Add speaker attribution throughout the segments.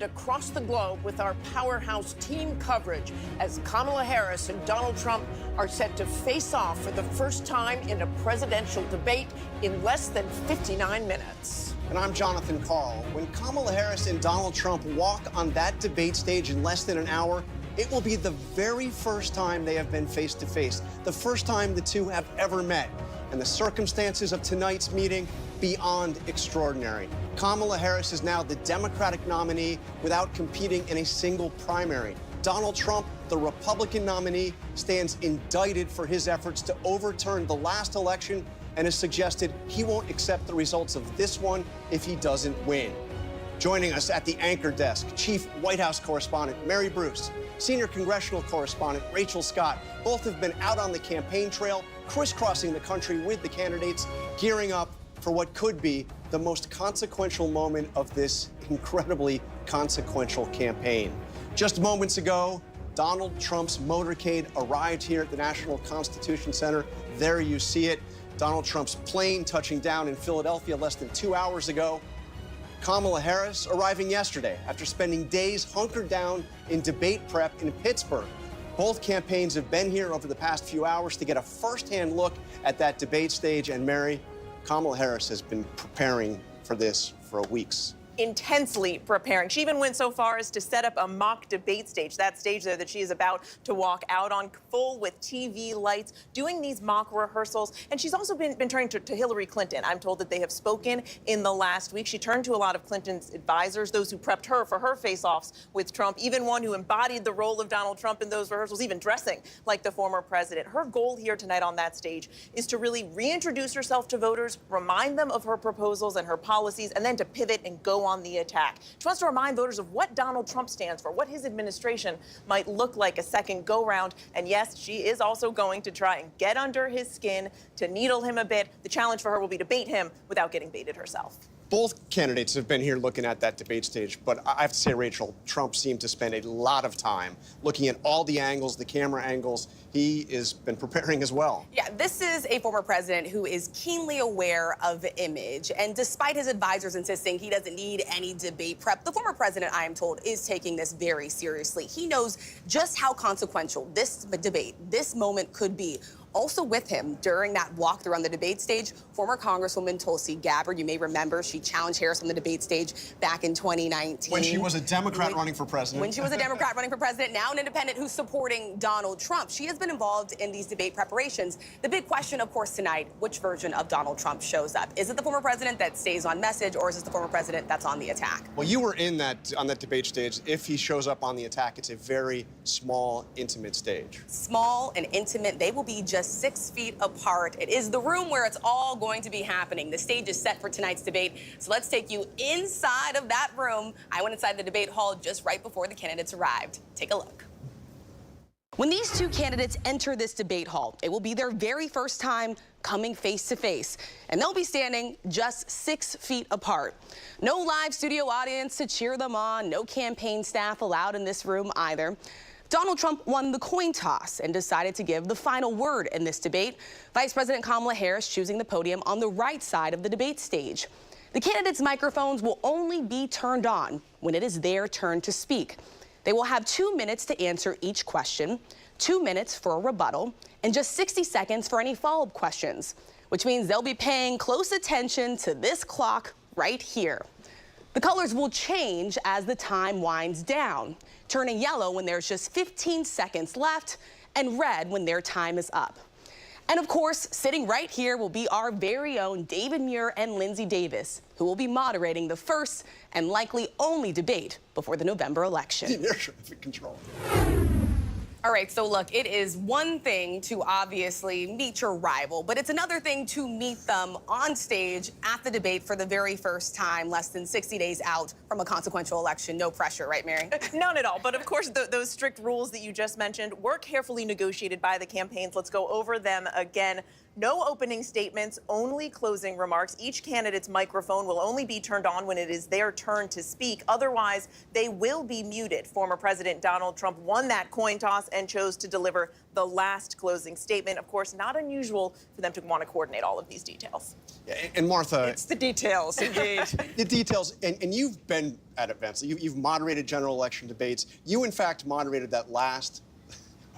Speaker 1: and across the globe with our powerhouse team coverage as Kamala Harris and Donald Trump are set to face off for the first time in a presidential debate in less than 59 minutes.
Speaker 2: And I'm Jonathan Karl. When Kamala Harris and Donald Trump walk on that debate stage in less than an hour, it will be the very first time they have been face-to-face, the first time the two have ever met. And the circumstances of tonight's meeting, beyond extraordinary. Kamala Harris is now the Democratic nominee without competing in a single primary. Donald Trump, the Republican nominee, stands indicted for his efforts to overturn the last election and has suggested he won't accept the results of this one if he doesn't win. Joining us at the anchor desk, Chief White House Correspondent Mary Bruce, Senior Congressional Correspondent Rachel Scott. Both have been out on the campaign trail, crisscrossing the country with the candidates, gearing up for what could be the most consequential moment of this incredibly consequential campaign. Just moments ago, Donald Trump's motorcade arrived here at the National Constitution Center. There you see it. Donald Trump's plane touching down in Philadelphia less than 2 hours ago. Kamala Harris arriving yesterday after spending days hunkered down in debate prep in Pittsburgh. Both campaigns have been here over the past few hours to get a first-hand look at that debate stage. And Mary, Kamala Harris has been preparing for this for weeks.
Speaker 3: Intensely preparing. She even went so far as to set up a mock debate stage, that stage there that she is about to walk out on, full with TV lights, doing these mock rehearsals. And she's also been turning to Hillary Clinton. I'm told that they have spoken in the last week. She turned to a lot of Clinton's advisors, those who prepped her for her face-offs with Trump, even one who embodied the role of Donald Trump in those rehearsals, even dressing like the former president. Her goal here tonight on that stage is to really reintroduce herself to voters, remind them of her proposals and her policies, and then to pivot and go on the attack. She wants to remind voters of what Donald Trump stands for, what his administration might look like a second go-round. And yes, she is also going to try and get under his skin, to needle him a bit. The challenge for her will be to bait him without getting baited herself.
Speaker 2: Both candidates have been here looking at that debate stage, but I have to say, Rachel, Trump seemed to spend a lot of time looking at all the angles, the camera angles. He has been preparing as well.
Speaker 4: Yeah, this is a former president who is keenly aware of image. And despite his advisors insisting he doesn't need any debate prep, the former president, I am told, is taking this very seriously. He knows just how consequential this debate, this moment could be. Also with him during that walkthrough on the debate stage, former Congresswoman Tulsi Gabbard. You may remember she challenged Harris on the debate stage back in 2019.
Speaker 2: When she was a Democrat running for president.
Speaker 4: When she was a Democrat running for president, now an independent who's supporting Donald Trump. She has been involved in these debate preparations. The big question, of course, tonight, which version of Donald Trump shows up? Is it the former president that stays on message, or is it the former president that's on the attack?
Speaker 2: Well, you were on that debate stage. If he shows up on the attack, it's a very small, intimate stage.
Speaker 4: Small and intimate. They will be just 6 feet apart. It is the room where it's all going to be happening. The stage is set for tonight's debate. So let's take you inside of that room. I went inside the debate hall just right before the candidates arrived. Take a look. When these two candidates enter this debate hall, it will be their very first time coming face to face, and they'll be standing just 6 feet apart. No live studio audience to cheer them on, no campaign staff allowed in this room either. Donald Trump won the coin toss and decided to give the final word in this debate. Vice President Kamala Harris choosing the podium on the right side of the debate stage. The candidates' microphones will only be turned on when it is their turn to speak. They will have 2 minutes to answer each question, 2 minutes for a rebuttal, and just 60 seconds for any follow-up questions, which means they'll be paying close attention to this clock right here. The colors will change as the time winds down, turning yellow when there's just 15 seconds left and red when their time is up. And of course, sitting right here will be our very own David Muir and Lindsay Davis, who will be moderating the first and likely only debate before the November election.
Speaker 2: They're traffic control.
Speaker 4: All right, so look, it is one thing to obviously meet your rival, but it's another thing to meet them on stage at the debate for the very first time, less than 60 days out from a consequential election. No pressure, right, Mary?
Speaker 3: None at all. But of course, those strict rules that you just mentioned were carefully negotiated by the campaigns. Let's go over them again. No opening statements, only closing remarks. Each candidate's microphone will only be turned on when it is their turn to speak. Otherwise, they will be muted. Former President Donald Trump won that coin toss and chose to deliver the last closing statement. Of course, not unusual for them to want to coordinate all of these details.
Speaker 2: Yeah, and Martha,
Speaker 1: It's the details, indeed.
Speaker 2: the details, and you've been at events. You've moderated general election debates. You, in fact, moderated that last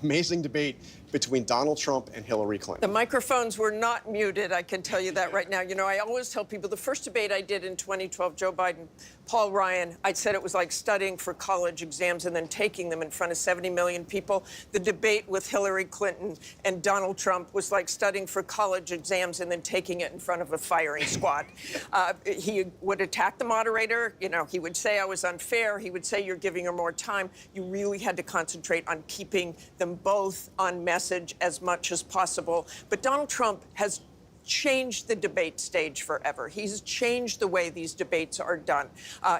Speaker 2: amazing debate between Donald Trump and Hillary Clinton.
Speaker 1: The microphones were not muted, I can tell you that right now. You know, I always tell people the first debate I did in 2012, Joe Biden, Paul Ryan, I said it was like studying for college exams and then taking them in front of 70 million people. The debate with Hillary Clinton and Donald Trump was like studying for college exams and then taking it in front of a firing squad. He would attack the moderator. You know, he would say I was unfair. He would say you're giving her more time. You really had to concentrate on keeping them both on message as much as possible. But Donald Trump has changed the debate stage forever. He's changed the way these debates are done.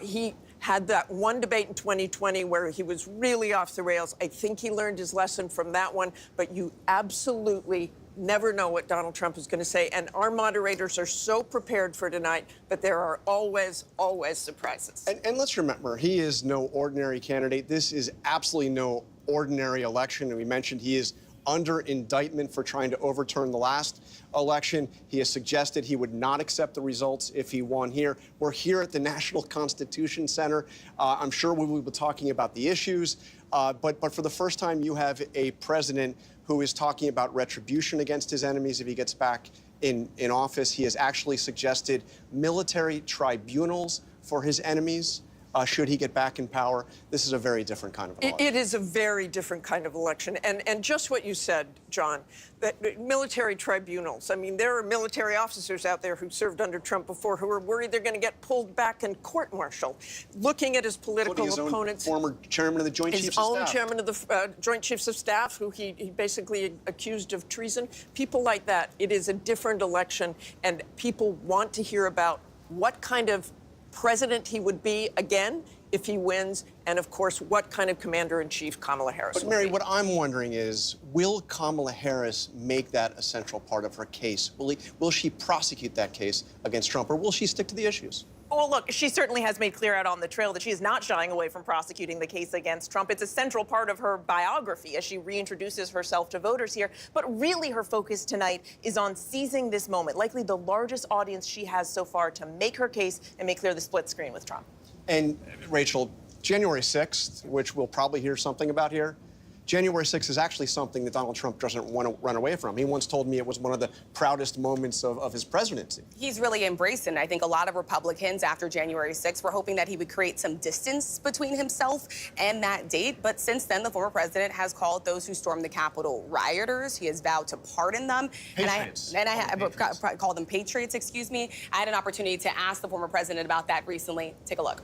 Speaker 1: He had that one debate in 2020 where he was really off the rails. I think he learned his lesson from that one, but you absolutely never know what Donald Trump is going to say. And our moderators are so prepared for tonight, but there are always, always surprises.
Speaker 2: And let's remember, he is no ordinary candidate. This is absolutely no ordinary election. And we mentioned he is under indictment for trying to overturn the last election. He has suggested he would not accept the results if he won here. We're here at the National Constitution Center. I'm sure we will be talking about the issues, but for the first time, you have a president who is talking about retribution against his enemies if he gets back in office. He has actually suggested military tribunals for his enemies. Should he get back in power. This is a very different kind of election.
Speaker 1: It is a very different kind of election. And just what you said, John, that military tribunals, I mean, there are military officers out there who served under Trump before who are worried they're going to get pulled back and court-martialed. Looking at his political opponents.
Speaker 2: Former chairman of the Joint Chiefs of Staff.
Speaker 1: His own chairman of the Joint Chiefs of Staff, who he basically accused of treason. People like that. It is a different election, and people want to hear about what kind of president he would be again if he wins, and of course, what kind of commander-in-chief Kamala Harris
Speaker 2: But
Speaker 1: will
Speaker 2: Mary,
Speaker 1: be.
Speaker 2: what I'm wondering is, will Kamala Harris make that a central part of her case? Will she prosecute that case against Trump, or will she stick to the issues?
Speaker 3: Well, look, she certainly has made clear out on the trail that she is not shying away from prosecuting the case against Trump. It's a central part of her biography as she reintroduces herself to voters here. But really, her focus tonight is on seizing this moment, likely the largest audience she has so far, to make her case and make clear the split screen with Trump.
Speaker 2: And, Rachel, January 6th, which we'll probably hear something about here, January 6th is actually something that Donald Trump doesn't want to run away from. He once told me it was one of the proudest moments of his presidency.
Speaker 4: He's really embraced it. I think a lot of Republicans after January 6th were hoping that he would create some distance between himself and that date. But since then, the former president has called those who stormed the Capitol rioters. He has vowed to pardon them.
Speaker 2: Patriots.
Speaker 4: And I call them patriots, excuse me. I had an opportunity to ask the former president about that recently. Take a look.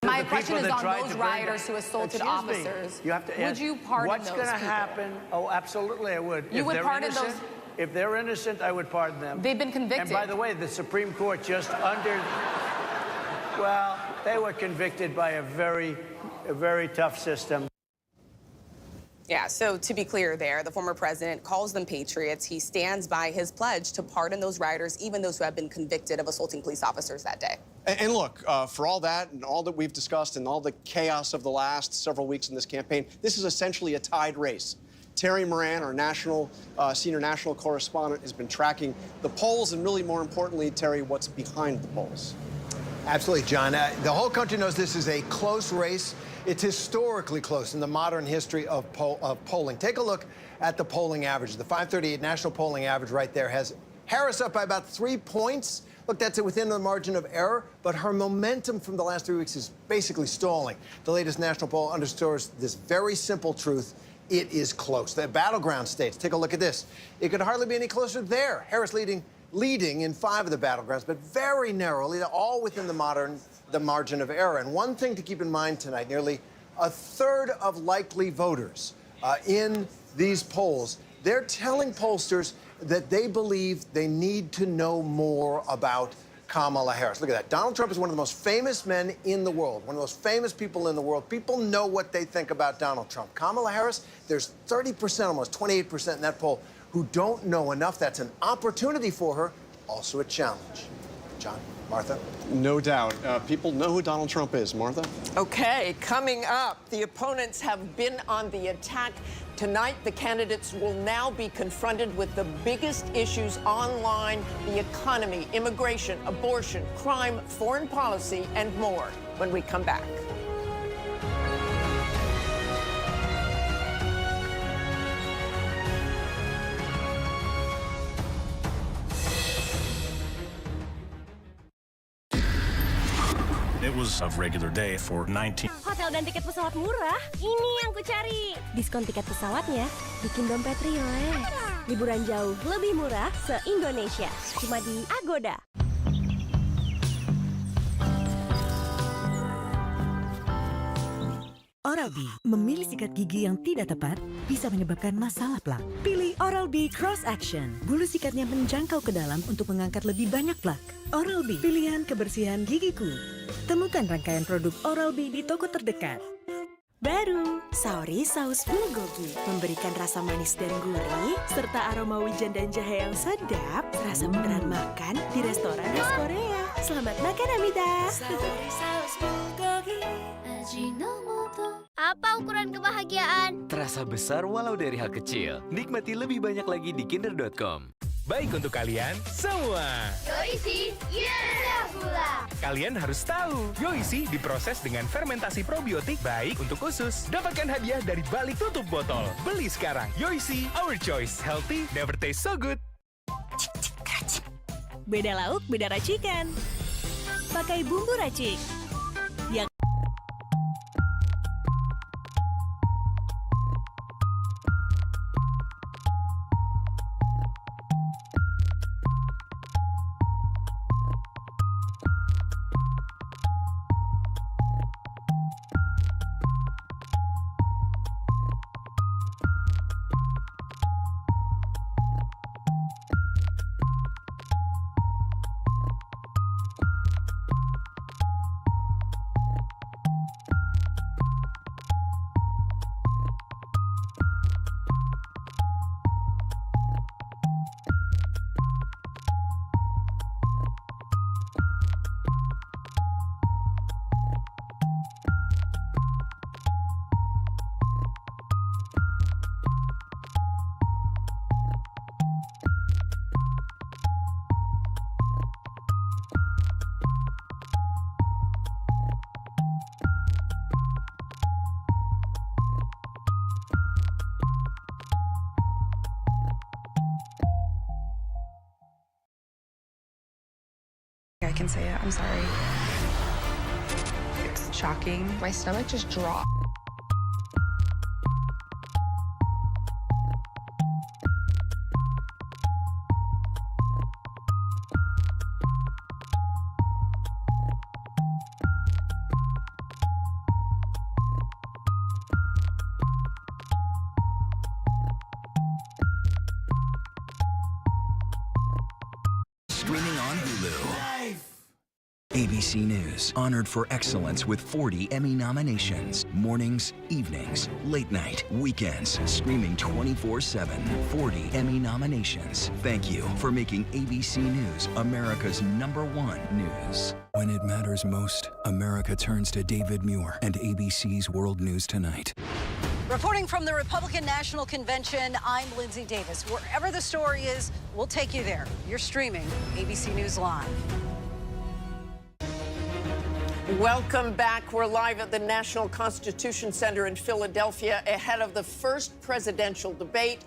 Speaker 5: My question is on those rioters who assaulted officers.
Speaker 6: You have to
Speaker 5: would you pardon
Speaker 6: what's
Speaker 5: those
Speaker 6: going to
Speaker 5: people?
Speaker 6: happen? Oh, absolutely, I would.
Speaker 5: You would pardon those?
Speaker 6: If they're innocent, I would pardon them.
Speaker 5: They've been convicted.
Speaker 6: And by the way, the Supreme Court just well, they were convicted by a very tough system.
Speaker 4: Yeah, so to be clear there, the former president calls them patriots. He stands by his pledge to pardon those rioters, even those who have been convicted of assaulting police officers that day.
Speaker 2: And look, for all that and all that we've discussed and all the chaos of the last several weeks in this campaign, this is essentially a tied race. Terry Moran, our senior national correspondent, has been tracking the polls and really, more importantly, Terry, what's behind the polls.
Speaker 7: Absolutely, John. The whole country knows this is a close race. It's historically close in the modern history of polling. Take a look at the polling average. The 538 national polling average right there has Harris up by about 3 points. Look, that's within the margin of error, but her momentum from the last 3 weeks is basically stalling. The latest national poll underscores this very simple truth. It is close. The battleground states, take a look at this. It could hardly be any closer there. Harris leading in 5 of the battlegrounds, but very narrowly, all within the margin of error. And one thing to keep in mind tonight, nearly a third of likely voters in these polls, they're telling pollsters that they believe they need to know more about Kamala Harris. Look at that. Donald Trump is one of the most famous men in the world, one of the most famous people in the world. People know what they think about Donald Trump. Kamala Harris, there's 30%, almost 28% in that poll, who don't know enough. That's an opportunity for her, also a challenge. John, Martha?
Speaker 2: No doubt. People know who Donald Trump is. Martha?
Speaker 1: Okay, coming up, the opponents have been on the attack. Tonight, the candidates will now be confronted with the biggest issues online: the economy, immigration, abortion, crime, foreign policy, and more when we come back.
Speaker 8: It was a regular day for 19.
Speaker 9: Hotel dan tiket pesawat murah, ini yang ku cari. Diskon tiket pesawatnya bikin dompet rileks. Liburan jauh lebih murah se-Indonesia. Cuma di Agoda.
Speaker 10: Oral-B, memilih sikat gigi yang tidak tepat bisa menyebabkan masalah plak. Pilih Oral-B Cross Action. Bulu sikatnya menjangkau ke dalam untuk mengangkat lebih banyak plak. Oral-B, pilihan kebersihan gigiku. Temukan rangkaian produk Oral-B di toko terdekat. Baru, Saori Saus Bulgogi memberikan rasa manis dan gurih serta aroma wijen dan jahe yang sedap, serasa beneran makan di restoran khas Korea. Selamat makan, Amida. Saori Saus Bulgogi.
Speaker 9: Apa ukuran kebahagiaan?
Speaker 11: Terasa besar walau dari hal kecil. Nikmati lebih banyak lagi di kinder.com.
Speaker 12: Baik untuk kalian semua.
Speaker 9: Yoisi, iya pula.
Speaker 12: Kalian harus tahu, Yoisi diproses dengan fermentasi probiotik baik untuk usus. Dapatkan hadiah dari balik tutup botol. Beli sekarang. Yoisi, our choice. Healthy, never taste so good.
Speaker 10: Beda lauk, beda racikan. Pakai bumbu racik. Yang
Speaker 13: I can say it. I'm sorry. It's shocking. My stomach just dropped.
Speaker 14: Streaming on Hulu. ABC News, honored for excellence with 40 Emmy nominations. Mornings, evenings, late night, weekends, streaming 24/7. 40 Emmy nominations. Thank you for making ABC News America's #1 news. When it matters most, America turns to David Muir and ABC's World News Tonight.
Speaker 15: Reporting from the Republican National Convention, I'm Lindsay Davis. Wherever the story is, we'll take you there. You're streaming ABC News Live.
Speaker 1: Welcome back. We're live at the National Constitution Center in Philadelphia ahead of the first presidential debate.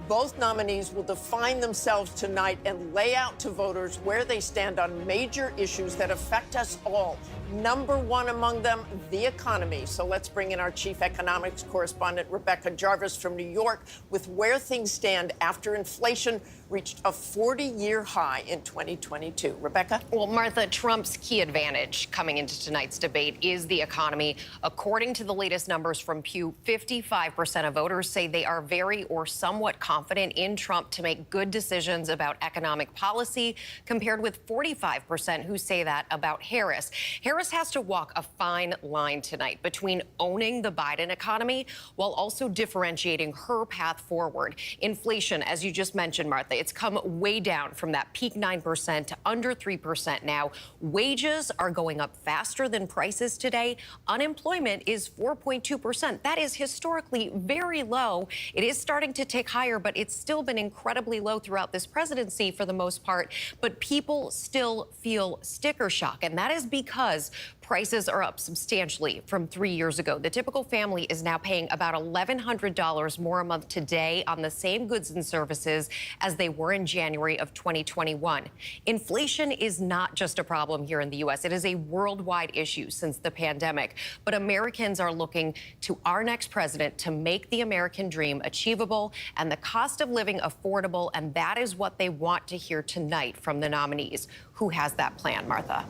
Speaker 1: Both nominees will define themselves tonight and lay out to voters where they stand on major issues that affect us all. #1 among them, the economy. So let's bring in our chief economics correspondent, Rebecca Jarvis from New York, with where things stand after inflation reached a 40-year high in 2022. Rebecca?
Speaker 16: Well, Martha, Trump's key advantage coming into tonight's debate is the economy. According to the latest numbers from Pew, 55% of voters say they are very or somewhat confident in Trump to make good decisions about economic policy, compared with 45% who say that about Harris. Harris has to walk a fine line tonight between owning the Biden economy while also differentiating her path forward. Inflation, as you just mentioned, Martha, it's come way down from that peak 9% to under 3% now. Wages are going up faster than prices today. Unemployment is 4.2%. That is historically very low. It is starting to tick higher, but it's still been incredibly low throughout this presidency for the most part. But people still feel sticker shock, and that is because prices are up substantially from 3 years ago. The typical family is now paying about $1,100 more a month today on the same goods and services as they were in January of 2021. Inflation is not just a problem here in the U.S. It is a worldwide issue since the pandemic. But Americans are looking to our next president to make the American dream achievable and the cost of living affordable, and that is what they want to hear tonight from the nominees. Who has that plan, Martha?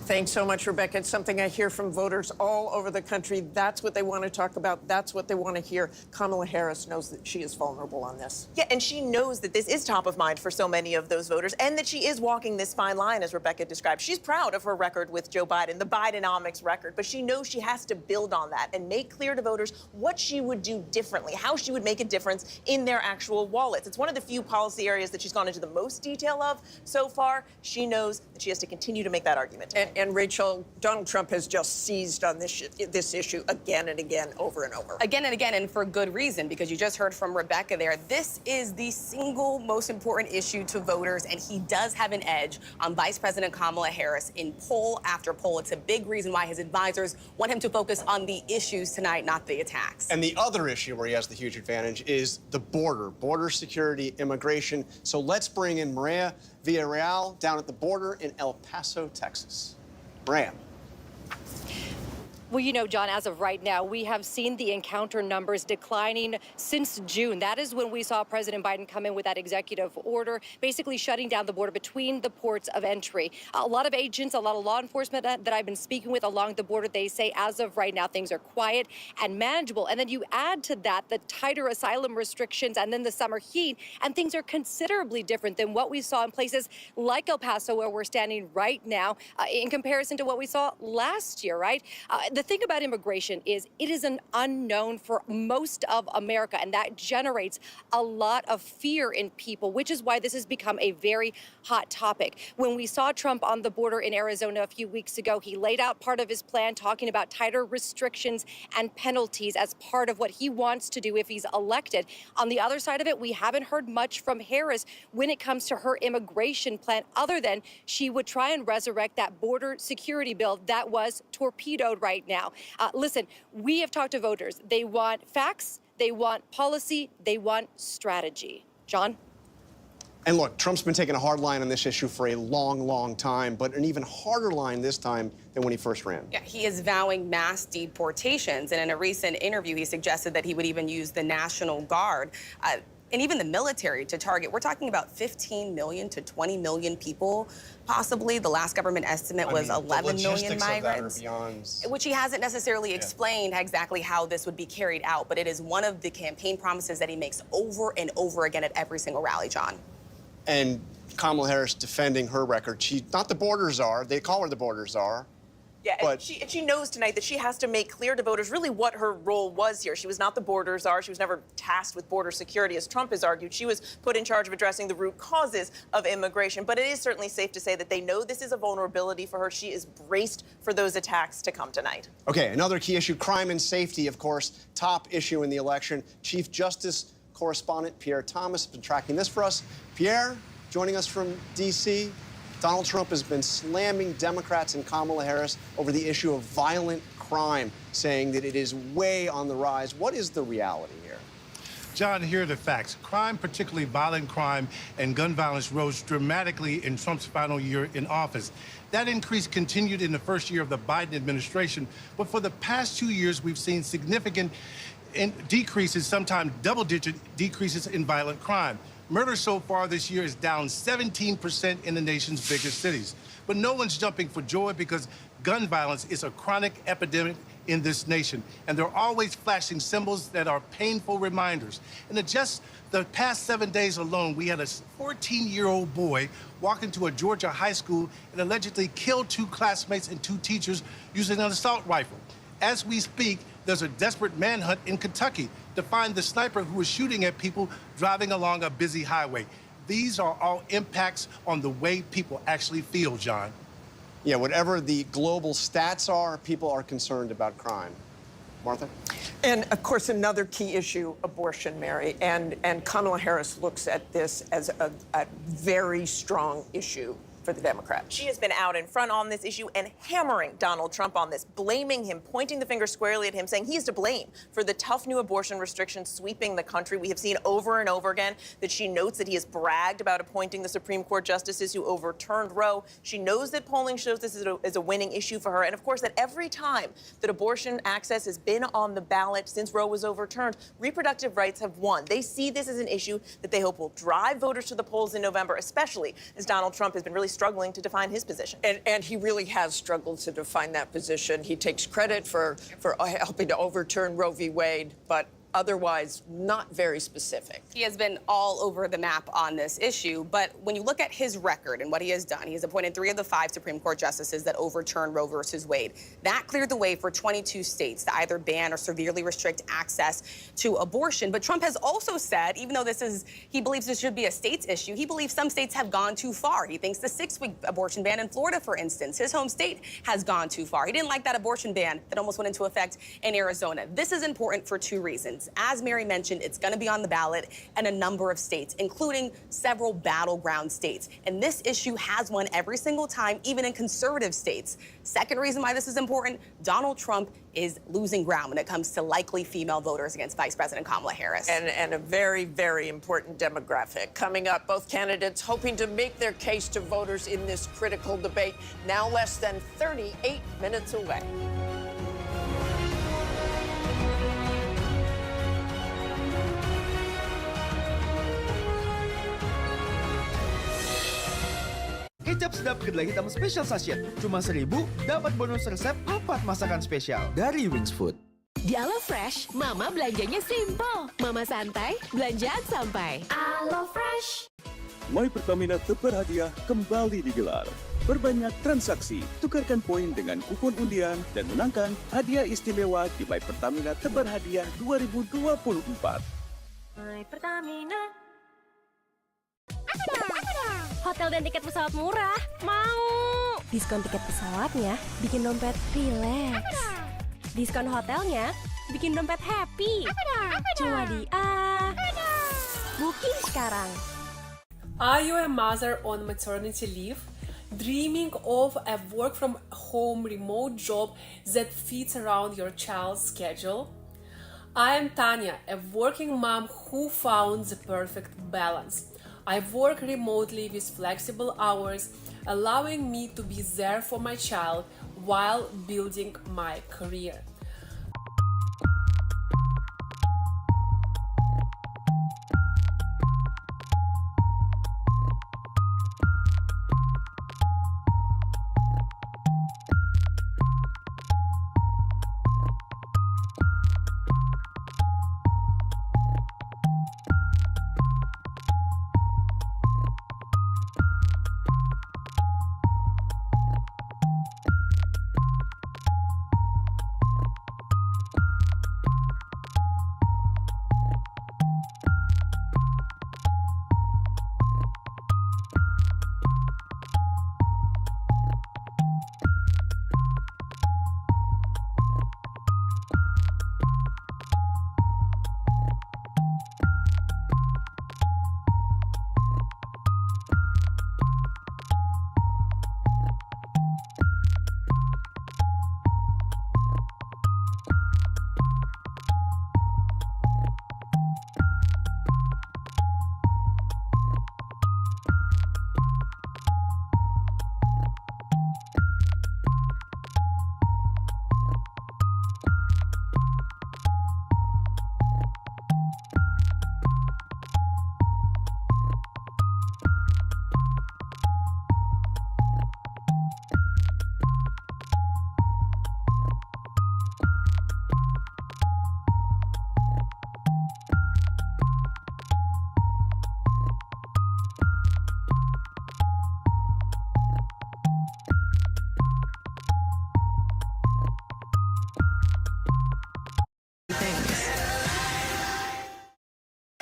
Speaker 1: Thanks so much, Rebecca. It's something I hear from voters all over the country. That's what they want to talk about. That's what they want to hear. Kamala Harris knows that she is vulnerable on this.
Speaker 3: Yeah, and she knows that this is top of mind for so many of those voters and that she is walking this fine line, as Rebecca described. She's proud of her record with Joe Biden, the Bidenomics record, but she knows she has to build on that and make clear to voters what she would do differently, how she would make a difference in their actual wallets. It's one of the few policy areas that she's gone into the most detail of so far. She knows that she has to continue to make that argument.
Speaker 1: And Rachel, Donald Trump has just seized on this issue again and again, over and over.
Speaker 4: Again and again, and for good reason, because you just heard from Rebecca there. This is the single most important issue to voters, and he does have an edge on Vice President Kamala Harris in poll after poll. It's a big reason why his advisors want him to focus on the issues tonight, not the attacks.
Speaker 2: And the other issue where he has the huge advantage is the border security, immigration. So let's bring in Maria Villarreal down at the border in El Paso, Texas. Maria.
Speaker 17: Well, you know, John, as of right now, we have seen the encounter numbers declining since June. That is when we saw President Biden come in with that executive order, basically shutting down the border between the ports of entry. A lot of agents, a lot of law enforcement that I've been speaking with along the border, they say as of right now, things are quiet and manageable. And then you add to that the tighter asylum restrictions and then the summer heat, and things are considerably different than what we saw in places like El Paso, where we're standing right now, in comparison to what we saw last year, right? The thing about immigration is it is an unknown for most of America, and that generates a lot of fear in people, which is why this has become a very hot topic. When we saw Trump on the border in Arizona a few weeks ago, he laid out part of his plan talking about tighter restrictions and penalties as part of what he wants to do if he's elected. On the other side of it, we haven't heard much from Harris when it comes to her immigration plan, other than she would try and resurrect that border security bill that was torpedoed right now. Listen, we have talked to voters. They want facts, they want policy, they want strategy. John?
Speaker 2: And look, Trump's been taking a hard line on this issue for a long, long time, but an even harder line this time than when he first ran.
Speaker 4: Yeah, he is vowing mass deportations. And in a recent interview, he suggested that he would even use the National Guard and even the military to target. We're talking about 15 million to 20 million people, possibly. The last government estimate was 11 million migrants, which he hasn't necessarily explained exactly how this would be carried out, but it is one of the campaign promises that he makes over and over again at every single rally, John.
Speaker 2: And Kamala Harris defending her record. She's not the border czar. They call her the border czar.
Speaker 3: Yeah, and she knows tonight that she has to make clear to voters really what her role was here. She was not the border czar. She was never tasked with border security, as Trump has argued. She was put in charge of addressing the root causes of immigration. But it is certainly safe to say that they know this is a vulnerability for her. She is braced for those attacks to come tonight.
Speaker 2: Okay, another key issue, crime and safety, of course, top issue in the election. Chief Justice correspondent Pierre Thomas has been tracking this for us. Pierre, joining us from D.C., Donald Trump has been slamming Democrats and Kamala Harris over the issue of violent crime, saying that it is way on the rise. What is the reality here?
Speaker 18: John, here are the facts. Crime, particularly violent crime and gun violence, rose dramatically in Trump's final year in office. That increase continued in the first year of the Biden administration, but for the past 2 years, we've seen significant decreases, sometimes double-digit decreases in violent crime. Murder so far this year is down 17% in the nation's biggest cities. But no one's jumping for joy because gun violence is a chronic epidemic in this nation. And they're always flashing symbols that are painful reminders. And in just the past 7 days alone, we had a 14-year-old boy walk into a Georgia high school and allegedly kill 2 classmates and 2 teachers using an assault rifle. As we speak, there's a desperate manhunt in Kentucky to find the sniper who was shooting at people driving along a busy highway. These are all impacts on the way people actually feel, John.
Speaker 2: Yeah, whatever the global stats are, people are concerned about crime. Martha?
Speaker 1: And, of course, another key issue, abortion, Mary. And Kamala Harris looks at this as a very strong issue for the Democrats.
Speaker 3: She has been out in front on this issue and hammering Donald Trump on this, blaming him, pointing the finger squarely at him, saying he's to blame for the tough new abortion restrictions sweeping the country. We have seen over and over again that she notes that he has bragged about appointing the Supreme Court justices who overturned Roe. She knows that polling shows this is a winning issue for her. And, of course, that every time that abortion access has been on the ballot since Roe was overturned, reproductive rights have won. They see this as an issue that they hope will drive voters to the polls in November, especially as Donald Trump has been really struggling to define his position.
Speaker 1: And he really has struggled to define that position. He takes credit for helping to overturn Roe v. Wade, but otherwise not very specific.
Speaker 4: He has been all over the map on this issue, but when you look at his record and what he has done, he has appointed 3 of the 5 Supreme Court justices that overturned Roe versus Wade. That cleared the way for 22 states to either ban or severely restrict access to abortion. But Trump has also said, even though he believes this should be a state's issue, he believes some states have gone too far. He thinks the 6-week abortion ban in Florida, for instance, his home state, has gone too far. He didn't like that abortion ban that almost went into effect in Arizona. This is important for 2 reasons. As Mary mentioned, it's going to be on the ballot in a number of states, including several battleground states. And this issue has won every single time, even in conservative states. Second reason why this is important, Donald Trump is losing ground when it comes to likely female voters against Vice President Kamala Harris.
Speaker 1: And a very, very important demographic. Coming up, both candidates hoping to make their case to voters in this critical debate, now less than 38 minutes away.
Speaker 19: Kecap sedap kedelai hitam spesial sachet. Cuma 1.000, dapat bonus resep 4 masakan spesial dari Wings Food.
Speaker 9: Di Alo Fresh, Mama belanjanya simple. Mama santai, belanjaan sampai. Alo Fresh.
Speaker 20: My Pertamina Tebar Hadiah kembali digelar. Perbanyak transaksi, tukarkan poin dengan kupon undian dan menangkan hadiah istimewa di My Pertamina Tebar Hadiah 2024.
Speaker 9: My Pertamina. Hotel dan tiket pesawat murah, mau. Diskon tiket pesawatnya bikin dompet rileks. Diskon hotelnya bikin dompet happy. Cuma di Booking sekarang.
Speaker 21: Are you a mother on maternity leave? Dreaming of a work-from-home remote job that fits around your child's schedule? I am Tanya, a working mom who found the perfect balance. I work remotely with flexible hours, allowing me to be there for my child while building my career.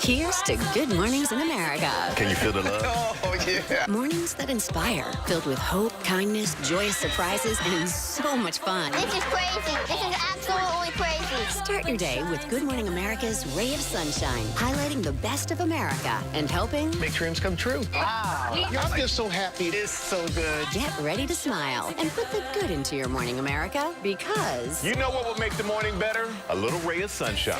Speaker 5: Here's to good mornings in America.
Speaker 22: Can you feel the love? Oh, yeah.
Speaker 5: Mornings that inspire, filled with hope, kindness, joyous surprises, and so much fun.
Speaker 23: This is crazy. This is absolutely crazy.
Speaker 5: Start your day with Good Morning America's ray of sunshine, highlighting the best of America and helping
Speaker 22: make dreams come true. Wow. I'm just so happy. It is so good.
Speaker 5: Get ready to smile and put the good into your morning, America, because
Speaker 22: you know what will make the morning better? A little ray of sunshine.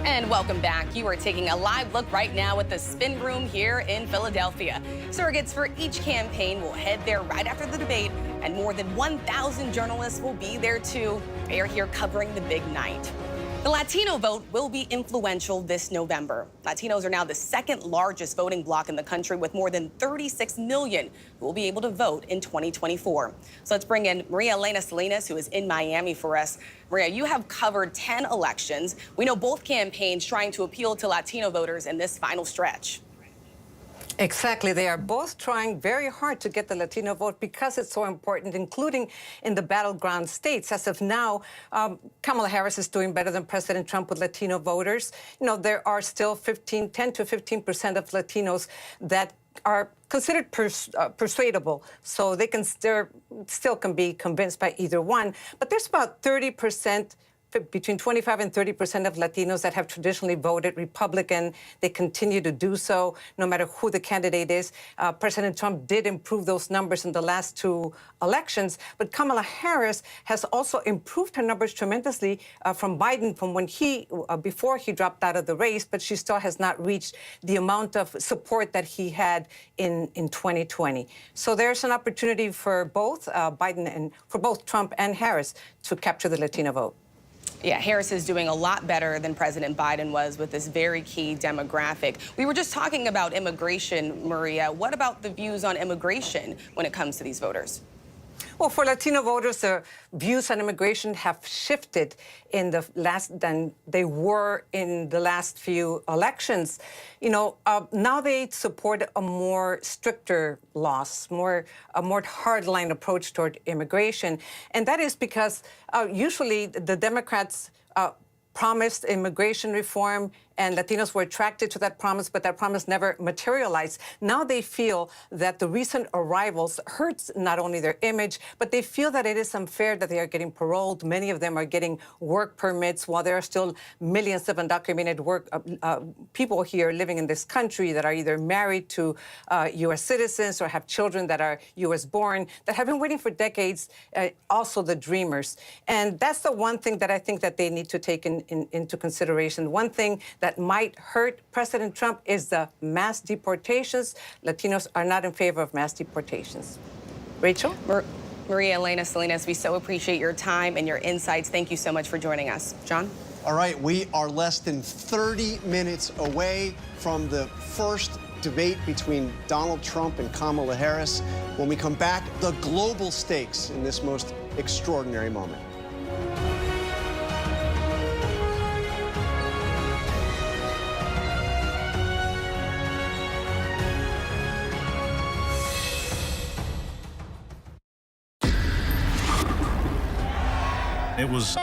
Speaker 4: And welcome back. You are taking a live look right now at the spin room here in Philadelphia. Surrogates for each campaign will head there right after the debate, and more than 1,000 journalists will be there too. They are here covering the big night. The Latino vote will be influential this November. Latinos are now the second largest voting bloc in the country, with more than 36 million who will be able to vote in 2024. So let's bring in Maria Elena Salinas, who is in Miami for us. Maria, you have covered 10 elections. We know both campaigns trying to appeal to Latino voters in this final stretch.
Speaker 24: Exactly. They are both trying very hard to get the Latino vote because it's so important, including in the battleground states. As of now, Kamala Harris is doing better than President Trump with Latino voters. You know, there are still 10 to 15% of Latinos that are considered persuadable, so they still can be convinced by either one. But there's about 30%, between 25 and 30% of Latinos that have traditionally voted Republican. They continue to do so, no matter who the candidate is. President Trump did improve those numbers in the last two elections, but Kamala Harris has also improved her numbers tremendously from Biden, from when before he dropped out of the race, but she still has not reached the amount of support that he had in 2020. So there's an opportunity for both Biden and for both Trump and Harris to capture the Latino vote.
Speaker 4: Yeah, Harris is doing a lot better than President Biden was with this very key demographic. We were just talking about immigration, Maria. What about the views on immigration when it comes to these voters?
Speaker 24: Well, for Latino voters, their views on immigration have shifted than they were in the last few elections. You know, now they support a more stricter laws, a more hardline approach toward immigration. And that is because usually the Democrats promised immigration reform, and Latinos were attracted to that promise, but that promise never materialized. Now they feel that the recent arrivals hurts not only their image, but they feel that it is unfair that they are getting paroled. Many of them are getting work permits, while there are still millions of undocumented people here living in this country that are either married to U.S. citizens or have children that are U.S. born, that have been waiting for decades, also the dreamers. And that's the one thing that I think that they need to take into consideration. One thing that might hurt President Trump is the mass deportations. Latinos are not in favor of mass deportations. Rachel?
Speaker 4: Maria Elena Salinas, we so appreciate your time and your insights. Thank you so much for joining us. John?
Speaker 2: All right, we are less than 30 minutes away from the first debate between Donald Trump and Kamala Harris. When we come back, the global stakes in this most extraordinary moment.
Speaker 8: It was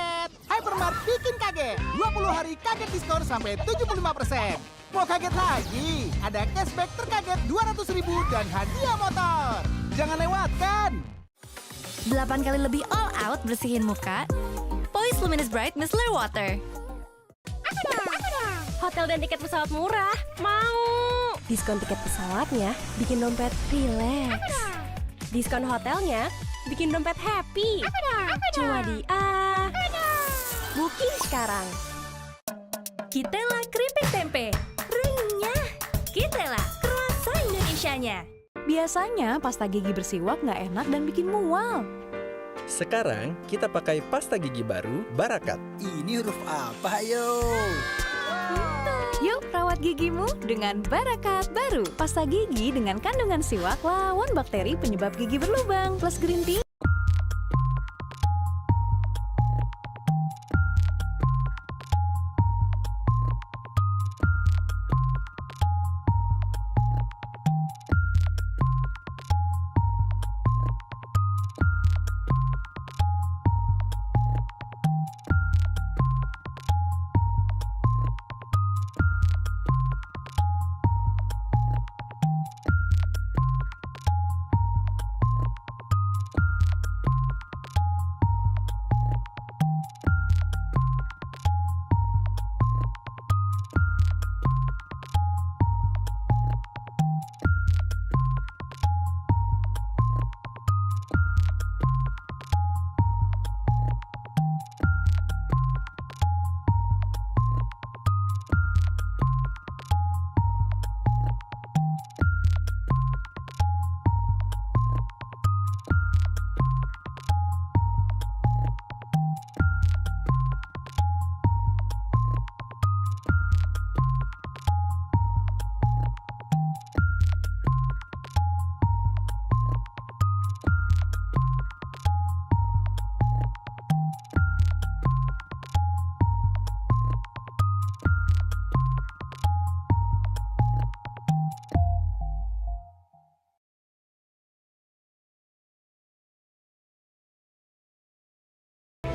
Speaker 19: Hypermart bikin kaget. 20 hari kaget diskon sampai 75%. Mau kaget lagi? Ada cashback terkaget 200.000 dan hadiah motor. Jangan lewatkan.
Speaker 25: 8 kali lebih all out bersihin muka. Poise Luminous Bright Micellar Water.
Speaker 9: Hotel dan tiket pesawat murah. Mau. Diskon tiket pesawatnya bikin dompet rileks. Diskon hotelnya bikin dompet happy. Cuma di booking sekarang.
Speaker 25: Kitela keripik tempe. Renyah. Kitela, rasa Indonesianya.
Speaker 26: Biasanya pasta gigi bersiwak nggak enak dan bikin mual.
Speaker 27: Sekarang kita pakai pasta gigi baru Barakat.
Speaker 19: Ini huruf apa, yo?
Speaker 26: Yuk rawat gigimu dengan Barakat baru. Pasta gigi dengan kandungan siwak lawan bakteri penyebab gigi berlubang plus green tea.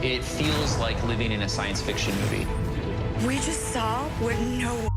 Speaker 6: It feels like living in a science fiction movie.
Speaker 7: We just saw what no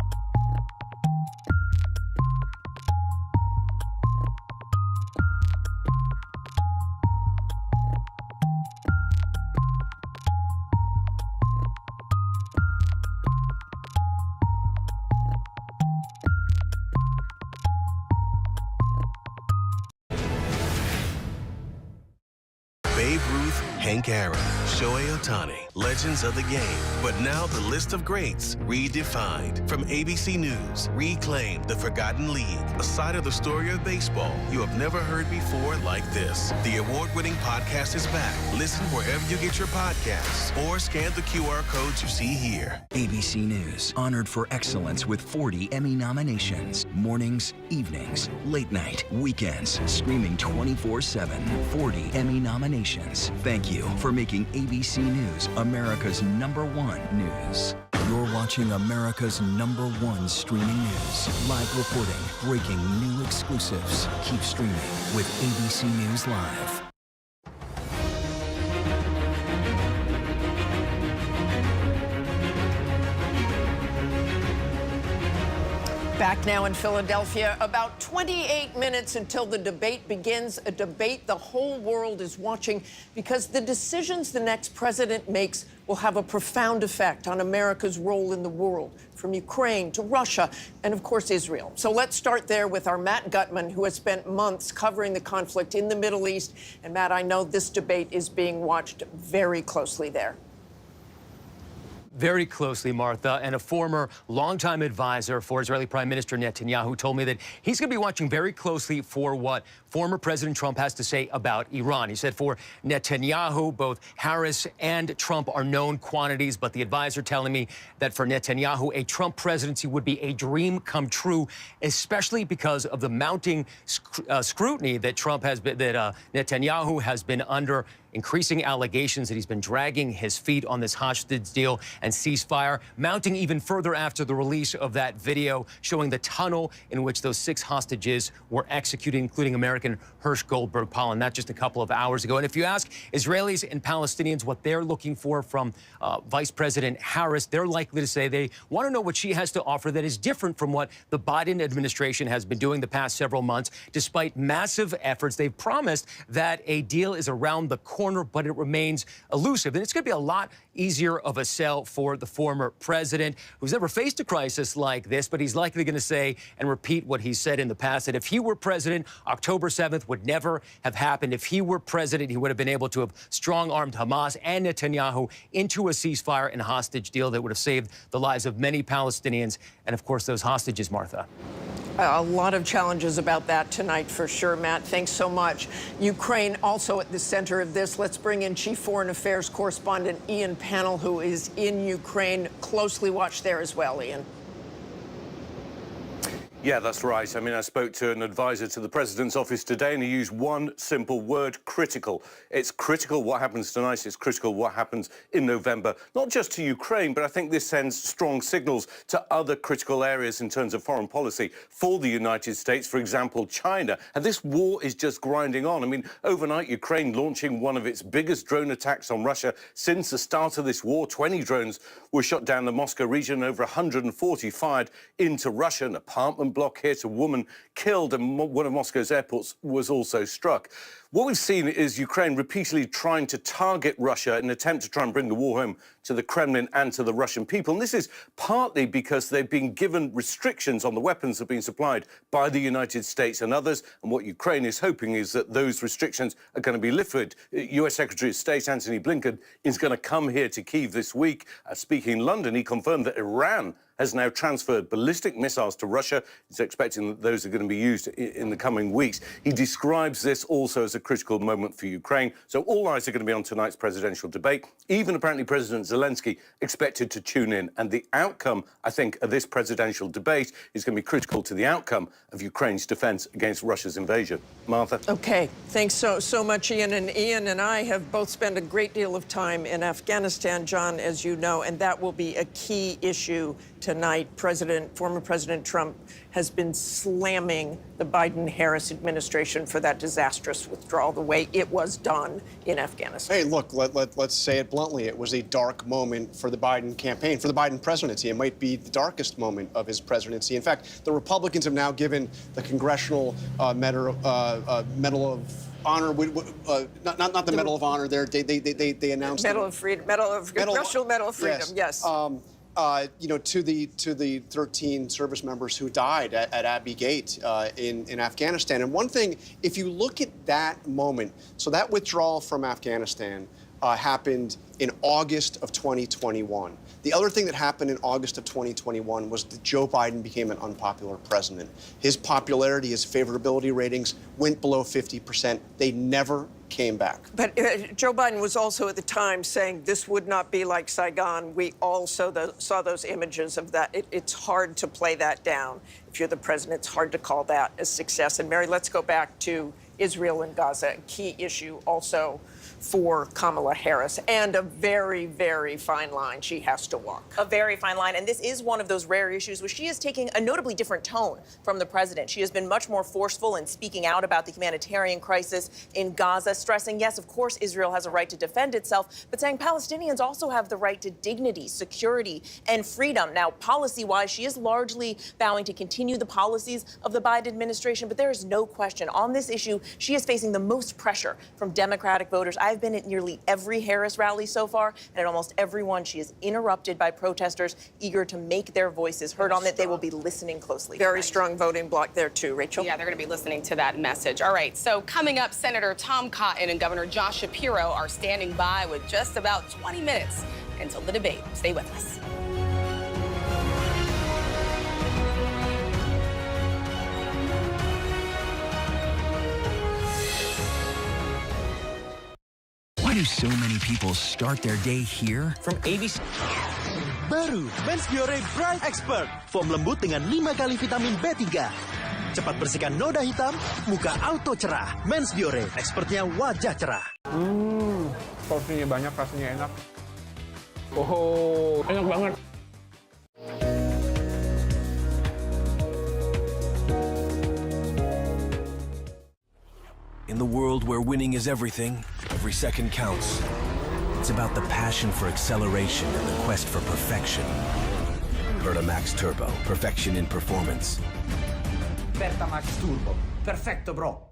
Speaker 10: Babe Ruth, Hank Aaron, Shohei Ohtani, legends of the game. But now the list of greats redefined. From ABC News, Reclaim the Forgotten League, a side of the story of baseball you have never heard before like this. The award-winning podcast is back. Listen wherever you get your podcasts or scan the QR codes you see here.
Speaker 11: ABC News, honored for excellence with 40 Emmy nominations. Mornings, evenings, late night, weekends, streaming 24/7. 40 Emmy nominations. Thank you for making ABC News America's #1 news. You're watching America's #1 streaming news. Live reporting, breaking new exclusives. Keep streaming with ABC News Live.
Speaker 1: Back now in Philadelphia, about 28 minutes until the debate begins, a debate the whole world is watching because the decisions the next president makes will have a profound effect on America's role in the world, from Ukraine to Russia and, of course, Israel. So let's start there with our Matt Gutman, who has spent months covering the conflict in the Middle East. And, Matt, I know this debate is being watched very closely there.
Speaker 12: Very closely, Martha, and a former longtime advisor for Israeli Prime Minister Netanyahu told me that he's going to be watching very closely for what former President Trump has to say about Iran. He said for Netanyahu, both Harris and Trump are known quantities, but the advisor telling me that for Netanyahu, a Trump presidency would be a dream come true, especially because of the mounting scrutiny that Netanyahu has been under, increasing allegations that he's been dragging his feet on this hostage deal and ceasefire, mounting even further after the release of that video showing the tunnel in which those 6 hostages were executed, including American Hirsch Goldberg Pollen, that just a couple of hours ago. And if you ask Israelis and Palestinians what they're looking for from Vice President Harris, they're likely to say they want to know what she has to offer that is different from what the Biden administration has been doing the past several months. Despite massive efforts, they've promised that a deal is around the corner, but it remains elusive. And it's going to be a lot easier of a sell for the former president, who's never faced a crisis like this, but he's likely going to say and repeat what he said in the past, that if he were president, October 7th would never have happened. If he were president, he would have been able to have strong-armed Hamas and Netanyahu into a ceasefire and hostage deal that would have saved the lives of many Palestinians and, of course, those hostages, Martha.
Speaker 1: A lot of challenges about that tonight for sure, Matt. Thanks so much. Ukraine also at the center of this. Let's bring in Chief Foreign Affairs Correspondent Ian Pannell, who is in Ukraine. Closely watched there as well, Ian.
Speaker 13: Yeah, that's right. I mean, I spoke to an advisor to the president's office today, and he used one simple word: critical. It's critical what happens tonight. It's critical what happens in November, not just to Ukraine, but I think this sends strong signals to other critical areas in terms of foreign policy for the United States, for example, China. And this war is just grinding on. I mean, overnight, Ukraine launching one of its biggest drone attacks on Russia since the start of this war. 20 drones were shot down the Moscow region, over 140 fired into Russia. An apartment block hit, a woman killed, and one of Moscow's airports was also struck. What we've seen is Ukraine repeatedly trying to target Russia in an attempt to try and bring the war home to the Kremlin and to the Russian people. And this is partly because they've been given restrictions on the weapons that have been supplied by the United States and others. And what Ukraine is hoping is that those restrictions are going to be lifted. US Secretary of State Antony Blinken is going to come here to Kyiv this week. Speaking in London, he confirmed that Iran has now transferred ballistic missiles to Russia. He's expecting that those are going to be used in the coming weeks. He describes this also as a critical moment for Ukraine. So all eyes are going to be on tonight's presidential debate. Even apparently President Zelensky expected to tune in. And the outcome, I think, of this presidential debate is going to be critical to the outcome of Ukraine's defense against Russia's invasion. Martha?
Speaker 1: Okay. Thanks so much, Ian. And Ian and I have both spent a great deal of time in Afghanistan, John, as you know, and that will be a key issue tonight, former President Trump has been slamming the Biden-Harris administration for that disastrous withdrawal, the way it was done in Afghanistan.
Speaker 2: Hey, look, let's say it bluntly. It was a dark moment for the Biden campaign, for the Biden presidency. It might be the darkest moment of his presidency. In fact, the Republicans have now given the Congressional Medal of Honor, not the Medal of Honor. They announced
Speaker 1: Medal of Freedom, Congressional Medal of Freedom. Yes.
Speaker 2: To the 13 service members who died at Abbey Gate in Afghanistan. And one thing, if you look at that moment, so that withdrawal from Afghanistan happened in August of 2021. The other thing that happened in August of 2021 was that Joe Biden became an unpopular president. His popularity, his favorability ratings went below 50%. They never came back.
Speaker 1: But Joe Biden was also at the time saying this would not be like Saigon. We also saw those images of that. It's hard to play that down. If you're the president, it's hard to call that a success. And Mary, let's go back to Israel and Gaza, a key issue also for Kamala Harris, and a very, very fine line she has to walk.
Speaker 3: A very fine line, and this is one of those rare issues where she is taking a notably different tone from the president. She has been much more forceful in speaking out about the humanitarian crisis in Gaza, stressing, yes, of course, Israel has a right to defend itself, but saying Palestinians also have the right to dignity, security, and freedom. Now, policy-wise, she is largely vowing to continue the policies of the Biden administration, but there is no question on this issue, she is facing the most pressure from Democratic voters. I've been at nearly every Harris rally so far, and at almost every one, she is interrupted by protesters eager to make their voices heard on that. They will be listening closely.
Speaker 1: Very strong voting bloc there, too, Rachel.
Speaker 4: Yeah, they're going to be listening to that message. All right, so coming up, Senator Tom Cotton and Governor Josh Shapiro are standing by with just about 20 minutes until the debate. Stay with us.
Speaker 11: Why do so many people start their day here? From ABC.
Speaker 14: Baru Men's Biore Bright Expert. Foam lembut dengan 5 kali vitamin B3. Cepat bersihkan noda hitam, muka auto cerah. Men's Biore, expertnya wajah cerah.
Speaker 15: Porsinya banyak, rasanya enak. Oh, enak banget.
Speaker 10: In the world where winning is everything, every second counts. It's about the passion for acceleration and the quest for perfection. Vertamax Turbo, perfection in performance.
Speaker 16: Vertamax Turbo, perfetto bro.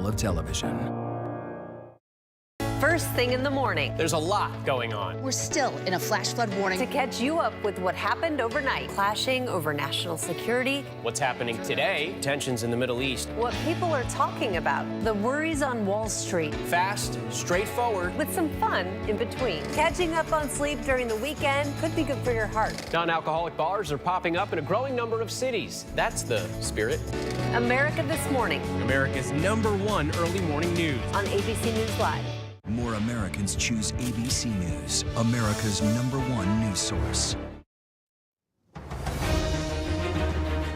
Speaker 11: wall of television.
Speaker 5: First thing in the morning.
Speaker 17: There's a lot going on.
Speaker 5: We're still in a flash flood warning. To catch you up with what happened overnight. Clashing over national security.
Speaker 17: What's happening today? Tensions in the Middle East.
Speaker 5: What people are talking about. The worries on Wall Street.
Speaker 17: Fast, straightforward.
Speaker 5: With some fun in between. Catching up on sleep during the weekend could be good for your heart.
Speaker 17: Non-alcoholic bars are popping up in a growing number of cities. That's the spirit.
Speaker 5: America This Morning.
Speaker 17: America's #1 early morning news.
Speaker 5: On ABC News Live.
Speaker 11: More Americans choose ABC News, America's #1 news source.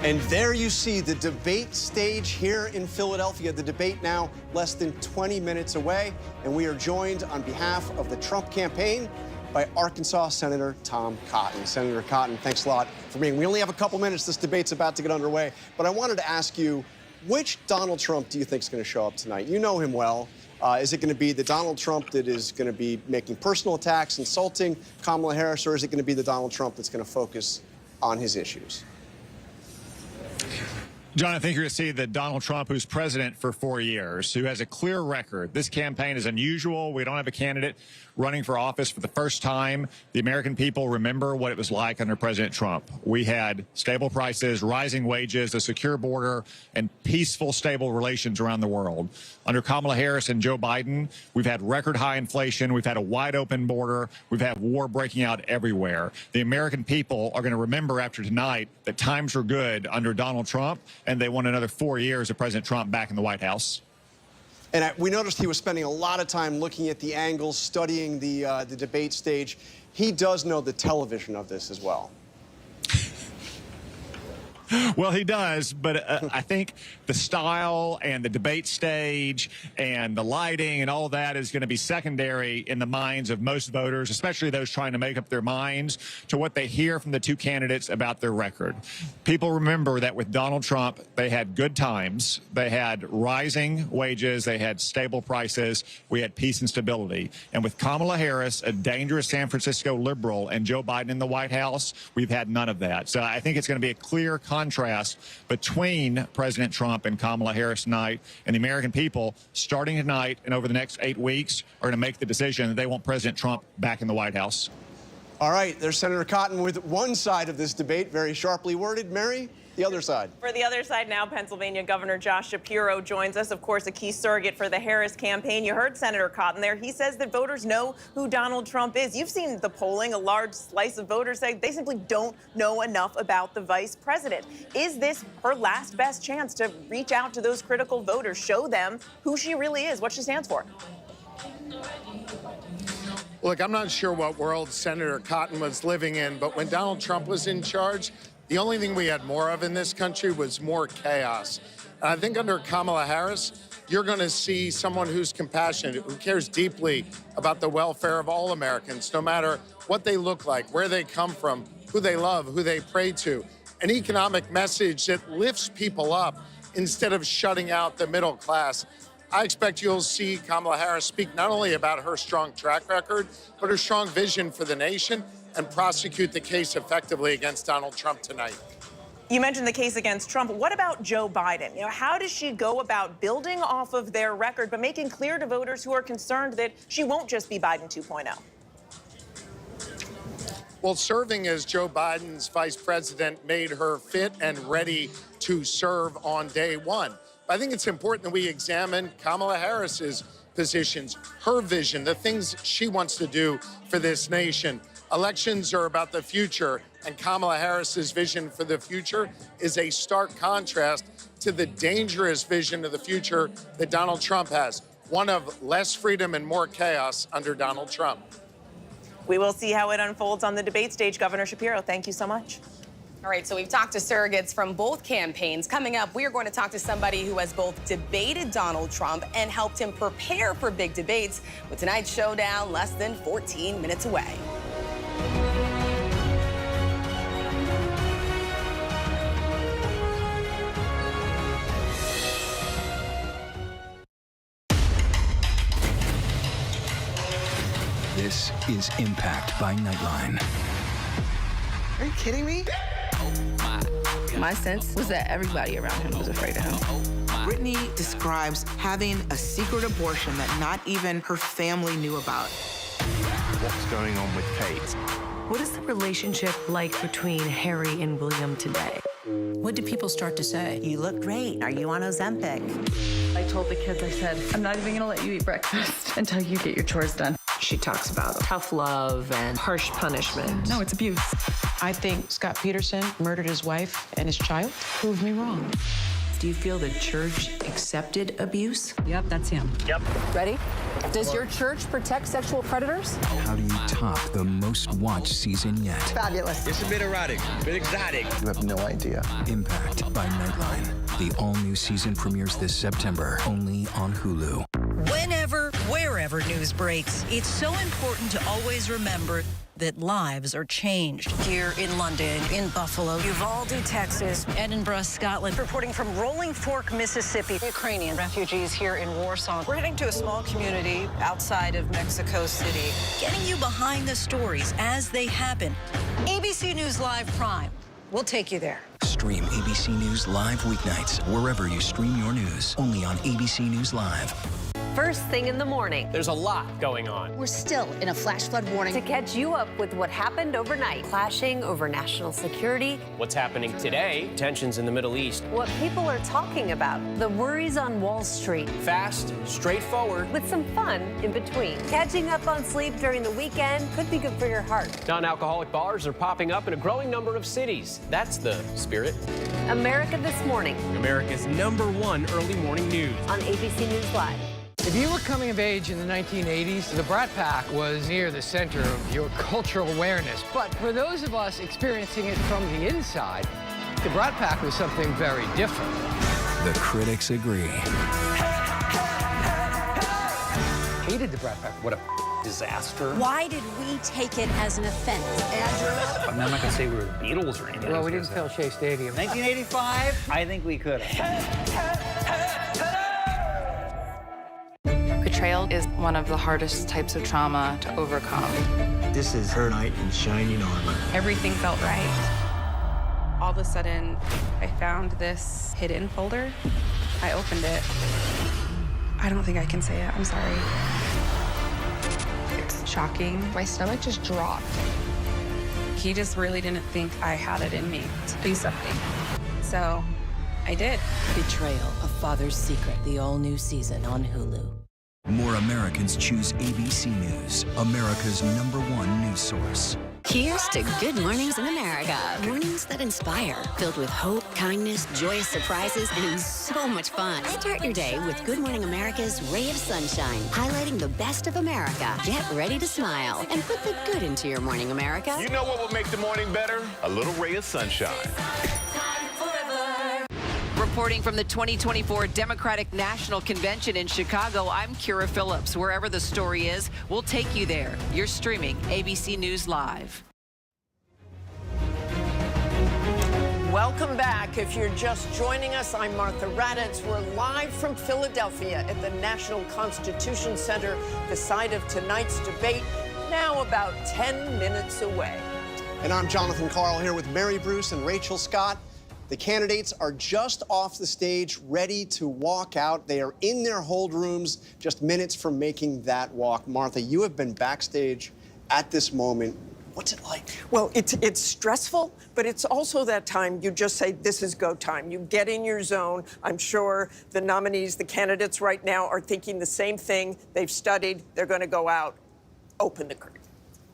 Speaker 2: And there you see the debate stage here in Philadelphia. The debate now less than 20 minutes away. And we are joined on behalf of the Trump campaign by Arkansas Senator Tom Cotton. Senator Cotton, thanks a lot for being. We only have a couple minutes. This debate's about to get underway. But I wanted to ask you, which Donald Trump do you think is going to show up tonight? You know him well. Is it going to be the Donald Trump that is going to be making personal attacks, insulting Kamala Harris, or is it going to be the Donald Trump that's going to focus on his issues?
Speaker 18: John, I think you're going to see the Donald Trump who's president for 4 years, who has a clear record. This campaign is unusual. We don't have a candidate running for office for the first time. The American people remember what it was like under President Trump. We had stable prices, rising wages, a secure border, and peaceful, stable relations around the world. Under Kamala Harris and Joe Biden, we've had record high inflation. We've had a wide open border. We've had war breaking out everywhere. The American people are going to remember after tonight that times were good under Donald Trump, and they want another 4 years of President Trump back in the White House.
Speaker 2: And we noticed he was spending a lot of time looking at the angles, studying the debate stage. He does know the television of this as well.
Speaker 18: Well, he does, but I think the style and the debate stage and the lighting and all that is going to be secondary in the minds of most voters, especially those trying to make up their minds to what they hear from the two candidates about their record. People remember that with Donald Trump, they had good times, they had rising wages, they had stable prices, we had peace and stability. And with Kamala Harris, a dangerous San Francisco liberal, and Joe Biden in the White House, we've had none of that. So I think it's going to be a clear contrast between President Trump and Kamala Harris tonight, and the American people, starting tonight and over the next 8 weeks, are going to make the decision that they want President Trump back in the White House.
Speaker 2: All right, there's Senator Cotton with one side of this debate, very sharply worded. Mary, the other side.
Speaker 3: For the other side now, Pennsylvania Governor Josh Shapiro joins us, of course, a key surrogate for the Harris campaign. You heard Senator Cotton there. He says that voters know who Donald Trump is. You've seen the polling. A large slice of voters say they simply don't know enough about the vice president. Is this her last best chance to reach out to those critical voters, show them who she really is, what she stands for?
Speaker 20: Look, I'm not sure what world Senator Cotton was living in, but when Donald Trump was in charge, the only thing we had more of in this country was more chaos. And I think under Kamala Harris, you're going to see someone who's compassionate, who cares deeply about the welfare of all Americans, no matter what they look like, where they come from, who they love, who they pray to. An economic message that lifts people up instead of shutting out the middle class. I expect you'll see Kamala Harris speak not only about her strong track record, but her strong vision for the nation and prosecute the case effectively against Donald Trump tonight.
Speaker 3: You mentioned the case against Trump. What about Joe Biden? You know, how does she go about building off of their record, but making clear to voters who are concerned that she won't just be Biden 2.0?
Speaker 20: Well, serving as Joe Biden's vice president made her fit and ready to serve on day one. I think it's important that we examine Kamala Harris's positions, her vision, the things she wants to do for this nation. Elections are about the future, and Kamala Harris's vision for the future is a stark contrast to the dangerous vision of the future that Donald Trump has, one of less freedom and more chaos under Donald Trump.
Speaker 3: We will see how it unfolds on the debate stage. Governor Shapiro, thank you so much.
Speaker 4: All right, so we've talked to surrogates from both campaigns. Coming up, we are going to talk to somebody who has both debated Donald Trump and helped him prepare for big debates, with tonight's showdown less than 14 minutes away.
Speaker 11: This is Impact by Nightline.
Speaker 21: Are you kidding me? My sense was that everybody around him was afraid of him.
Speaker 8: Brittany describes having a secret abortion that not even her family knew about.
Speaker 9: What's going on with Kate?
Speaker 22: What is the relationship like between Harry and William today?
Speaker 23: What did people start to say?
Speaker 24: You look great. Are you on Ozempic?
Speaker 22: I told the kids, I said, I'm not even gonna let you eat breakfast until you get your chores done. She talks about tough love and harsh punishment.
Speaker 23: No, it's abuse. I think Scott Peterson murdered his wife and his child. Prove me wrong.
Speaker 22: Do you feel the church accepted abuse?
Speaker 23: Yep, that's him.
Speaker 22: Yep.
Speaker 23: Ready? Does your church protect sexual predators?
Speaker 11: How do you top the most watched season yet?
Speaker 24: Fabulous.
Speaker 9: It's a bit erratic, a bit exotic. You have no idea.
Speaker 11: Impact by Nightline. The all-new season premieres this September, only on Hulu.
Speaker 25: Whenever, wherever news breaks, it's so important to always remember that lives are changed. Here in London, in Buffalo, Uvalde, Texas, Edinburgh, Scotland. Reporting from Rolling Fork, Mississippi. Ukrainian refugees here in Warsaw. We're heading to a small community outside of Mexico City. Getting you behind the stories as they happen. ABC News Live Prime. We'll take you there.
Speaker 11: Stream ABC News Live weeknights wherever you stream your news. Only on ABC News Live.
Speaker 5: First thing in the morning.
Speaker 17: There's a lot going on.
Speaker 5: We're still in a flash flood warning. To catch you up with what happened overnight. Clashing over national security.
Speaker 17: What's happening today? Tensions in the Middle East.
Speaker 5: What people are talking about. The worries on Wall Street.
Speaker 17: Fast, straightforward.
Speaker 5: With some fun in between. Catching up on sleep during the weekend could be good for your heart.
Speaker 17: Non-alcoholic bars are popping up in a growing number of cities. That's the spirit.
Speaker 5: America This Morning.
Speaker 17: America's #1 early morning news.
Speaker 5: On ABC News Live.
Speaker 27: If you were coming of age in the 1980s, the Brat Pack was near the center of your cultural awareness. But for those of us experiencing it from the inside, the Brat Pack was something very different.
Speaker 11: The critics agree.
Speaker 27: Hated the Brat Pack. What a disaster.
Speaker 28: Why did we take it as an offense? Andrew?
Speaker 27: I'm not going to say we were the Beatles or anything. Well, we didn't fill Shea Stadium.
Speaker 29: 1985? I think we could have.
Speaker 30: Betrayal is one of the hardest types of trauma to overcome.
Speaker 9: This is her knight in shining armor.
Speaker 30: Everything felt right. All of a sudden, I found this hidden folder. I opened it. I don't think I can say it. I'm sorry. It's shocking. My stomach just dropped. He just really didn't think I had it in me to do something. So I did.
Speaker 28: Betrayal, A Father's Secret, the all-new season on Hulu.
Speaker 11: More Americans choose ABC News, America's #1 news source.
Speaker 28: Here's to good mornings in America. Mornings that inspire, filled with hope, kindness, joyous surprises, and so much fun. Start your day with Good Morning America's Ray of Sunshine, highlighting the best of America. Get ready to smile and put the good into your morning, America.
Speaker 31: You know what will make the morning better? A little ray of sunshine.
Speaker 32: Reporting from the 2024 Democratic National Convention in Chicago, I'm Kira Phillips. Wherever the story is, we'll take you there. You're streaming ABC News Live.
Speaker 1: Welcome back. If you're just joining us, I'm Martha Raddatz. We're live from Philadelphia at the National Constitution Center, the site of tonight's debate, now about 10 minutes away.
Speaker 2: And I'm Jonathan Carl here with Mary Bruce and Rachel Scott. The candidates are just off the stage, ready to walk out. They are in their hold rooms, just minutes from making that walk. Martha, you have been backstage at this moment. What's it like?
Speaker 1: Well, it's stressful, but it's also that time you just say, this is go time. You get in your zone. I'm sure the nominees, the candidates right now are thinking the same thing. They've studied. They're going to go out, open the curtain.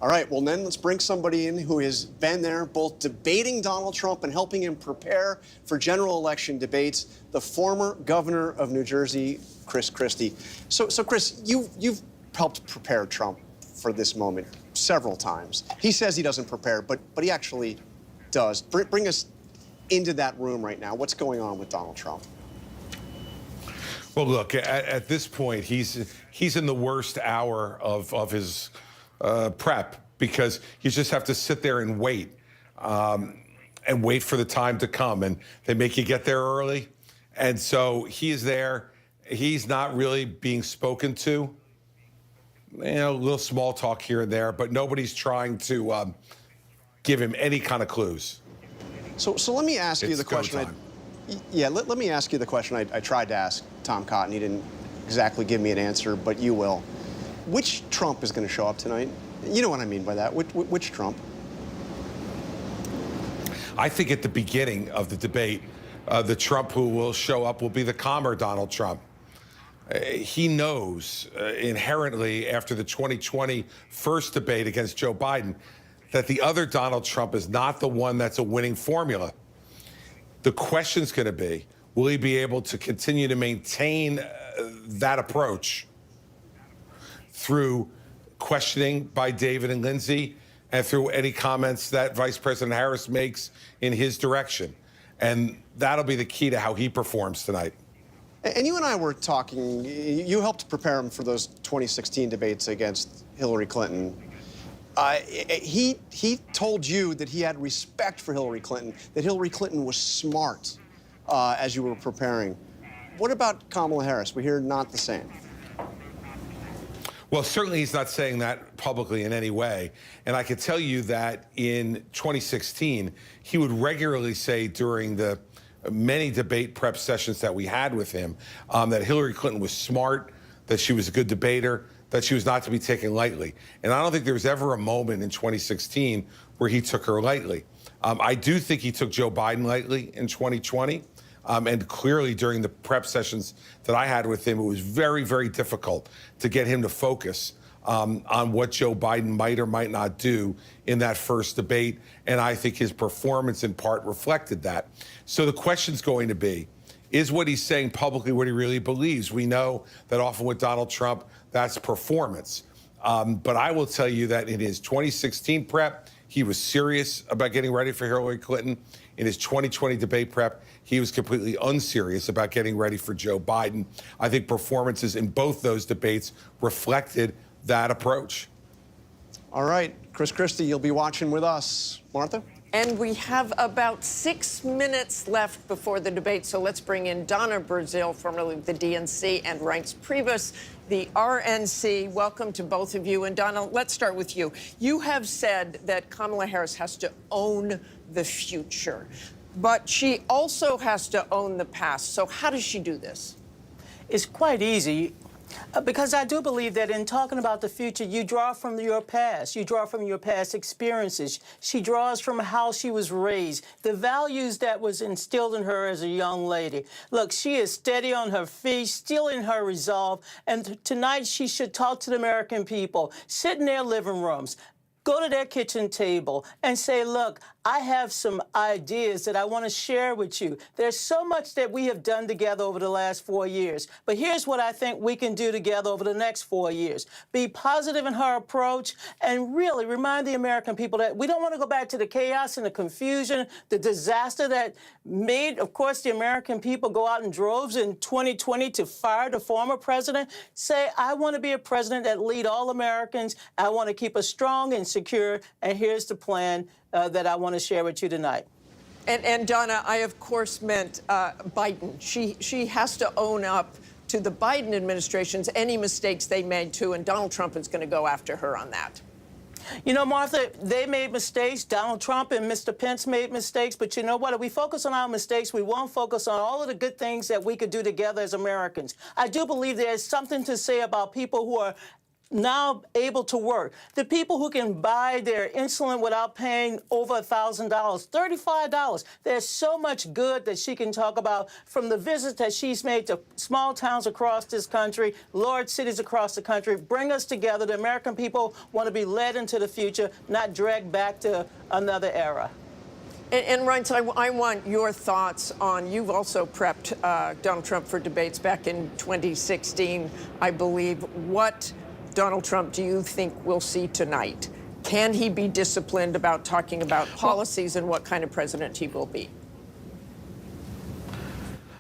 Speaker 2: All right, well, then let's bring somebody in who has been there both debating Donald Trump and helping him prepare for general election debates, the former governor of New Jersey, Chris Christie. So Chris, you've helped prepare Trump for this moment several times. He says he doesn't prepare, but he actually does. Bring us into that room right now. What's going on with Donald Trump?
Speaker 33: Well, look, at this point, he's in the worst hour of his prep, because you just have to sit there and wait for the time to come, and they make you get there early. And so he is there. He's not really being spoken to. You know, a little small talk here and there, but nobody's trying to give him any kind of clues.
Speaker 2: So let me ask you the question. Yeah, let me ask you the question I tried to ask Tom Cotton. He didn't exactly give me an answer, but you will. Which Trump is going to show up tonight? You know what I mean by that. Which Trump?
Speaker 33: I think at the beginning of the debate, the Trump who will show up will be the calmer Donald Trump. He knows inherently after the 2020 first debate against Joe Biden that the other Donald Trump is not the one that's a winning formula. The question's going to be, will he be able to continue to maintain that approach through questioning by David and Lindsey and through any comments that Vice President Harris makes in his direction? And that'll be the key to how he performs tonight.
Speaker 2: And you and I were talking, you helped prepare him for those 2016 debates against Hillary Clinton. He told you that he had respect for Hillary Clinton, that Hillary Clinton was smart as you were preparing. What about Kamala Harris? We hear not the same.
Speaker 33: Well, certainly he's not saying that publicly in any way. And I can tell you that in 2016, he would regularly say during the many debate prep sessions that we had with him that Hillary Clinton was smart, that she was a good debater, that she was not to be taken lightly. And I don't think there was ever a moment in 2016 where he took her lightly. I do think he took Joe Biden lightly in 2020. And clearly during the prep sessions that I had with him, it was very, very difficult to get him to focus on what Joe Biden might or might not do in that first debate. And I think his performance in part reflected that. So the question's going to be, is what he's saying publicly what he really believes? We know that often with Donald Trump, that's performance. But I will tell you that in his 2016 prep, he was serious about getting ready for Hillary Clinton. In his 2020 debate prep, he was completely unserious about getting ready for Joe Biden. I think performances in both those debates reflected that approach.
Speaker 2: All right, Chris Christie, you'll be watching with us. Martha?
Speaker 1: And we have about 6 minutes left before the debate, so let's bring in Donna Brazil, formerly of the DNC, and Reince Priebus, the RNC. Welcome to both of you. And Donna, let's start with you. You have said that Kamala Harris has to own the future, but she also has to own the past. So how does she do this?
Speaker 3: It's quite easy. Because I do believe that in talking about the future, you draw from your past. You draw from your past experiences. She draws from how she was raised, the values that was instilled in her as a young lady. Look, she is steady on her feet, still in her resolve, and tonight she should talk to the American people, sit in their living rooms, go to their kitchen table and say, look, I have some ideas that I want to share with you. There's so much that we have done together over the last 4 years, but here's what I think we can do together over the next 4 years. Be positive in her approach and really remind the American people that we don't want to go back to the chaos and the confusion, the disaster that made, of course, the American people go out in droves in 2020 to fire the former president. Say, I want to be a president that lead all Americans. I want to keep us strong and secure, and here's the plan that I want to share with you tonight.
Speaker 1: And Donna, I of course meant Biden. She has to own up to the Biden administration's any mistakes they made too, and Donald Trump is going to go after her on that.
Speaker 3: You know, Martha, they made mistakes. Donald Trump and Mr. Pence made mistakes. But you know what? If we focus on our mistakes, we won't focus on all of the good things that we could do together as Americans. I do believe there's something to say about people who are now able to work. The people who can buy their insulin without paying over $1,000, $35. There's so much good that she can talk about from the visits that she's made to small towns across this country, large cities across the country. Bring us together. The American people want to be led into the future, not dragged back to another era.
Speaker 1: And Reince, I want your thoughts on, you've also prepped Donald Trump for debates back in 2016, I believe. What Donald Trump do you think we'll see tonight? Can he be disciplined about talking about policies and what kind of president he will be?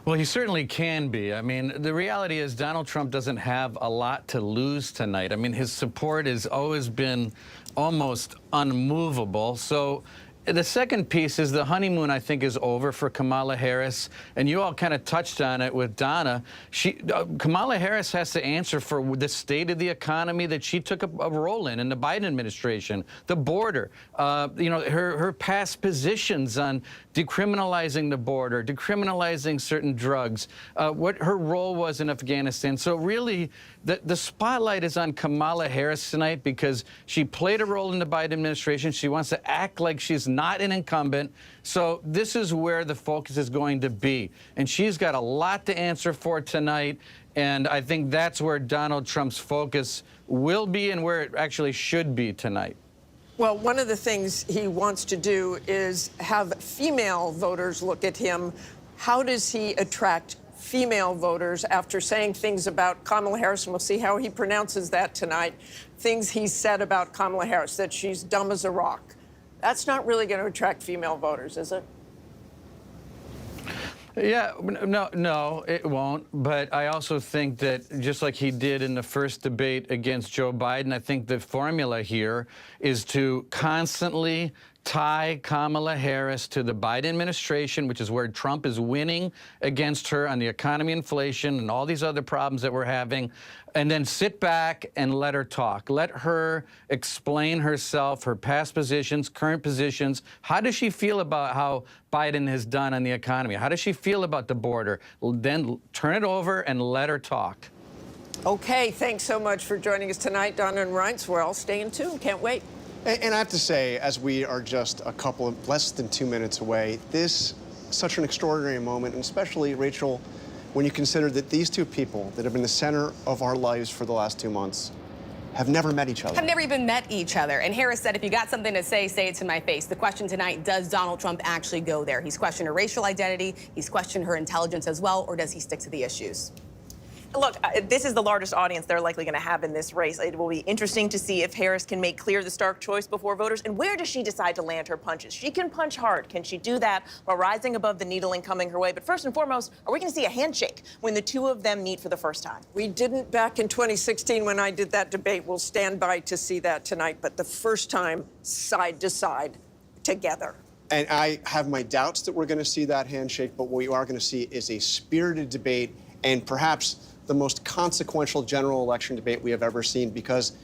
Speaker 6: Well, he certainly can be. I mean, the reality is Donald Trump doesn't have a lot to lose tonight. I mean, his support has always been almost unmovable. So The second piece is the honeymoon, I think, is over for Kamala Harris. And you all kind of touched on it with Donna. Kamala Harris has to answer for the state of the economy that she took a role in the Biden administration, the border, you know, her past positions on decriminalizing the border, decriminalizing certain drugs, what her role was in Afghanistan. So really, the spotlight is on Kamala Harris tonight because she played a role in the Biden administration. She wants to act like she's not an incumbent. So this is where the focus is going to be. And she's got a lot to answer for tonight. And I think that's where Donald Trump's focus will be and where it actually should be tonight.
Speaker 1: Well, one of the things he wants to do is have female voters look at him. How does he attract female voters after saying things about Kamala Harris? And we'll see how he pronounces that tonight. Things he said about Kamala Harris, that she's dumb as a rock. That's not really going to attract female voters, is it?
Speaker 6: Yeah, no, it won't. But I also think that just like he did in the first debate against Joe Biden, I think the formula here is to constantly tie Kamala Harris to the Biden administration, which is where Trump is winning against her on the economy, inflation, and all these other problems that we're having, and then sit back and let her talk. Let her explain herself, her past positions, current positions. How does she feel about how Biden has done on the economy? How does she feel about the border? Then turn it over and let her talk.
Speaker 1: Okay, thanks so much for joining us tonight, Donna and Reince. We're all staying tuned. Can't wait.
Speaker 2: And I have to say, as we are just less than 2 minutes away, this is such an extraordinary moment, and especially, Rachel, when you consider that these two people that have been the center of our lives for the last 2 months have never met each other.
Speaker 4: Have never even met each other. And Harris said, if you got something to say it to my face. The question tonight, does Donald Trump actually go there? He's questioned her racial identity, he's questioned her intelligence as well, or does he stick to the issues?
Speaker 7: Look, this is the largest audience they're likely going to have in this race. It will be interesting to see if Harris can make clear the stark choice before voters. And where does she decide to land her punches? She can punch hard. Can she do that while rising above the needling coming her way? But first and foremost, are we going to see a handshake when the two of them meet for the first time?
Speaker 1: We didn't back in 2016 when I did that debate. We'll stand by to see that tonight. But the first time, side to side, together.
Speaker 2: And I have my doubts that we're going to see that handshake, but what we are going to see is a spirited debate and perhaps the most consequential general election debate we have ever seen, because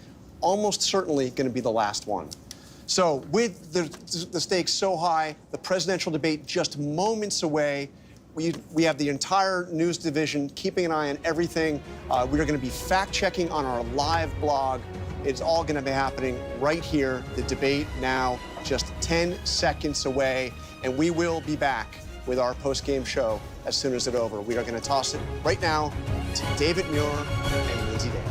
Speaker 2: almost certainly going to be the last one. So with the stakes so high, the presidential debate just moments away, we have the entire news division keeping an eye on everything. We are going to be fact-checking on our live blog. It's all going to be happening right here. The debate now just 10 seconds away, and we will be back with our post-game show as soon as it's over. We are going to toss it right now to David Muir and Lindsay Davis.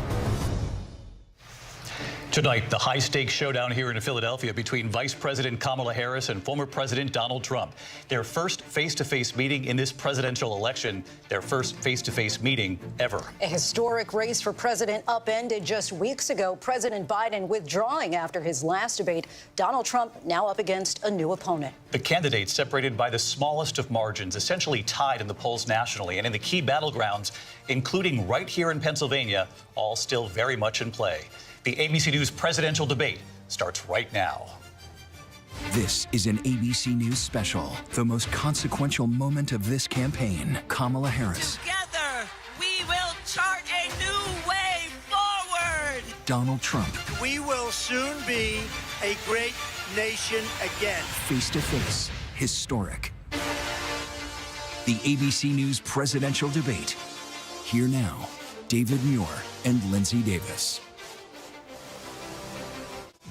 Speaker 10: Tonight, the high-stakes showdown here in Philadelphia between Vice President Kamala Harris and former President Donald Trump. Their first face-to-face meeting in this presidential election, their first face-to-face meeting ever.
Speaker 12: A historic race for president upended just weeks ago. President Biden withdrawing after his last debate. Donald Trump now up against a new opponent.
Speaker 10: The candidates separated by the smallest of margins, essentially tied in the polls nationally and in the key battlegrounds, including right here in Pennsylvania, all still very much in play. The ABC News presidential debate starts right now.
Speaker 11: This is an ABC News special. The most consequential moment of this campaign. Kamala Harris.
Speaker 13: Together, we will chart a new way forward.
Speaker 11: Donald Trump.
Speaker 13: We will soon be a great nation again.
Speaker 11: Face to face. Historic. The ABC News presidential debate. Here now, David Muir and Lindsay Davis.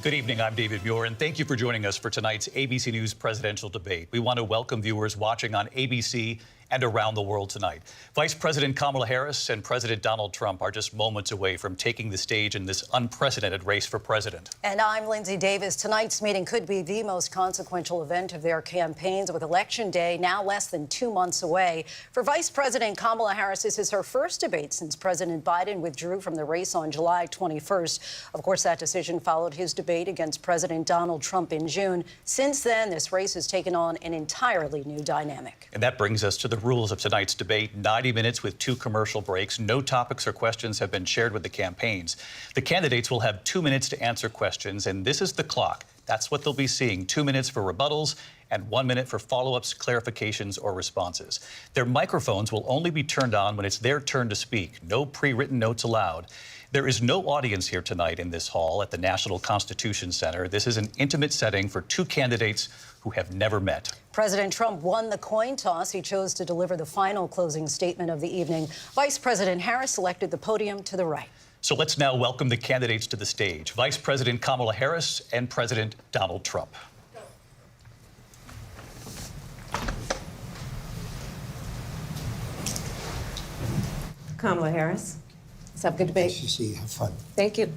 Speaker 10: Good evening, I'm David Muir, and thank you for joining us for tonight's ABC News presidential debate. We want to welcome viewers watching on ABC and around the world tonight. Vice President Kamala Harris and President Donald Trump are just moments away from taking the stage in this unprecedented race for president.
Speaker 12: And I'm Lindsay Davis. Tonight's meeting could be the most consequential event of their campaigns, with Election Day now less than 2 months away. For Vice President Kamala Harris, this is her first debate since President Biden withdrew from the race on July 21st. Of course, that decision followed his debate against President Donald Trump in June. Since then, this race has taken on an entirely new dynamic.
Speaker 10: And that brings us to the rules of tonight's debate. 90 minutes with 2 commercial breaks. No topics or questions have been shared with the campaigns. The candidates will have 2 minutes to answer questions, and this is the clock. That's what they'll be seeing. 2 minutes for rebuttals and 1 minute for follow-ups, clarifications, or responses. Their microphones will only be turned on when it's their turn to speak. No pre-written notes allowed. There is no audience here tonight in this hall at the National Constitution Center. This is an intimate setting for two candidates who have never met.
Speaker 12: President Trump won the coin toss. He chose to deliver the final closing statement of the evening. Vice President Harris selected the podium to the right.
Speaker 10: So let's now welcome the candidates to the stage. Vice President Kamala Harris and President Donald Trump.
Speaker 8: Kamala Harris. Let's have a good debate.
Speaker 9: Nice to see you. Have fun.
Speaker 8: Thank you.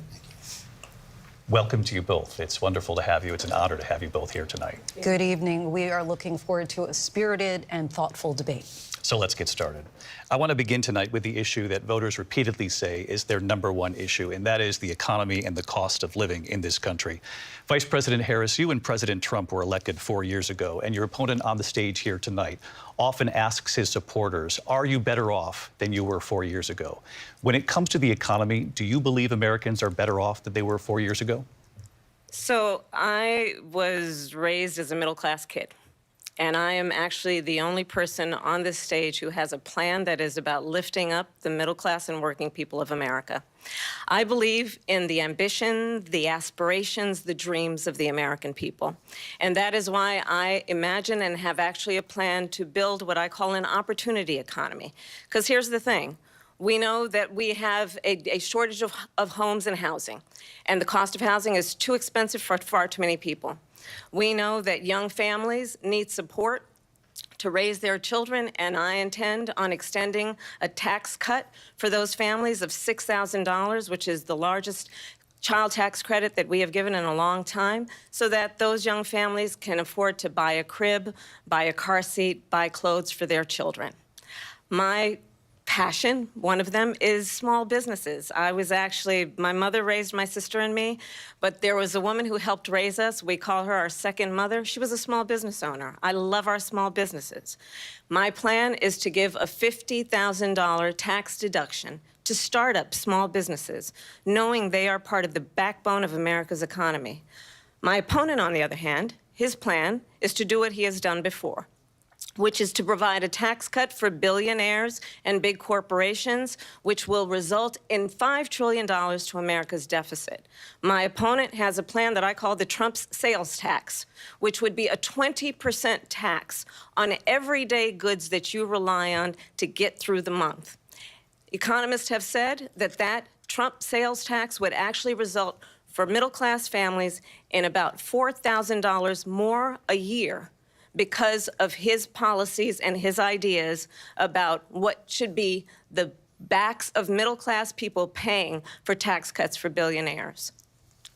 Speaker 10: Welcome to you both. It's wonderful to have you. It's an honor to have you both here tonight.
Speaker 12: Good evening. We are looking forward to a spirited and thoughtful debate.
Speaker 10: So let's get started. I want to begin tonight with the issue that voters repeatedly say is their #1 issue, and that is the economy and the cost of living in this country. Vice President Harris, you and President Trump were elected 4 years ago, and your opponent on the stage here tonight often asks his supporters, are you better off than you were 4 years ago? When it comes to the economy, do you believe Americans are better off than they were 4 years ago?
Speaker 8: So I was raised as a middle-class kid. And I am actually the only person on this stage who has a plan that is about lifting up the middle class and working people of America. I believe in the ambition, the aspirations, the dreams of the American people. And that is why I imagine and have actually a plan to build what I call an opportunity economy. Because here's the thing. We know that we have a shortage of homes and housing, and the cost of housing is too expensive for far too many people. We know that young families need support to raise their children, and I intend on extending a tax cut for those families of $6,000, which is the largest child tax credit that we have given in a long time, so that those young families can afford to buy a crib, buy a car seat, buy clothes for their children. My passion, one of them, is small businesses. My mother raised my sister and me, but there was a woman who helped raise us. We call her our second mother. She was a small business owner. I love our small businesses. My plan is to give a $50,000 tax deduction to start up small businesses, knowing they are part of the backbone of America's economy. My opponent, on the other hand, his plan is to do what he has done before, which is to provide a tax cut for billionaires and big corporations, which will result in $5 trillion to America's deficit. My opponent has a plan that I call the Trump's sales tax, which would be a 20% tax on everyday goods that you rely on to get through the month. Economists have said that Trump sales tax would actually result for middle-class families in about $4,000 more a year because of his policies and his ideas about what should be the backs of middle-class people paying for tax cuts for billionaires.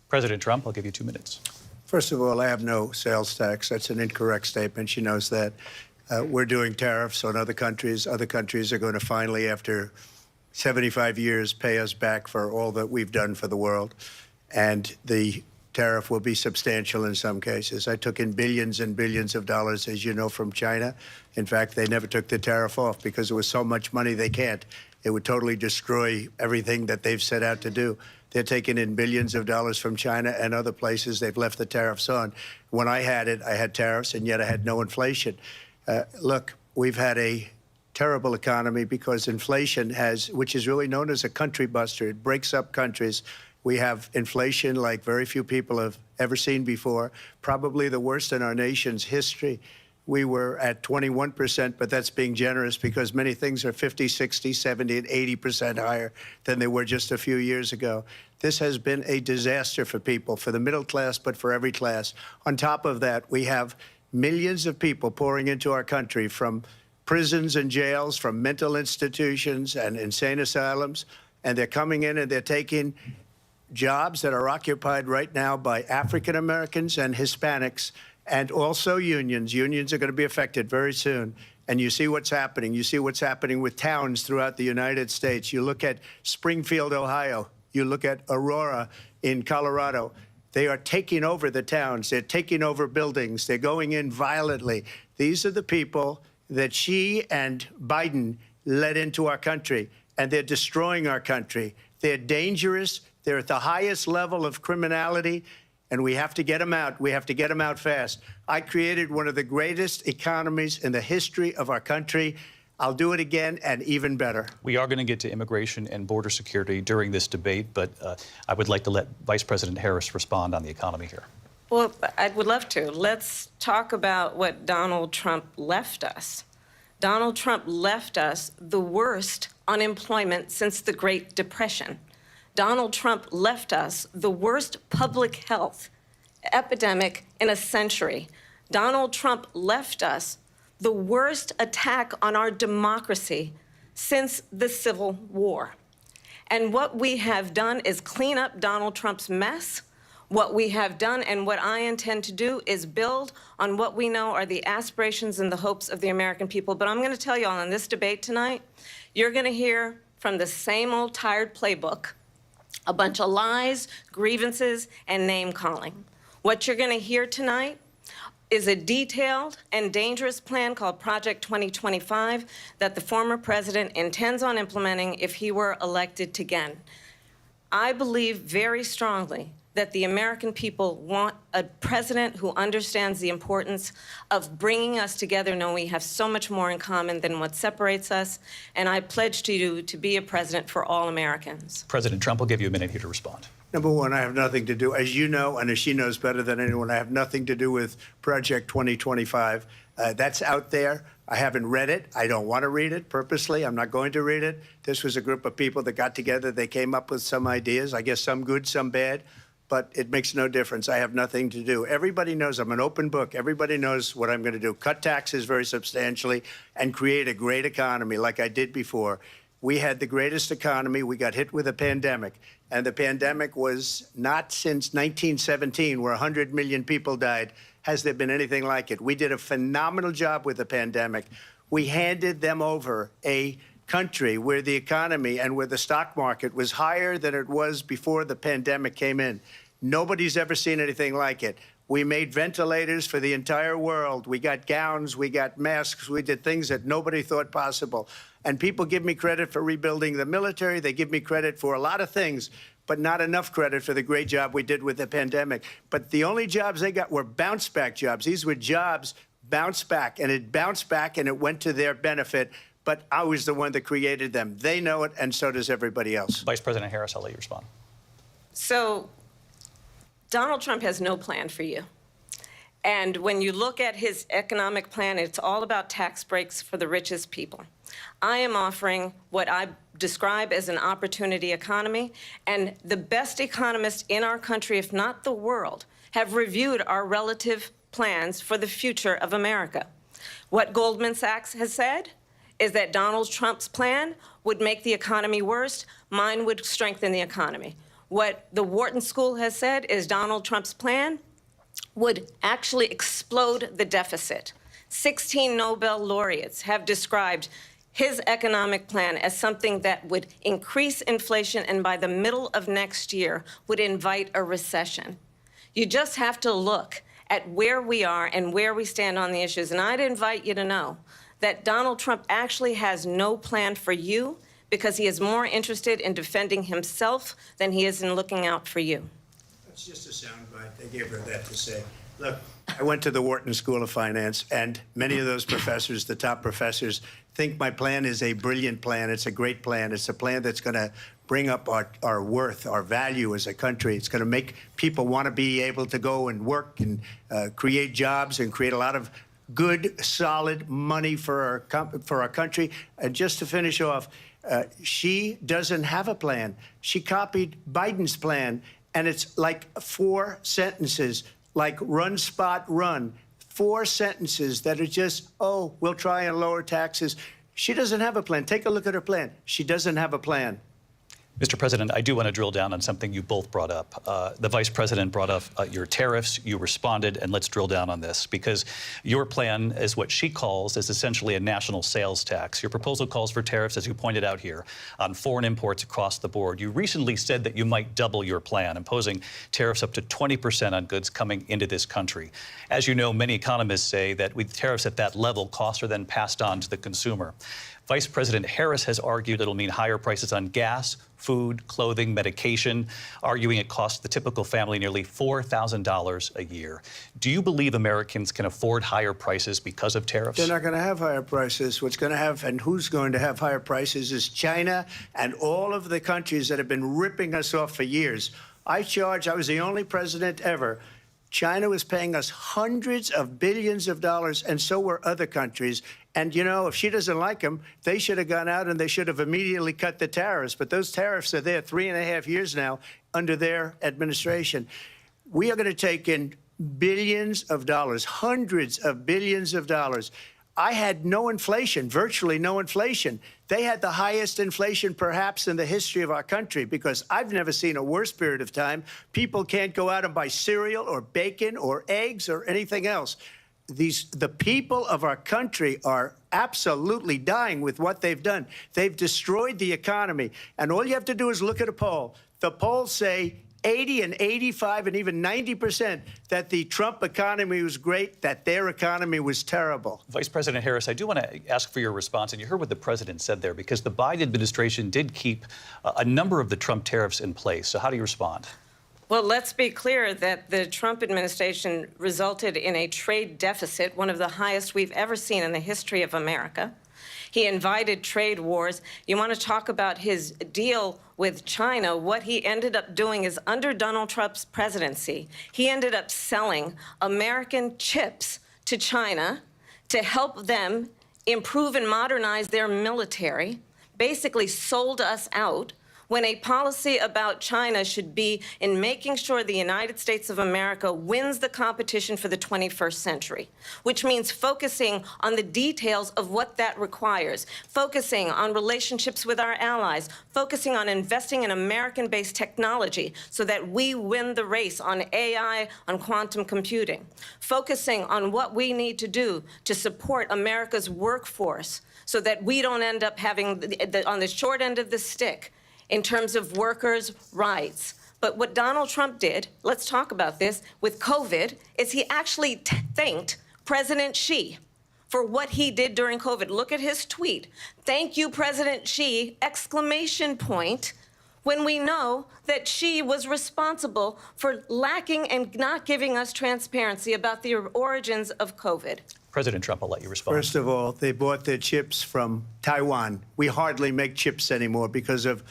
Speaker 10: President Trump, I'll give you 2 minutes.
Speaker 9: First of all, I have no sales tax. That's an incorrect statement. She knows that. We're doing tariffs on other countries. Other countries are going to finally, after 75 years, pay us back for all that we've done for the world. And the tariff will be substantial in some cases. I took in billions and billions of dollars, as you know, from China. In fact, they never took the tariff off because there was so much money they can't. It would totally destroy everything that they've set out to do. They're taking in billions of dollars from China and other places. They've left the tariffs on. When I had it, I had tariffs, and yet I had no inflation. Look, we've had a terrible economy because inflation which is really known as a country buster. It breaks up countries. We have inflation like very few people have ever seen before, probably the worst in our nation's history. We were at 21%, but that's being generous because many things are 50, 60, 70, and 80% higher than they were just a few years ago. This has been a disaster for people, for the middle class, but for every class. On top of that, we have millions of people pouring into our country from prisons and jails, from mental institutions and insane asylums, and they're coming in and they're taking jobs that are occupied right now by African Americans and Hispanics, and also unions. Unions are going to be affected very soon. And you see what's happening. You see what's happening with towns throughout the United States. You look at Springfield, Ohio. You look at Aurora in Colorado. They are taking over the towns. They're taking over buildings. They're going in violently. These are the people that she and Biden led into our country, and they're destroying our country. They're dangerous. They're at the highest level of criminality, and we have to get them out. We have to get them out fast. I created one of the greatest economies in the history of our country. I'll do it again and even better.
Speaker 10: We are going to get to immigration and border security during this debate, but I would like to let Vice President Harris respond on the economy here.
Speaker 8: Well, I would love to. Let's talk about what Donald Trump left us. Donald Trump left us the worst unemployment since the Great Depression. Donald Trump left us the worst public health epidemic in a century. Donald Trump left us the worst attack on our democracy since the Civil War. And what we have done is clean up Donald Trump's mess. What we have done and what I intend to do is build on what we know are the aspirations and the hopes of the American people. But I'm going to tell you all in this debate tonight, you're going to hear from the same old tired playbook, a bunch of lies, grievances, and name-calling. What you're going to hear tonight is a detailed and dangerous plan called Project 2025 that the former president intends on implementing if he were elected again. I believe very strongly that the American people want a president who understands the importance of bringing us together, knowing we have so much more in common than what separates us. And I pledge to you to be a president for all Americans.
Speaker 10: President Trump will give you a minute here to respond.
Speaker 9: Number one, I have nothing to do, as you know, and as she knows better than anyone, I have nothing to do with Project 2025. That's out there. I haven't read it. I don't want to read it purposely. I'm not going to read it. This was a group of people that got together. They came up with some ideas, I guess some good, some bad, but it makes no difference. I have nothing to do. Everybody knows I'm an open book. Everybody knows what I'm going to do. Cut taxes very substantially and create a great economy like I did before. We had the greatest economy. We got hit with a pandemic. And the pandemic was not since 1917, where 100 million people died, has there been anything like it. We did a phenomenal job with the pandemic. We handed them over a country where the economy and where the stock market was higher than it was before the pandemic came in. Nobody's ever seen anything like it. We made ventilators for the entire world. We got gowns, we got masks, we did things that nobody thought possible. And people give me credit for rebuilding the military. They give me credit for a lot of things, but not enough credit for the great job we did with the pandemic. But the only jobs they got were bounce back jobs. These were jobs bounced back, and it bounced back and it went to their benefit. But I was the one that created them. They know it, and so does everybody else.
Speaker 10: Vice President Harris, I'll let you respond.
Speaker 8: So Donald Trump has no plan for you. And when you look at his economic plan, it's all about tax breaks for the richest people. I am offering what I describe as an opportunity economy, and the best economists in our country, if not the world, have reviewed our relative plans for the future of America. What Goldman Sachs has said is that Donald Trump's plan would make the economy worse. Mine would strengthen the economy. What the Wharton School has said is Donald Trump's plan would actually explode the deficit. 16 Nobel laureates have described his economic plan as something that would increase inflation and by the middle of next year would invite a recession. You just have to look at where we are and where we stand on the issues. And I'd invite you to know that Donald Trump actually has no plan for you because he is more interested in defending himself than he is in looking out for you.
Speaker 9: That's just a soundbite. They gave her that to say. Look, I went to the Wharton School of Finance, and many of those professors, the top professors, think my plan is a brilliant plan. It's a great plan. It's a plan that's going to bring up our worth, our value as a country. It's going to make people want to be able to go and work and create jobs and create a lot of good, solid money for our country. And just to finish off, she doesn't have a plan. She copied Biden's plan, and it's like 4 sentences, like run, spot, run. 4 sentences that are just, oh, we'll try and lower taxes. She doesn't have a plan. Take a look at her plan. She doesn't have a plan.
Speaker 10: Mr. President, I do want to drill down on something you both brought up. The Vice President brought up your tariffs. You responded, and let's drill down on this, because your plan is what she calls is essentially a national sales tax. Your proposal calls for tariffs, as you pointed out here, on foreign imports across the board. You recently said that you might double your plan, imposing tariffs up to 20% on goods coming into this country. As you know, many economists say that with tariffs at that level, costs are then passed on to the consumer. Vice President Harris has argued it'll mean higher prices on gas, food, clothing, medication, arguing it costs the typical family nearly $4,000 a year. Do you believe Americans can afford higher prices because of tariffs?
Speaker 9: They're not going to have higher prices. What's going to have and who's going to have higher prices is China and all of the countries that have been ripping us off for years. I was the only president ever. China was paying us hundreds of billions of dollars, and so were other countries. And, you know, if she doesn't like them, they should have gone out and they should have immediately cut the tariffs. But those tariffs are there 3.5 years now under their administration. We are going to take in billions of dollars, hundreds of billions of dollars. I had no inflation, virtually no inflation. They had the highest inflation perhaps in the history of our country, because I've never seen a worse period of time. People can't go out and buy cereal or bacon or eggs or anything else. The people of our country are absolutely dying with what they've done. They've destroyed the economy. And all you have to do is look at a poll. The polls say 80 and 85 and even 90% that the Trump economy was great, that their economy was terrible.
Speaker 10: Vice President Harris, I do want to ask for your response, and you heard what the president said there, because the Biden administration did keep a number of the Trump tariffs in place. So how do you respond?
Speaker 8: Well, let's be clear that the Trump administration resulted in a trade deficit, one of the highest we've ever seen in the history of America. He invited trade wars. You want to talk about his deal with China? What he ended up doing is, under Donald Trump's presidency, he ended up selling American chips to China to help them improve and modernize their military, basically sold us out, when a policy about China should be in making sure the United States of America wins the competition for the 21st century, which means focusing on the details of what that requires, focusing on relationships with our allies, focusing on investing in American-based technology so that we win the race on AI, on quantum computing, focusing on what we need to do to support America's workforce so that we don't end up having, on the short end of the stick, in terms of workers' rights. But what Donald Trump did, let's talk about this, with COVID, is he actually thanked President Xi for what he did during COVID. Look at his tweet. Thank you, President Xi, exclamation point, when we know that Xi was responsible for lacking and not giving us transparency about the origins of COVID.
Speaker 10: President Trump, I'll let you respond.
Speaker 9: First of all, they bought their chips from Taiwan. We hardly make chips anymore because of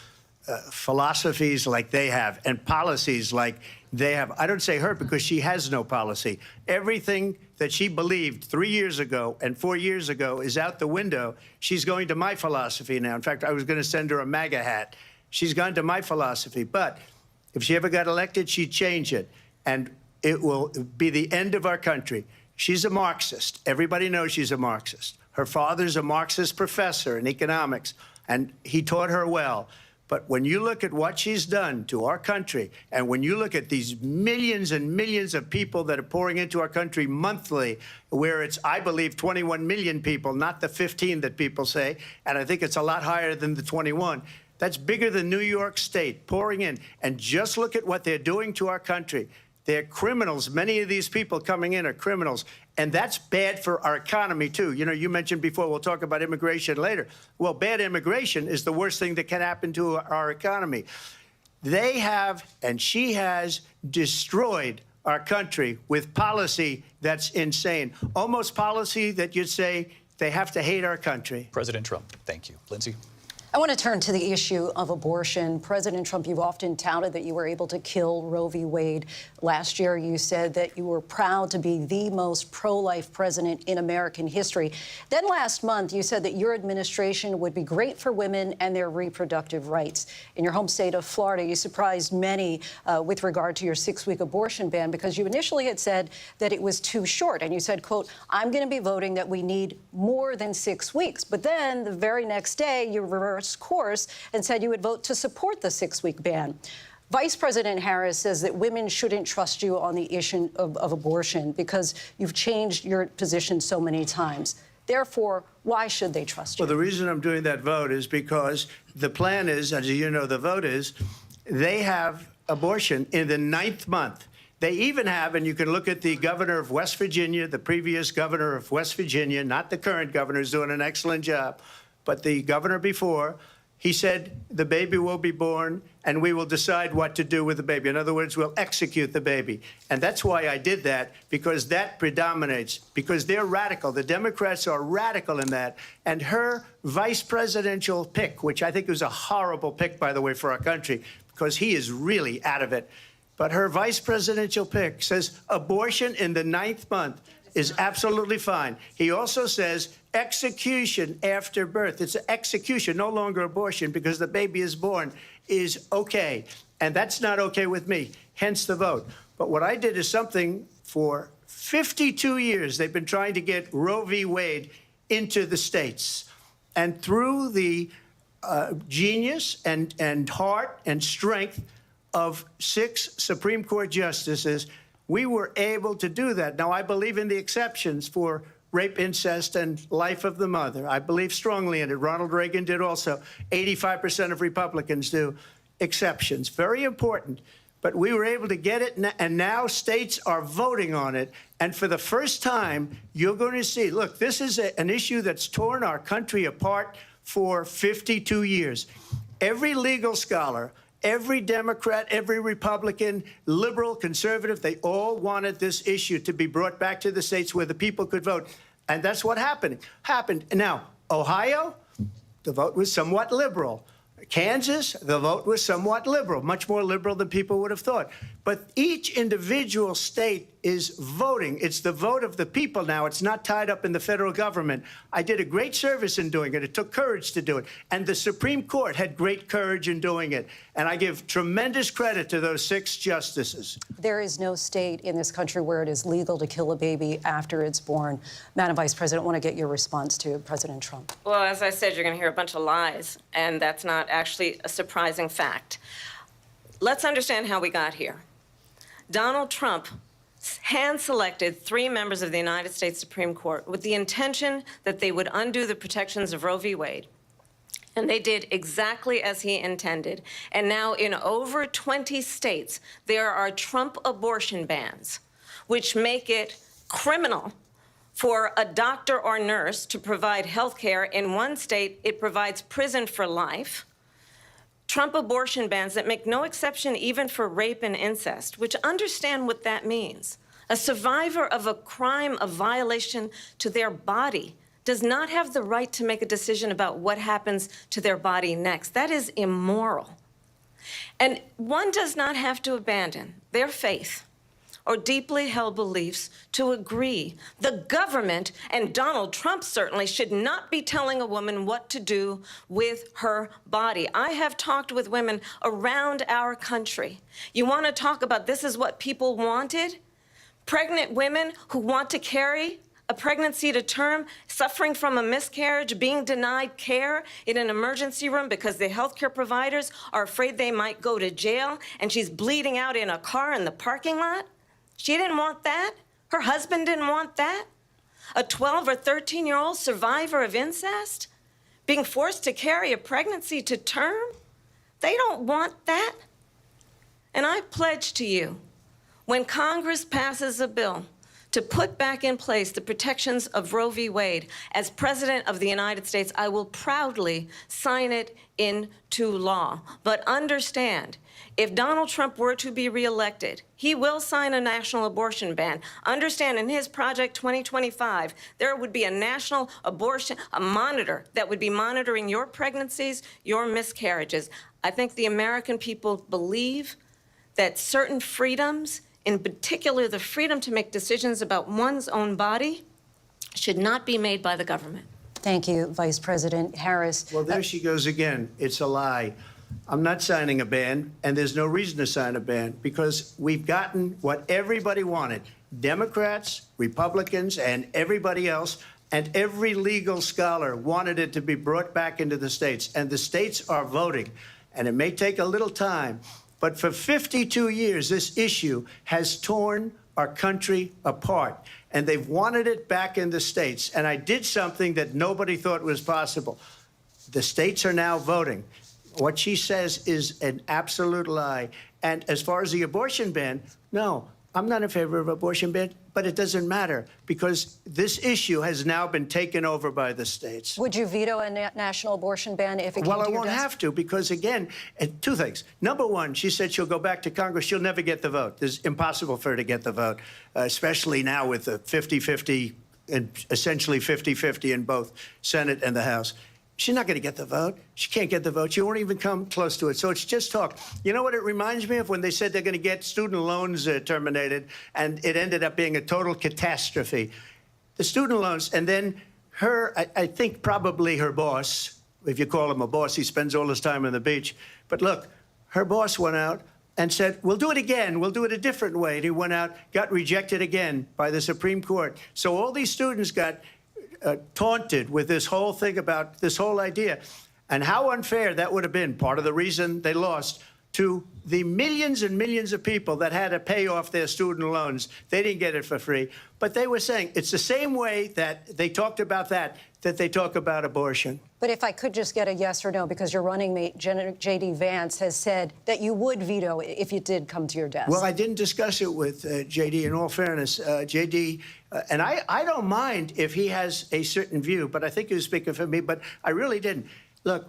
Speaker 9: philosophies like they have and policies like they have. I don't say her because she has no policy. Everything that she believed 3 years ago and 4 years ago is out the window. She's going to my philosophy now. In fact, I was going to send her a MAGA hat. She's gone to my philosophy. But if she ever got elected, she'd change it. And it will be the end of our country. She's a Marxist. Everybody knows she's a Marxist. Her father's a Marxist professor in economics, and he taught her well. But when you look at what she's done to our country, and when you look at these millions and millions of people that are pouring into our country monthly, where it's, I believe, 21 million people, not the 15 that people say, and I think it's a lot higher than the 21. That's bigger than New York State pouring in. And just look at what they're doing to our country. They're criminals. Many of these people coming in are criminals. And that's bad for our economy, too. You know, you mentioned before, we'll talk about immigration later. Well, bad immigration is the worst thing that can happen to our economy. They have, and she has, destroyed our country with policy that's insane. Almost policy that you'd say they have to hate our country.
Speaker 10: President Trump, thank you. Lindsay?
Speaker 12: I want to turn to the issue of abortion. President Trump, you've often touted that you were able to kill Roe v. Wade. Last year, you said that you were proud to be the most pro-life president in American history. Then last month, you said that your administration would be great for women and their reproductive rights. In your home state of Florida, you surprised many with regard to your 6-week abortion ban, because you initially had said that it was too short. And you said, quote, I'm going to be voting that we need more than 6 weeks. But then the very next day, you reversed course and said you would vote to support the 6-week ban. Vice President Harris says that women shouldn't trust you on the issue of abortion because you've changed your position so many times. Therefore, why should they trust you?
Speaker 9: Well, the reason I'm doing that vote is because the plan is, as you know, the vote is, they have abortion in the 9th month. They even have, and you can look at the governor of West Virginia, the previous governor of West Virginia, not the current governor, who's doing an excellent job. but the governor before, he said the baby will be born and we will decide what to do with the baby. In other words, we'll execute the baby. And that's why I did that, because that predominates, because they're radical. The Democrats are radical in that. And her vice presidential pick, which I think was a horrible pick, by the way, for our country, because he is really out of it. But her vice presidential pick says abortion in the 9th month is absolutely fine. He also says execution after birth. It's an execution, no longer abortion, because the baby is born, is okay. And that's not okay with me, hence the vote. But what I did is something for 52 years. They've been trying to get Roe v. Wade into the states. And through the genius and heart and strength of 6 Supreme Court justices, we were able to do that. Now, I believe in the exceptions for rape, incest, and life of the mother. I believe strongly in it. Ronald Reagan did also. 85% of Republicans do. Exceptions. Very important. But we were able to get it, and now states are voting on it. And for the first time, you're going to see, look, this is an issue that's torn our country apart for 52 years. Every legal scholar, every Democrat, every Republican, liberal, conservative, they all wanted this issue to be brought back to the states where the people could vote. And that's what happened. Now, Ohio, the vote was somewhat liberal. Kansas, the vote was somewhat liberal, much more liberal than people would have thought. But each individual state is voting. It's the vote of the people now. It's not tied up in the federal government. I did a great service in doing it. It took courage to do it. And the Supreme Court had great courage in doing it. And I give tremendous credit to those 6 justices.
Speaker 12: There is no state in this country where it is legal to kill a baby after it's born. Madam Vice President, I want to get your response to President Trump.
Speaker 8: Well, as I said, you're going to hear a bunch of lies, and that's not actually a surprising fact. Let's understand how we got here. Donald Trump hand-selected 3 members of the United States Supreme Court with the intention that they would undo the protections of Roe v. Wade. And they did exactly as he intended. And now in over 20 states, there are Trump abortion bans, which make it criminal for a doctor or nurse to provide health care. In one state, it provides prison for life. Trump abortion bans that make no exception even for rape and incest, which understand what that means. A survivor of a crime of violation to their body does not have the right to make a decision about what happens to their body next. That is immoral. And one does not have to abandon their faith or deeply held beliefs to agree. The government, and Donald Trump certainly, should not be telling a woman what to do with her body. I have talked with women around our country. You want to talk about this is what people wanted? Pregnant women who want to carry a pregnancy to term, suffering from a miscarriage, being denied care in an emergency room because the healthcare providers are afraid they might go to jail, and she's bleeding out in a car in the parking lot. She didn't want that. Her husband didn't want that. A 12 or 13-year-old survivor of incest being forced to carry a pregnancy to term. They don't want that. And I pledge to you, when Congress passes a bill to put back in place the protections of Roe v. Wade, as President of the United States, I will proudly sign it into law. But understand, if Donald Trump were to be reelected, he will sign a national abortion ban. Understand, in his Project 2025, there would be a national abortion, a monitor that would be monitoring your pregnancies, your miscarriages. I think the American people believe that certain freedoms, in particular the freedom to make decisions about one's own body, should not be made by the government.
Speaker 12: Thank you, Vice President Harris.
Speaker 9: Well, there she goes again. It's a lie. I'm not signing a ban, and there's no reason to sign a ban, because we've gotten what everybody wanted. Democrats, Republicans, and everybody else, and every legal scholar wanted it to be brought back into the states, and the states are voting. And it may take a little time, but for 52 years, this issue has torn our country apart, and they've wanted it back in the states. And I did something that nobody thought was possible. The states are now voting. What she says is an absolute lie. And as far as the abortion ban, no, I'm not in favor of abortion ban, but it doesn't matter because this issue has now been taken over by the states.
Speaker 12: Would you veto a national abortion ban if it came to your desk?
Speaker 9: Well, I won't have to because, again, two things. Number one, she said she'll go back to Congress. She'll never get the vote. It's impossible for her to get the vote, especially now with the 50-50 and essentially 50-50 in both Senate and the House. She's not going to get the vote. She can't get the vote. She won't even come close to it. So it's just talk. You know what it reminds me of? When they said they're going to get student loans terminated, and it ended up being a total catastrophe. The student loans, and then her, I think probably her boss, if you call him a boss, he spends all his time on the beach. But look, her boss went out and said, we'll do it again. We'll do it a different way. And he went out, got rejected again by the Supreme Court. So all these students got taunted with this whole thing about this whole idea. And how unfair that would have been, part of the reason they lost, to the millions and millions of people that had to pay off their student loans. They didn't get it for free. But they were saying it's the same way that they talked about that they talk about abortion.
Speaker 12: But if I could just get a yes or no, because your running mate, J.D. Vance, has said that you would veto it if it did come to your desk.
Speaker 9: Well, I didn't discuss it with J.D. In all fairness, J.D., and I don't mind if he has a certain view, but I think he was speaking for me, but I really didn't. Look,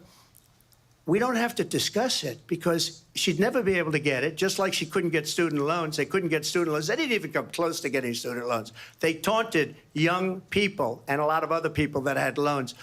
Speaker 9: we don't have to discuss it because she'd never be able to get it, just like she couldn't get student loans. They couldn't get student loans. They didn't even come close to getting student loans. They taunted young people and a lot of other people that had loans.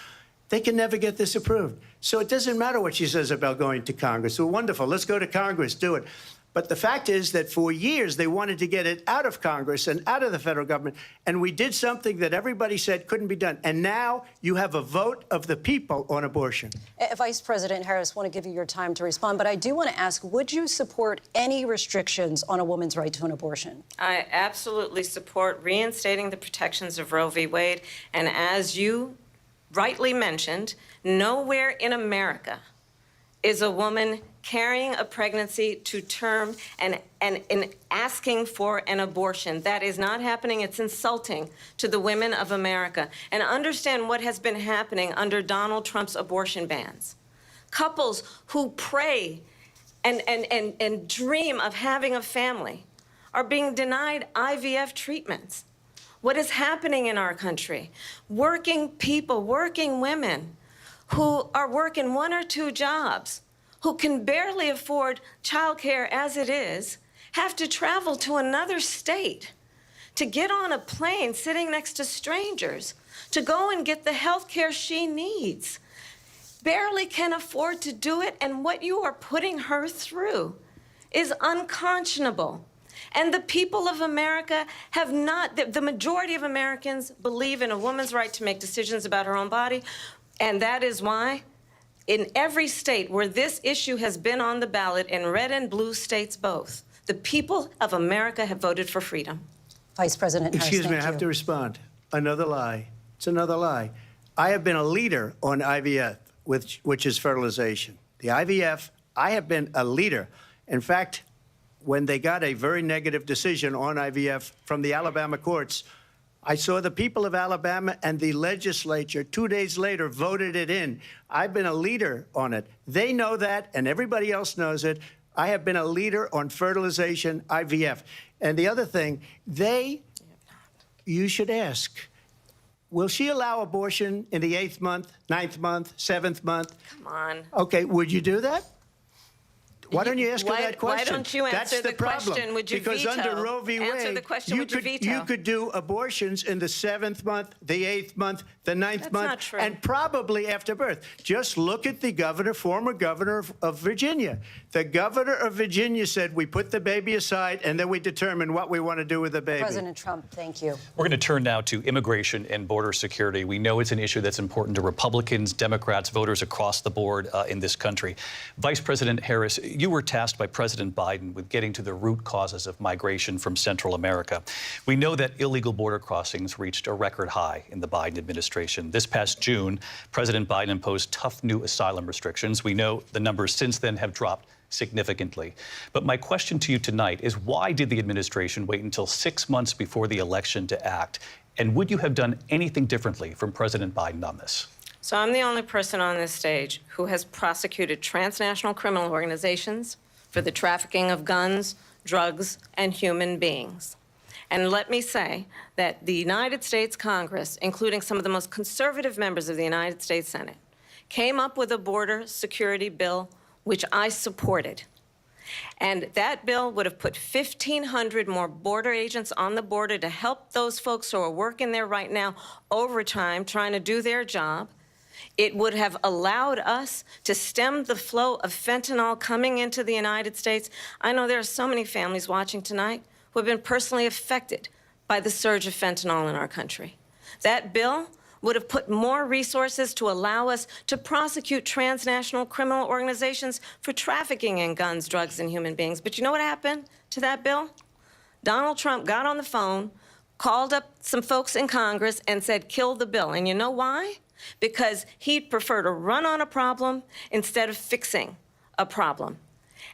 Speaker 9: They can never get this approved. So it doesn't matter what she says about going to Congress. Well, wonderful. Let's go to Congress. Do it. But the fact is that for years, they wanted to get it out of Congress and out of the federal government. And we did something that everybody said couldn't be done. And now you have a vote of the people on abortion.
Speaker 12: Vice President Harris, I want to give you your time to respond. But I do want to ask, would you support any restrictions on a woman's right to an abortion?
Speaker 8: I absolutely support reinstating the protections of Roe v. Wade. And as you rightly mentioned, nowhere in America is a woman carrying a pregnancy to term and asking for an abortion. That is not happening. It's insulting to the women of America. And understand what has been happening under Donald Trump's abortion bans. Couples who pray and dream of having a family are being denied IVF treatments. What is happening in our country? Working people, working women who are working 1 or 2 jobs, who can barely afford childcare as it is, have to travel to another state to get on a plane sitting next to strangers to go and get the health care she needs. Barely can afford to do it, and what you are putting her through is unconscionable. And the people of America have not, the majority of Americans believe in a woman's right to make decisions about her own body, and that is why in every state where this issue has been on the ballot, in red and blue states both, the people of America have voted for freedom.
Speaker 12: Vice President Harris,
Speaker 9: excuse me, I have to respond. Another lie. It's another lie. I have been a leader on IVF, which is fertilization. The IVF, I have been a leader. In fact, when they got a very negative decision on IVF from the Alabama courts, I saw the people of Alabama and the legislature 2 days later voted it in. I've been a leader on it. They know that, and everybody else knows it. I have been a leader on fertilization, IVF. And the other thing, you should ask, will she allow abortion in the 8th month, 9th month, 7th month?
Speaker 8: Come on.
Speaker 9: Okay, would you do that? Why don't you ask her that question?
Speaker 8: Why don't you answer the question? Would you
Speaker 9: because
Speaker 8: veto?
Speaker 9: Under Roe v. Wade,
Speaker 8: answer the question, would you veto?
Speaker 9: You could do abortions in the 7th month, the 8th month, the 9th month,
Speaker 8: not true.
Speaker 9: and probably after birth. Just look at the governor, former governor of Virginia. The governor of Virginia said, we put the baby aside, and then we determine what we want to do with the baby.
Speaker 12: President Trump, thank you.
Speaker 10: We're going to turn now to immigration and border security. We know it's an issue that's important to Republicans, Democrats, voters across the board in this country. Vice President Harris, you were tasked by President Biden with getting to the root causes of migration from Central America. We know that illegal border crossings reached a record high in the Biden administration. This past June, President Biden imposed tough new asylum restrictions. We know the numbers since then have dropped significantly. But my question to you tonight is, why did the administration wait until 6 months before the election to act? And would you have done anything differently from President Biden on this?
Speaker 8: So I'm the only person on this stage who has prosecuted transnational criminal organizations for the trafficking of guns, drugs, and human beings. And let me say that the United States Congress, including some of the most conservative members of the United States Senate, came up with a border security bill which I supported. And that bill would have put 1,500 more border agents on the border to help those folks who are working there right now overtime, trying to do their job. It would have allowed us to stem the flow of fentanyl coming into the United States. I know there are so many families watching tonight who have been personally affected by the surge of fentanyl in our country. That bill would have put more resources to allow us to prosecute transnational criminal organizations for trafficking in guns, drugs, and human beings. But you know what happened to that bill? Donald Trump got on the phone, called up some folks in Congress, and said, kill the bill. And you know why? Because he'd prefer to run on a problem instead of fixing a problem.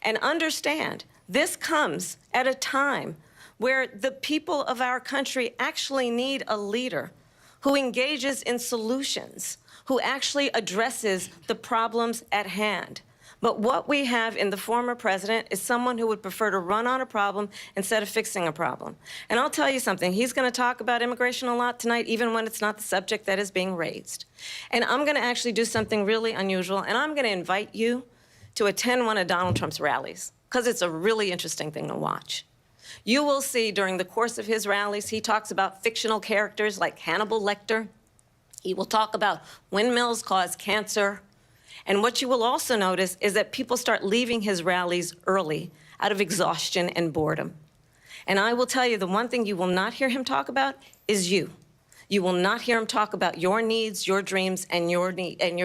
Speaker 8: And understand, this comes at a time where the people of our country actually need a leader who engages in solutions, who actually addresses the problems at hand. But what we have in the former president is someone who would prefer to run on a problem instead of fixing a problem. And I'll tell you something, he's going to talk about immigration a lot tonight, even when it's not the subject that is being raised. And I'm going to actually do something really unusual, and I'm going to invite you to attend one of Donald Trump's rallies, because it's a really interesting thing to watch. You will see during the course of his rallies, he talks about fictional characters like Hannibal Lecter. He will talk about windmills cause cancer. And what you will also notice is that people start leaving his rallies early out of exhaustion and boredom. And I will tell you, the one thing you will not hear him talk about is you. You will not hear him talk about your needs, your dreams, and your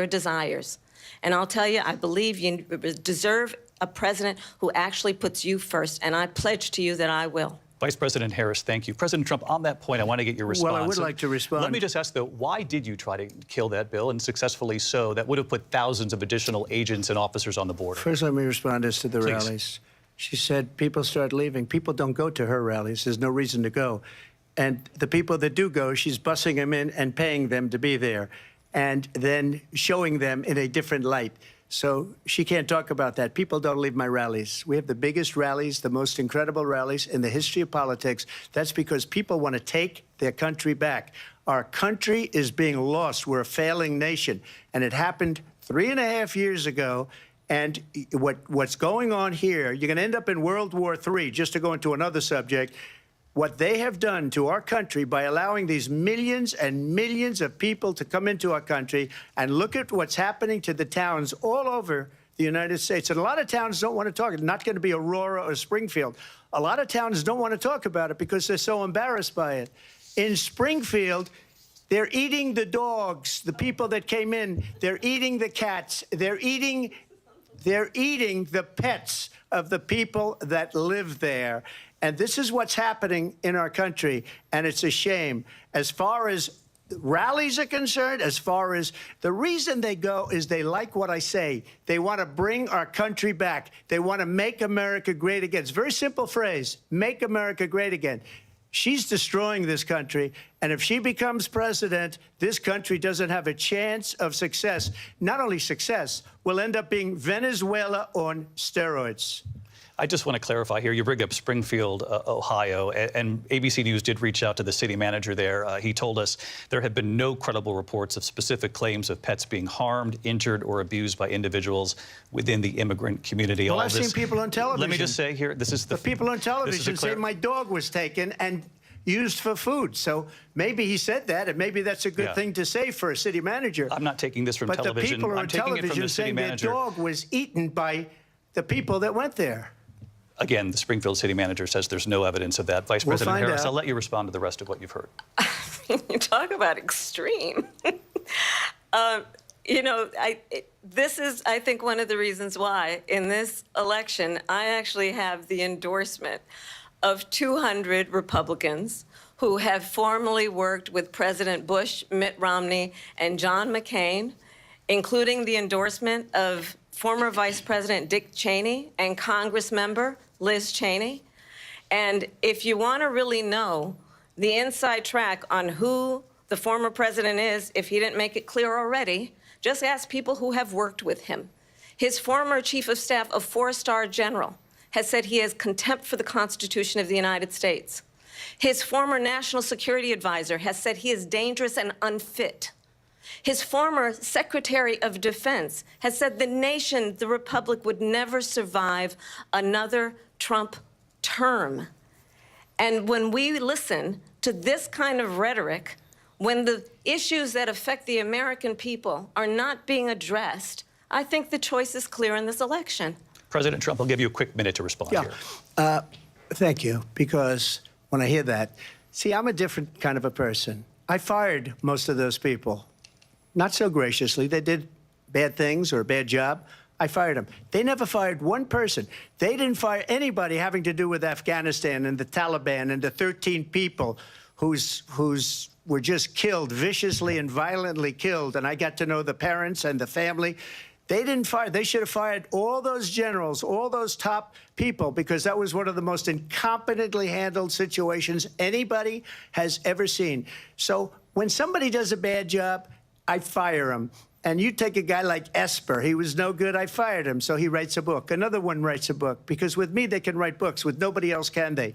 Speaker 8: desires. And I'll tell you, I believe you deserve a president who actually puts you first, and I pledge to you that I will.
Speaker 10: Vice President Harris, thank you. President Trump, on that point, I want to get your response.
Speaker 9: Well, I would like to respond.
Speaker 10: Let me just ask, though, why did you try to kill that bill, and successfully so, that would have put thousands of additional agents and officers on the border?
Speaker 9: First, let me respond as to the
Speaker 10: Please.
Speaker 9: rallies. She said people start leaving. People don't go to her rallies. There's no reason to go. And the people that do go, she's bussing them in and paying them to be there, and then showing them in a different light. So she can't talk about that. People don't leave my rallies. We have the biggest rallies, the most incredible rallies in the history of politics. That's because people want to take their country back. Our country is being lost. We're a failing nation. And it happened 3.5 years ago. And what's going on here, you're going to end up in World War III, just to go into another subject. What they have done to our country by allowing these millions and millions of people to come into our country, and look at what's happening to the towns all over the United States. And a lot of towns don't want to talk. It's not going to be Aurora or Springfield. A lot of towns don't want to talk about it because they're so embarrassed by it. In Springfield, they're eating the dogs, the people that came in. They're eating the cats. They're eating the pets of the people that live there. And this is what's happening in our country, and it's a shame. As far as rallies are concerned, as far as the reason they go is they like what I say. They want to bring our country back. They want to make America great again. It's a very simple phrase, make America great again. She's destroying this country, and if she becomes president, this country doesn't have a chance of success. Not only success, we'll end up being Venezuela on steroids.
Speaker 10: I just want to clarify here. You bring up Springfield, Ohio, and ABC News did reach out to the city manager there. He told us there have been no credible reports of specific claims of pets being harmed, injured, or abused by individuals within the immigrant community.
Speaker 9: Well, I've seen people on television.
Speaker 10: Let me just say here, this is the
Speaker 9: people on television say my dog was taken and used for food. So maybe he said that, and maybe that's a good thing to say for a city manager.
Speaker 10: I'm not taking this from
Speaker 9: but
Speaker 10: television.
Speaker 9: The people
Speaker 10: I'm
Speaker 9: on
Speaker 10: taking it from
Speaker 9: television
Speaker 10: the city
Speaker 9: saying
Speaker 10: manager.
Speaker 9: their dog was eaten by the people that went there.
Speaker 10: Again, the Springfield city manager says there's no evidence of that. Vice President Harris, I'll let you respond to the rest of what you've heard.
Speaker 8: You talk about extreme. You know, this is, I think, one of the reasons why in this election, I actually have the endorsement of 200 Republicans who have formerly worked with President Bush, Mitt Romney, and John McCain, including the endorsement of former Vice President Dick Cheney and Congress member Liz Cheney. And if you want to really know the inside track on who the former president is, if he didn't make it clear already, just ask people who have worked with him. His former chief of staff, a 4-star general, has said he has contempt for the Constitution of the United States. His former national security advisor has said he is dangerous and unfit. His former Secretary of Defense has said the nation, the Republic, would never survive another Trump term. And when we listen to this kind of rhetoric, when the issues that affect the American people are not being addressed, I think the choice is clear in this election.
Speaker 10: President Trump, I'll give you a quick minute to respond here.
Speaker 9: Thank you, because when I hear that, see, I'm a different kind of a person. I fired most of those people. Not so graciously. They did bad things or a bad job. I fired them. They never fired one person. They didn't fire anybody having to do with Afghanistan and the Taliban and the 13 people whose were just killed, viciously and violently killed. And I got to know the parents and the family. They didn't fire. They should have fired all those generals, all those top people, because that was one of the most incompetently handled situations anybody has ever seen. So when somebody does a bad job, I fire him. And you take a guy like Esper. He was no good. I fired him. So he writes a book. Another one writes a book. Because with me, they can write books. With nobody else can they.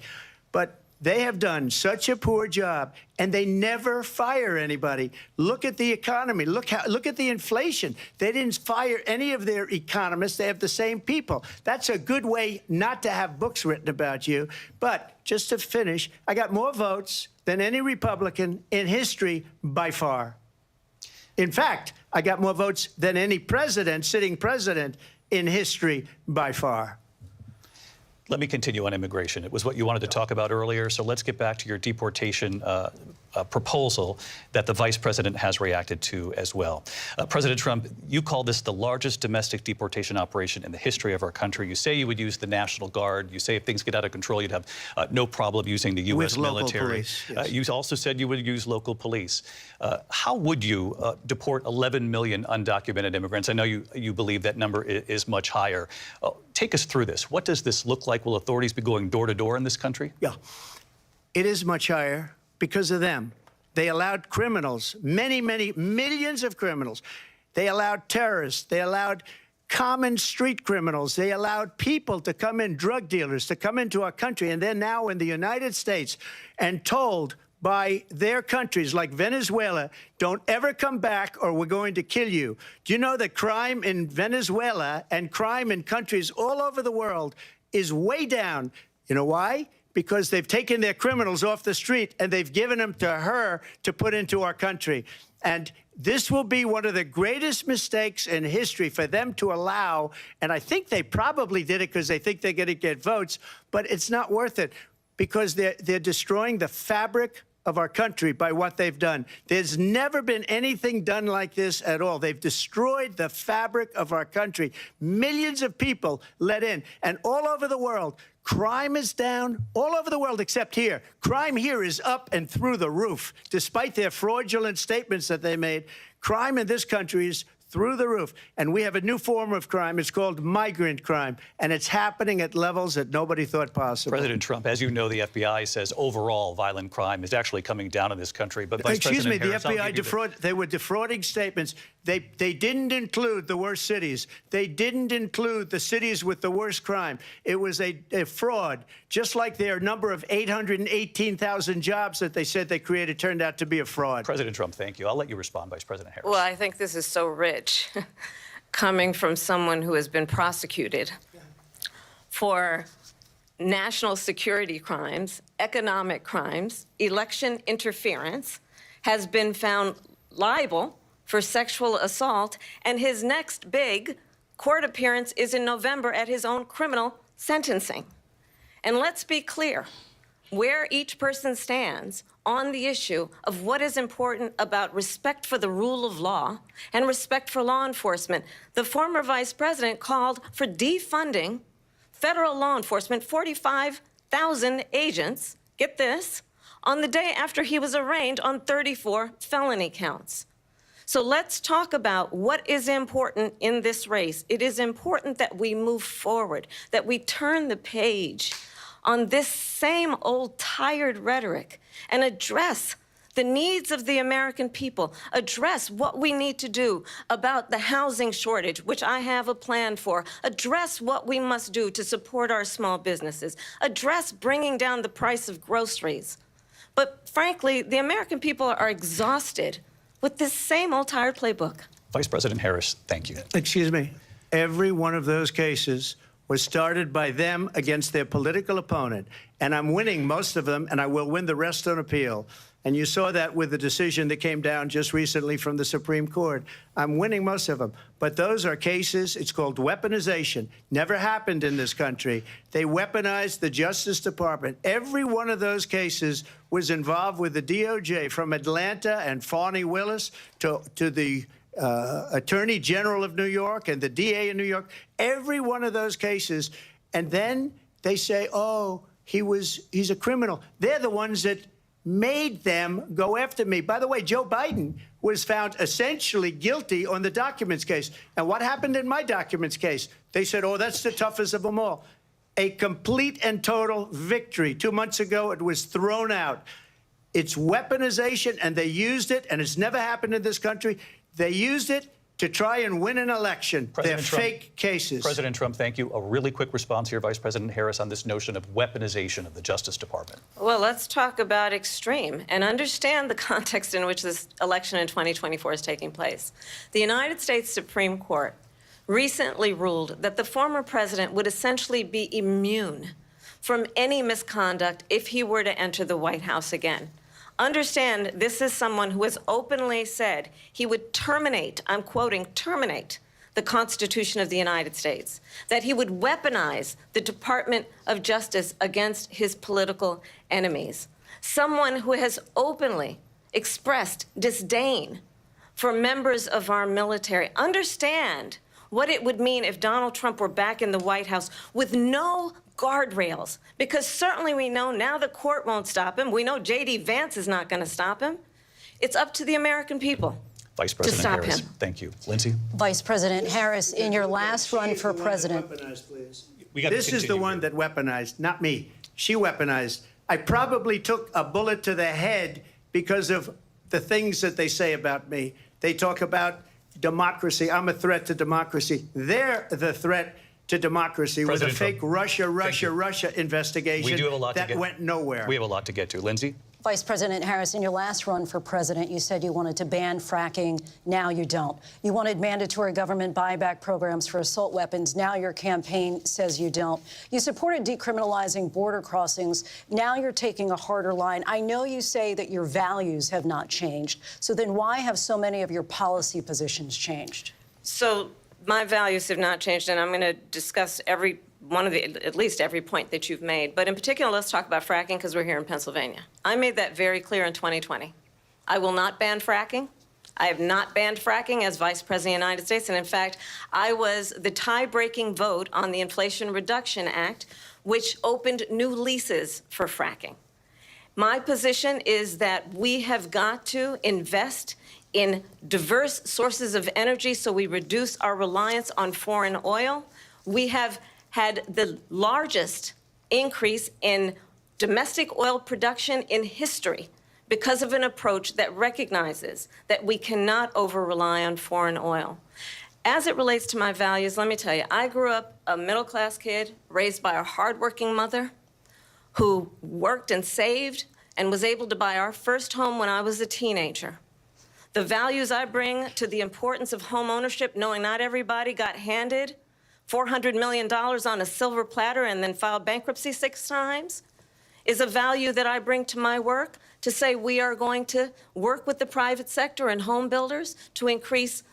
Speaker 9: But they have done such a poor job, and they never fire anybody. Look at the economy. Look at the inflation. They didn't fire any of their economists. They have the same people. That's a good way not to have books written about you. But just to finish, I got more votes than any Republican in history by far. In fact, I got more votes than any president, sitting president, in history by far.
Speaker 10: Let me continue on immigration. It was what you wanted to talk about earlier, so let's get back to your deportation proposal that the vice president has reacted to as well. President Trump, you call this the largest domestic deportation operation in the history of our country. You say you would use the National Guard. You say if things get out of control, you'd have no problem using the U.S. military.
Speaker 9: Police, yes.
Speaker 10: You also said you would use local police. How would you deport 11 million undocumented immigrants? I know you believe that number is much higher. Take us through this. What does this look like? Will authorities be going door to door in this country?
Speaker 9: Yeah, it is much higher because of them. They allowed criminals, many, many millions of criminals. They allowed terrorists. They allowed common street criminals. They allowed people to come in, drug dealers, to come into our country. And they're now in the United States and told by their countries like Venezuela, don't ever come back or we're going to kill you. Do you know that crime in Venezuela and crime in countries all over the world is way down? You know why? Because they've taken their criminals off the street and they've given them to her to put into our country. And this will be one of the greatest mistakes in history for them to allow. And I think they probably did it because they think they're going to get votes, but it's not worth it because they're destroying the fabric of our country by what they've done. There's never been anything done like this at all. They've destroyed the fabric of our country. Millions of people let in, and all over the world, crime is down all over the world except here. Crime here is up and through the roof. Despite their fraudulent statements that they made, crime in this country is through the roof. And we have a new form of crime. It's called migrant crime. And it's happening at levels that nobody thought possible.
Speaker 10: President Trump, as you know, the FBI says overall violent crime is actually coming down in this country. But Vice
Speaker 9: Excuse me,
Speaker 10: President Harris,
Speaker 9: the FBI they were defrauding statements. They didn't include the worst cities. They didn't include the cities with the worst crime. It was a fraud, just like their number of 818,000 jobs that they said they created turned out to be a fraud.
Speaker 10: President Trump, thank you. I'll let you respond, Vice President Harris.
Speaker 8: Well, I think this is so rich, coming from someone who has been prosecuted for national security crimes, economic crimes, election interference, has been found liable for sexual assault, and his next big court appearance is in November at his own criminal sentencing. And let's be clear where each person stands on the issue of what is important about respect for the rule of law and respect for law enforcement. The former vice president called for defunding federal law enforcement, 45,000 agents, get this, on the day after he was arraigned on 34 felony counts. So let's talk about what is important in this race. It is important that we move forward, that we turn the page on this same old tired rhetoric and address the needs of the American people, address what we need to do about the housing shortage, which I have a plan for, address what we must do to support our small businesses, address bringing down the price of groceries. But frankly, the American people are exhausted with this same old tired playbook.
Speaker 10: Vice President Harris, thank you.
Speaker 9: Excuse me. Every one of those cases was started by them against their political opponent. And I'm winning most of them, and I will win the rest on appeal. And you saw that with the decision that came down just recently from the Supreme Court. I'm winning most of them. But those are cases, it's called weaponization. Never happened in this country. They weaponized the Justice Department. Every one of those cases was involved with the DOJ, from Atlanta and Fani Willis to the Attorney General of New York and the DA in New York. Every one of those cases. And then they say, oh, he's a criminal. They're the ones that made them go after me. By the way, Joe Biden was found essentially guilty on the documents case. And what happened in my documents case? They said, oh, that's the toughest of them all. A complete and total victory. 2 months ago, it was thrown out. It's weaponization, and they used it, and it's never happened in this country. They used it to try and win an election. They're fake cases.
Speaker 10: President Trump, thank you. A really quick response here, Vice President Harris, on this notion of weaponization of the Justice Department.
Speaker 8: Well, let's talk about extreme and understand the context in which this election in 2024 is taking place. The United States Supreme Court recently ruled that the former president would essentially be immune from any misconduct if he were to enter the White House again. Understand, this is someone who has openly said he would terminate, I'm quoting, terminate the Constitution of the United States, that he would weaponize the Department of Justice against his political enemies. Someone who has openly expressed disdain for members of our military. Understand what it would mean if Donald Trump were back in the White House with no guardrails, because certainly we know now the court won't stop him. We know J.D. Vance is not going to stop him. It's up to the American people
Speaker 10: Vice President
Speaker 8: to stop
Speaker 10: Harris,
Speaker 8: him.
Speaker 10: Thank you. Lindsay?
Speaker 12: Vice President Harris, in your last run for president.
Speaker 9: This is the one that weaponized, not me. She weaponized. I probably took a bullet to the head because of the things that they say about me. They talk about democracy. I'm a threat to democracy. They're the threat to democracy with a fake Russia investigation that went nowhere.
Speaker 10: We have a lot to get to. Lindsay?
Speaker 12: Vice President Harris, in your last run for president, you said you wanted to ban fracking. Now you don't. You wanted mandatory government buyback programs for assault weapons. Now your campaign says you don't. You supported decriminalizing border crossings. Now you're taking a harder line. I know you say that your values have not changed. So then why have so many of your policy positions changed?
Speaker 8: So my values have not changed, and I'm going to discuss every one of at least every point that you've made. But in particular, let's talk about fracking, because we're here in Pennsylvania. I made that very clear in 2020. I will not ban fracking. I have not banned fracking as Vice President of the United States. And in fact, I was the tie-breaking vote on the Inflation Reduction Act, which opened new leases for fracking. My position is that we have got to invest in diverse sources of energy so we reduce our reliance on foreign oil. We have had the largest increase in domestic oil production in history because of an approach that recognizes that we cannot over-rely on foreign oil. As it relates to my values, let me tell you, I grew up a middle-class kid raised by a hardworking mother who worked and saved and was able to buy our first home when I was a teenager. The values I bring to the importance of home ownership, knowing not everybody got handed $400 million on a silver platter and then filed bankruptcy 6 times, is a value that I bring to my work to say we are going to work with the private sector and home builders to increase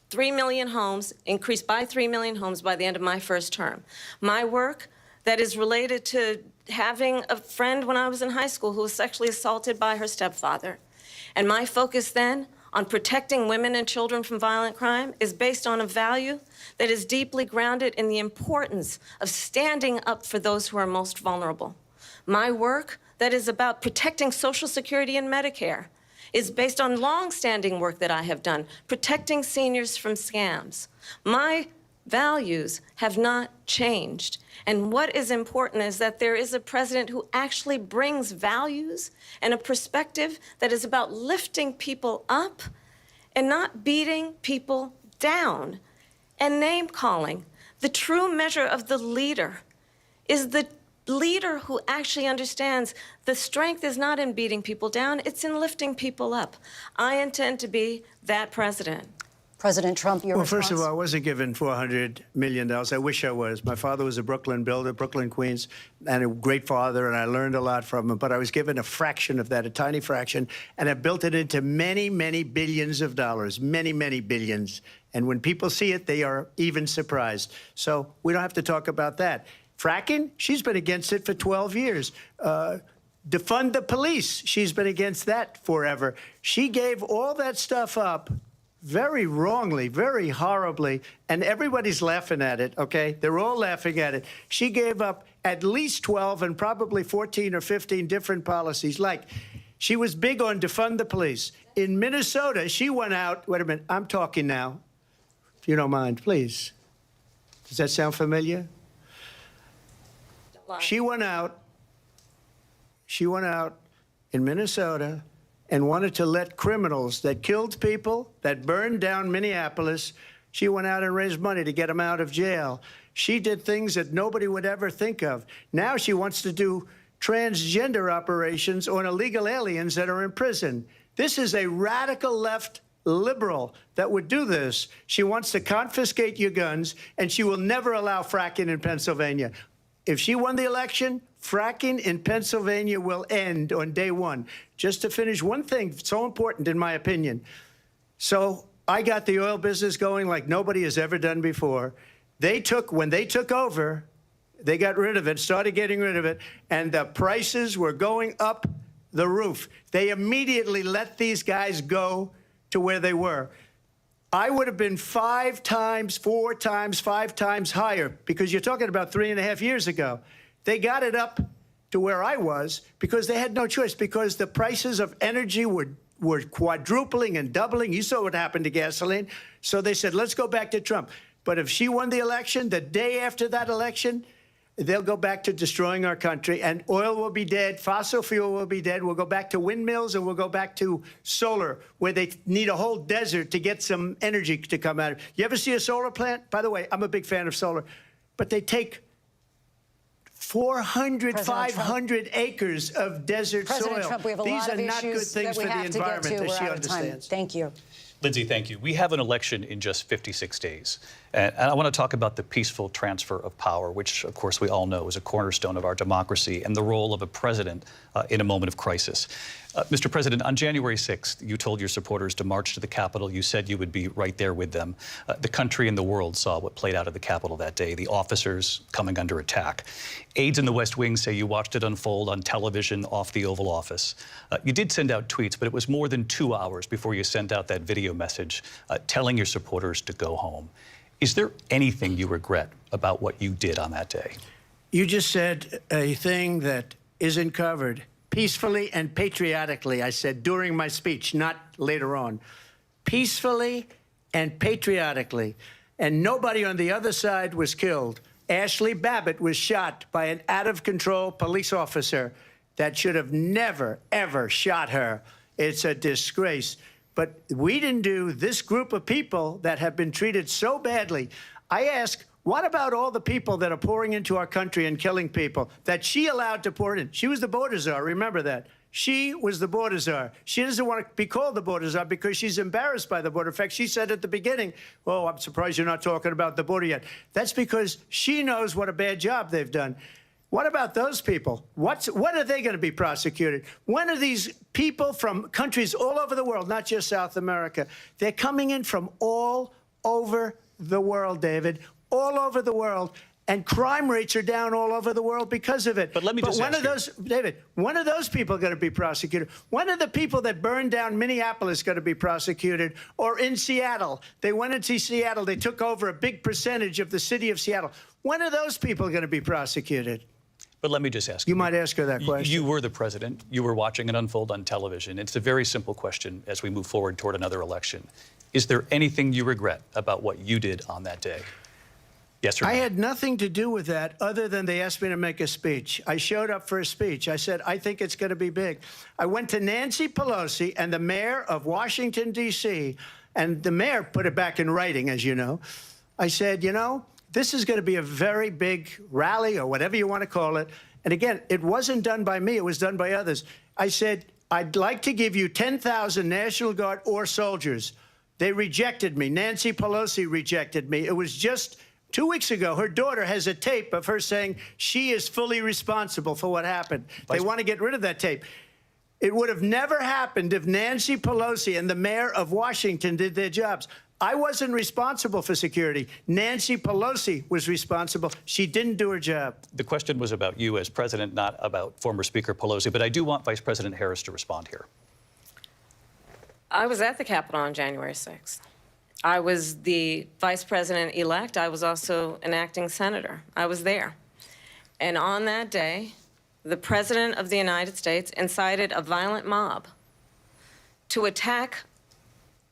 Speaker 8: 3 million homes, increase by 3 million homes by the end of my first term. My work that is related to having a friend when I was in high school who was sexually assaulted by her stepfather. And my focus then on protecting women and children from violent crime is based on a value that is deeply grounded in the importance of standing up for those who are most vulnerable. My work that is about protecting Social Security and Medicare is based on long-standing work that I have done, protecting seniors from scams. My values have not changed. And what is important is that there is a president who actually brings values and a perspective that is about lifting people up and not beating people down and name calling. The true measure of the leader is the leader who actually understands the strength is not in beating people down, it's in lifting people up. I intend to be that president.
Speaker 12: President Trump, your response?
Speaker 9: First of all, I wasn't given $400 million. I wish I was. My father was a Brooklyn builder, Brooklyn, Queens, and a great father, and I learned a lot from him. But I was given a fraction of that, a tiny fraction, and I built it into many, many billions of dollars, many, many billions. And when people see it, they are even surprised. So we don't have to talk about that. Fracking, she's been against it for 12 years. Defund the police, she's been against that forever. She gave all that stuff up very wrongly, very horribly, and everybody's laughing at it, okay? They're all laughing at it. She gave up at least 12 and probably 14 or 15 different policies. Like, she was big on defund the police. In Minnesota, she went out, wait a minute, I'm talking now, if you don't mind, please. Does that sound familiar? She went out in Minnesota and wanted to let criminals that killed people, that burned down Minneapolis, she went out and raised money to get them out of jail. She did things that nobody would ever think of. Now she wants to do transgender operations on illegal aliens that are in prison. This is a radical left liberal that would do this. She wants to confiscate your guns, and she will never allow fracking in Pennsylvania. If she won the election, fracking in Pennsylvania will end on day one. Just to finish one thing, so important in my opinion. So I got the oil business going like nobody has ever done before. When they took over, they got rid of it, started getting rid of it, and the prices were going up the roof. They immediately let these guys go to where they were. I would have been 5 times, 4 times, 5 times higher, because you're talking about 3.5 years ago. They got it up to where I was because they had no choice, because the prices of energy were quadrupling and doubling. You saw what happened to gasoline. So they said, let's go back to Trump. But if she won the election, the day after that election, they'll go back to destroying our country, and oil will be dead, fossil fuel will be dead, we'll go back to windmills, and we'll go back to solar, where they need a whole desert to get some energy to come out of it. You ever see a solar plant? By the way, I'm a big fan of solar, but they take 400, 500 acres of desert
Speaker 12: President
Speaker 9: soil.
Speaker 12: Trump, we have a
Speaker 9: These
Speaker 12: lot
Speaker 9: are
Speaker 12: of
Speaker 9: not good
Speaker 12: issues
Speaker 9: things
Speaker 12: that
Speaker 9: for
Speaker 12: we
Speaker 9: the
Speaker 12: have to get
Speaker 9: environment
Speaker 12: to.
Speaker 9: that
Speaker 12: We're
Speaker 9: she
Speaker 12: out of time.
Speaker 9: understands.
Speaker 12: Thank you.
Speaker 10: Lindsay, thank you. We have an election in just 56 days. And I want to talk about the peaceful transfer of power, which, of course, we all know is a cornerstone of our democracy, and the role of a president in a moment of crisis. Mr. President, on January 6th, you told your supporters to march to the Capitol. You said you would be right there with them. The country and the world saw what played out at the Capitol that day, the officers coming under attack. Aides in the West Wing say you watched it unfold on television off the Oval Office. You did send out tweets, but it was more than 2 hours before you sent out that video message telling your supporters to go home. Is there anything you regret about what you did on that day?
Speaker 9: You just said a thing that isn't covered. Peacefully and patriotically, I said during my speech, not later on. Peacefully and patriotically. And nobody on the other side was killed. Ashley Babbitt was shot by an out-of-control police officer that should have never, ever shot her. It's a disgrace. But we didn't do this group of people that have been treated so badly. I ask, what about all the people that are pouring into our country and killing people that she allowed to pour in? She was the border czar, remember that. She was the border czar. She doesn't want to be called the border czar because she's embarrassed by the border. In fact, she said at the beginning, oh, I'm surprised you're not talking about the border yet. That's because she knows what a bad job they've done. What about those people? When are they going to be prosecuted? When are these people from countries all over the world, not just South America? They're coming in from all over the world, David, all over the world. And crime rates are down all over the world because of it.
Speaker 10: But let me just
Speaker 9: when
Speaker 10: ask
Speaker 9: are those, David, when are those people going to be prosecuted? When are the people that burned down Minneapolis going to be prosecuted? Or in Seattle? They went into Seattle. They took over a big percentage of the city of Seattle. When are those people going to be prosecuted?
Speaker 10: But let me just ask you.
Speaker 9: You might ask her that question.
Speaker 10: You were the president. You were watching it unfold on television. It's a very simple question as we move forward toward another election. Is there anything you regret about what you did on that day? Yes, sir.
Speaker 14: I had nothing to do with that other than they asked me to make a speech. I showed up for a speech. I said, I think it's going to be big. I went to Nancy Pelosi and the mayor of Washington, D.C., and the mayor put it back in writing, as you know. I said, you know, this is going to be a very big rally or whatever you want to call it. And again, it wasn't done by me. It was done by others. I said, I'd like to give you 10,000 National Guard or soldiers. They rejected me. Nancy Pelosi rejected me. It was just 2 weeks ago. Her daughter has a tape of her saying she is fully responsible for what happened. They want to get rid of that tape. It would have never happened if Nancy Pelosi and the mayor of Washington did their jobs. I wasn't responsible for security. Nancy Pelosi was responsible. She didn't do her job.
Speaker 10: The question was about you as president, not about former Speaker Pelosi, but I do want Vice President Harris to respond here.
Speaker 8: I was at the Capitol on January 6th. I was the vice president-elect. I was also an acting senator. I was there. And on that day, the President of the United States incited a violent mob to attack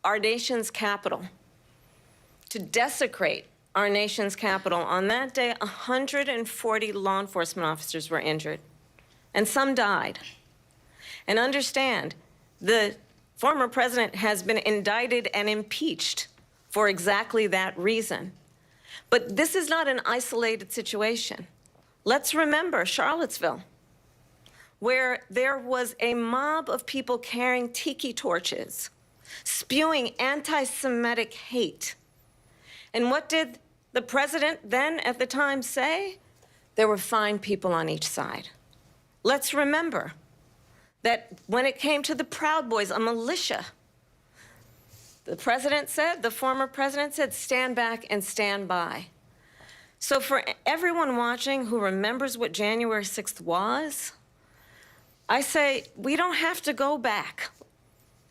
Speaker 8: our nation's capital, to desecrate our nation's capital. On that day, 140 law enforcement officers were injured, and some died. And understand, the former president has been indicted and impeached for exactly that reason. But this is not an isolated situation. Let's remember Charlottesville, where there was a mob of people carrying tiki torches, spewing anti-Semitic hate. And what did the president then at the time say? There were fine people on each side. Let's remember that when it came to the Proud Boys, a militia, the president said, the former president said, stand back and stand by. So for everyone watching who remembers what January 6th was, I say, we don't have to go back.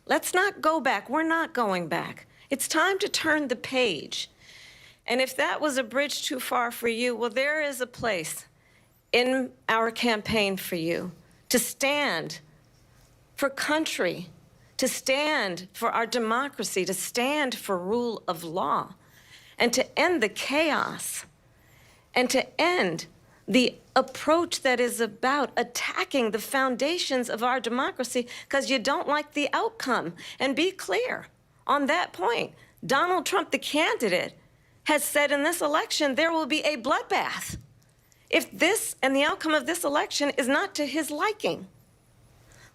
Speaker 8: Let's not go back. We're not going back. It's time to turn the page. And if that was a bridge too far for you, well, there is a place in our campaign for you to stand for country, to stand for our democracy, to stand for rule of law, and to end the chaos, and to end the approach that is about attacking the foundations of our democracy because you don't like the outcome. And be clear on that point. Donald Trump, the candidate, has said in this election there will be a bloodbath if this and the outcome of this election is not to his liking.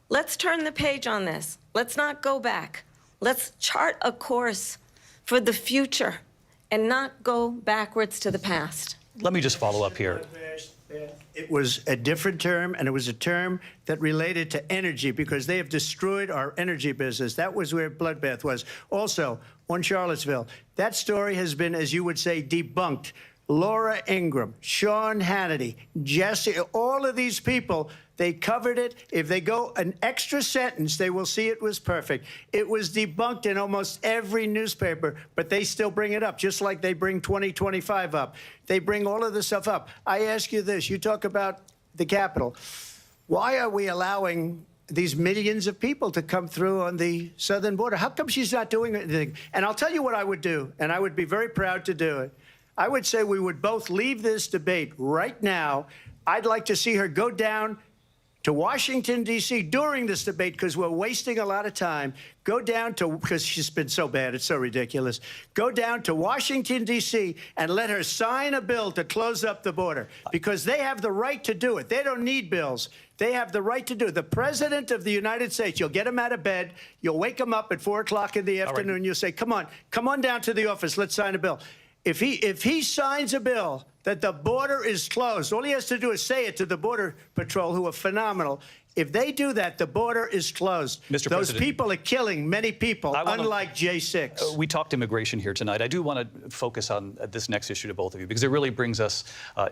Speaker 8: Let's turn the page on this. Let's not go back. Let's chart a course for the future and not go backwards to the past.
Speaker 10: Let me just follow up here.
Speaker 14: It was a different term, and it was a term that related to energy because they have destroyed our energy business. That was where bloodbath was. Also, on Charlottesville, that story has been, as you would say, debunked. Laura Ingraham, Sean Hannity, Jesse, all of these people, they covered it. If they go an extra sentence, they will see it was perfect. It was debunked in almost every newspaper, but they still bring it up, just like they bring 2025 up. They bring all of this stuff up. I ask you this. You talk about the Capitol. Why are we allowing these millions of people to come through on the southern border? How come she's not doing anything? And I'll tell you what I would do, and I would be very proud to do it. I would say we would both leave this debate right now. I'd like to see her go down to Washington, D.C. during this debate because we're wasting a lot of time. Go down to, because she's been so bad, it's so ridiculous. Go down to Washington, D.C. and let her sign a bill to close up the border because they have the right to do it. They don't need bills. They have the right to do it. The President of the United States, you'll get him out of bed. You'll wake him up at 4 o'clock in the afternoon. Right. You'll say, come on down to the office. Let's sign a bill. If he signs a bill that the border is closed, all he has to do is say it to the Border Patrol, who are phenomenal. If they do that, the border is closed.
Speaker 10: Mr.
Speaker 14: Those
Speaker 10: President,
Speaker 14: people are killing many people, unlike J6.
Speaker 10: We talked immigration here tonight. I do want to focus on this next issue to both of you because it really brings us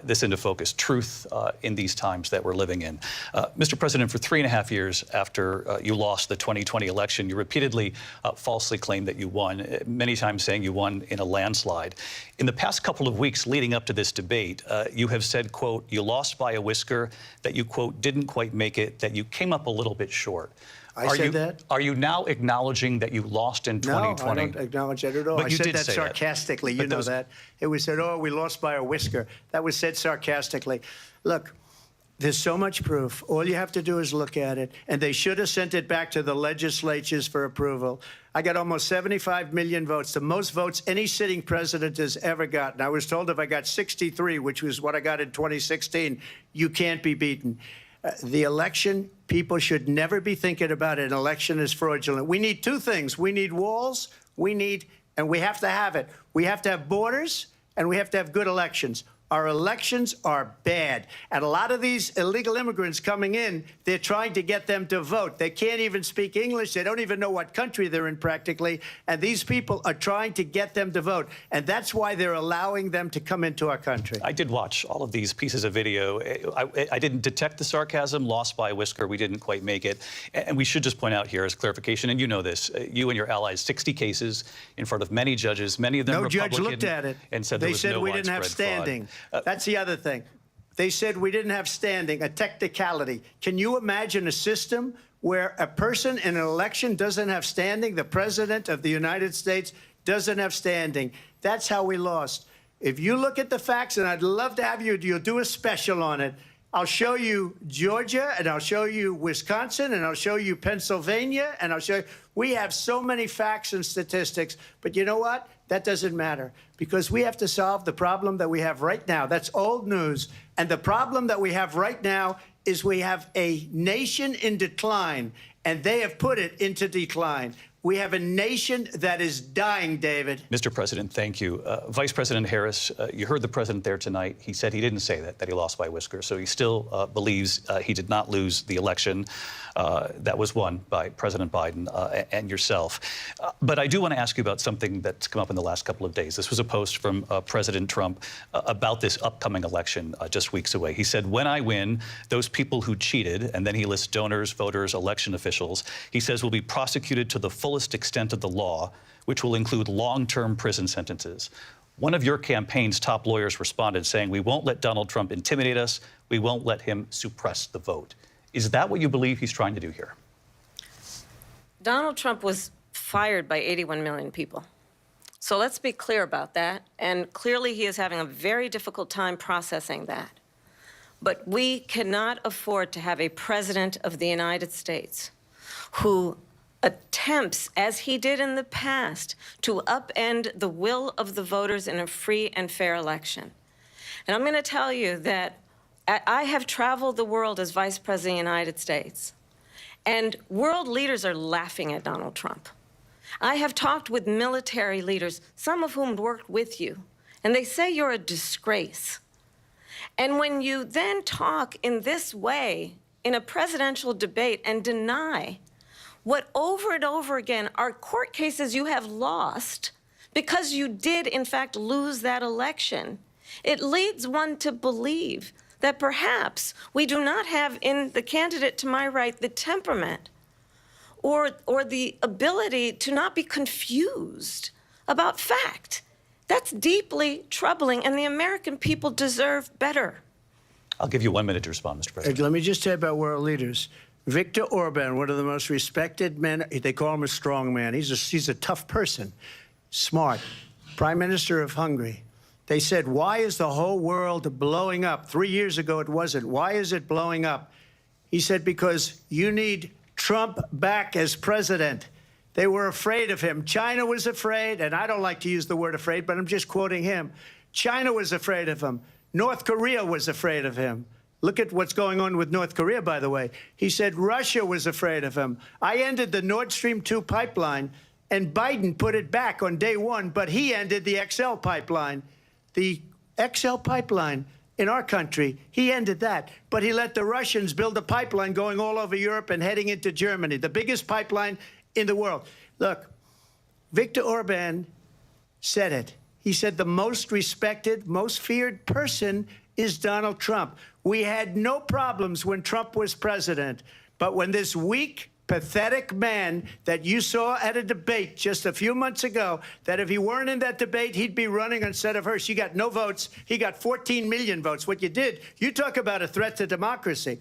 Speaker 10: this into focus, truth in these times that we're living in. Mr. President, for 3.5 years after you lost the 2020 election, you repeatedly falsely claimed that you won, many times saying you won in a landslide. In the past couple of weeks leading up to this debate, you have said, quote, you lost by a whisker, that you, quote, didn't quite make it, that that you came up a little bit short.
Speaker 14: I said that?
Speaker 10: Are you now acknowledging that you lost in 2020?
Speaker 14: No, I don't acknowledge that at all.
Speaker 10: But
Speaker 14: I
Speaker 10: you
Speaker 14: said
Speaker 10: did
Speaker 14: that
Speaker 10: say
Speaker 14: sarcastically.
Speaker 10: that.
Speaker 14: You know that. It was said, oh, we lost by a whisker. That was said sarcastically. Look, there's so much proof. All you have to do is look at it. And they should have sent it back to the legislatures for approval. I got almost 75 million votes, the most votes any sitting president has ever gotten. I was told if I got 63, which was what I got in 2016, you can't be beaten. The election, people should never be thinking about an election as fraudulent. We need two things. We need walls, and we have to have it. We have to have borders, and we have to have good elections. Our elections are bad. And a lot of these illegal immigrants coming in, they're trying to get them to vote. They can't even speak English. They don't even know what country they're in practically. And these people are trying to get them to vote. And that's why they're allowing them to come into our country.
Speaker 10: I did watch all of these pieces of video. I didn't detect the sarcasm, lost by a whisker. We didn't quite make it. And we should just point out here as clarification, and you know this, you and your allies, 60 cases in front of many judges, many of them
Speaker 14: No
Speaker 10: Republican.
Speaker 14: judge looked at it.
Speaker 10: And said
Speaker 14: they
Speaker 10: there was
Speaker 14: said
Speaker 10: no
Speaker 14: we didn't have
Speaker 10: widespread fraud.
Speaker 14: standing. That's the other thing. They said we didn't have standing, a technicality. Can you imagine a system where a person in an election doesn't have standing? The president of the United States doesn't have standing. That's how we lost. If you look at the facts, and I'd love to have you'll do a special on it. I'll show you Georgia, and I'll show you Wisconsin, and I'll show you Pennsylvania, and I'll show you. We have so many facts and statistics, but you know what? That doesn't matter, because we have to solve the problem that we have right now. That's old news. And the problem that we have right now is we have a nation in decline, and they have put it into decline. We have a nation that is dying, David.
Speaker 10: Mr. President, thank you. Vice President Harris, you heard the president there tonight. He said he didn't say that he lost by a whisker. So he still believes he did not lose the election that was won by President Biden and yourself. But I do want to ask you about something that's come up in the last couple of days. This was a post from President Trump about this upcoming election just weeks away. He said, when I win, those people who cheated, and then he lists donors, voters, election officials, he says will be prosecuted to the fullest extent of the law, which will include long-term prison sentences. One of your campaign's top lawyers responded saying, we won't let Donald Trump intimidate us. We won't let him suppress the vote. Is that what you believe he's trying to do here?
Speaker 8: Donald Trump was fired by 81 million people. So let's be clear about that. And clearly he is having a very difficult time processing that. But we cannot afford to have a president of the United States who attempts, as he did in the past, to upend the will of the voters in a free and fair election. And I'm going to tell you that I have traveled the world as Vice President of the United States, and world leaders are laughing at Donald Trump. I have talked with military leaders, some of whom worked with you, and they say you're a disgrace. And when you then talk in this way in a presidential debate and deny what over and over again are court cases you have lost because you did, in fact, lose that election, it leads one to believe that perhaps we do not have in the candidate to my right the temperament or the ability to not be confused about fact. That's deeply troubling, and the American people deserve better.
Speaker 10: I'll give you 1 minute to respond, Mr. President.
Speaker 14: Let me just say about world leaders. Viktor Orban, one of the most respected men, they call him a strong man. He's a tough person, smart, Prime Minister of Hungary. They said, why is the whole world blowing up? 3 years ago, it wasn't. Why is it blowing up? He said, because you need Trump back as president. They were afraid of him. China was afraid, and I don't like to use the word afraid, but I'm just quoting him. China was afraid of him. North Korea was afraid of him. Look at what's going on with North Korea, by the way. He said Russia was afraid of him. I ended the Nord Stream 2 pipeline, and Biden put it back on day one, but he ended the XL pipeline. The XL pipeline in our country, he ended that. But he let the Russians build a pipeline going all over Europe and heading into Germany, the biggest pipeline in the world. Look, Viktor Orban said it. He said the most respected, most feared person is Donald Trump. We had no problems when Trump was president, but when this weak, pathetic man that you saw at a debate just a few months ago, that if he weren't in that debate, he'd be running instead of her. She got no votes. He got 14 million votes. What you did, you talk about a threat to democracy.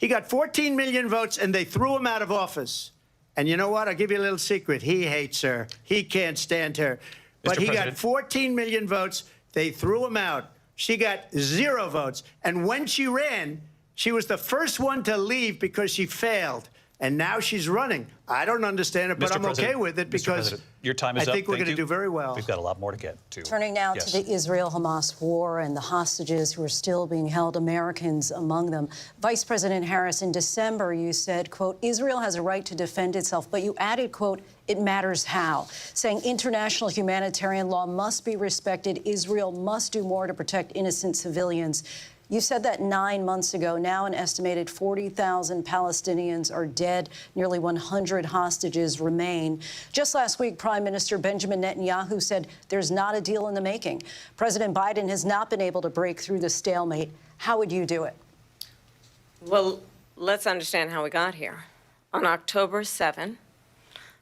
Speaker 14: He got 14 million votes, and they threw him out of office. And you know what? I'll give you a little secret. He hates her. He can't stand her. But he got 14 million votes. They threw him out. She got 0 votes. And when she ran, she was the first one to leave because she failed. And now she's running. I don't understand it, but I'm okay with it because
Speaker 10: your time is up.
Speaker 14: I think we're going to do very well.
Speaker 10: We've got a lot more to get to.
Speaker 12: Turning now to the Israel-Hamas war and the hostages who are still being held, Americans among them. Vice President Harris, in December, you said, quote, Israel has a right to defend itself, but you added, quote, it matters how, saying international humanitarian law must be respected. Israel must do more to protect innocent civilians. You said that 9 months ago. Now an estimated 40,000 Palestinians are dead. Nearly 100 hostages remain. Just last week, Prime Minister Benjamin Netanyahu said there's not a deal in the making. President Biden has not been able to break through the stalemate. How would you do it?
Speaker 8: Well, let's understand how we got here. On October 7,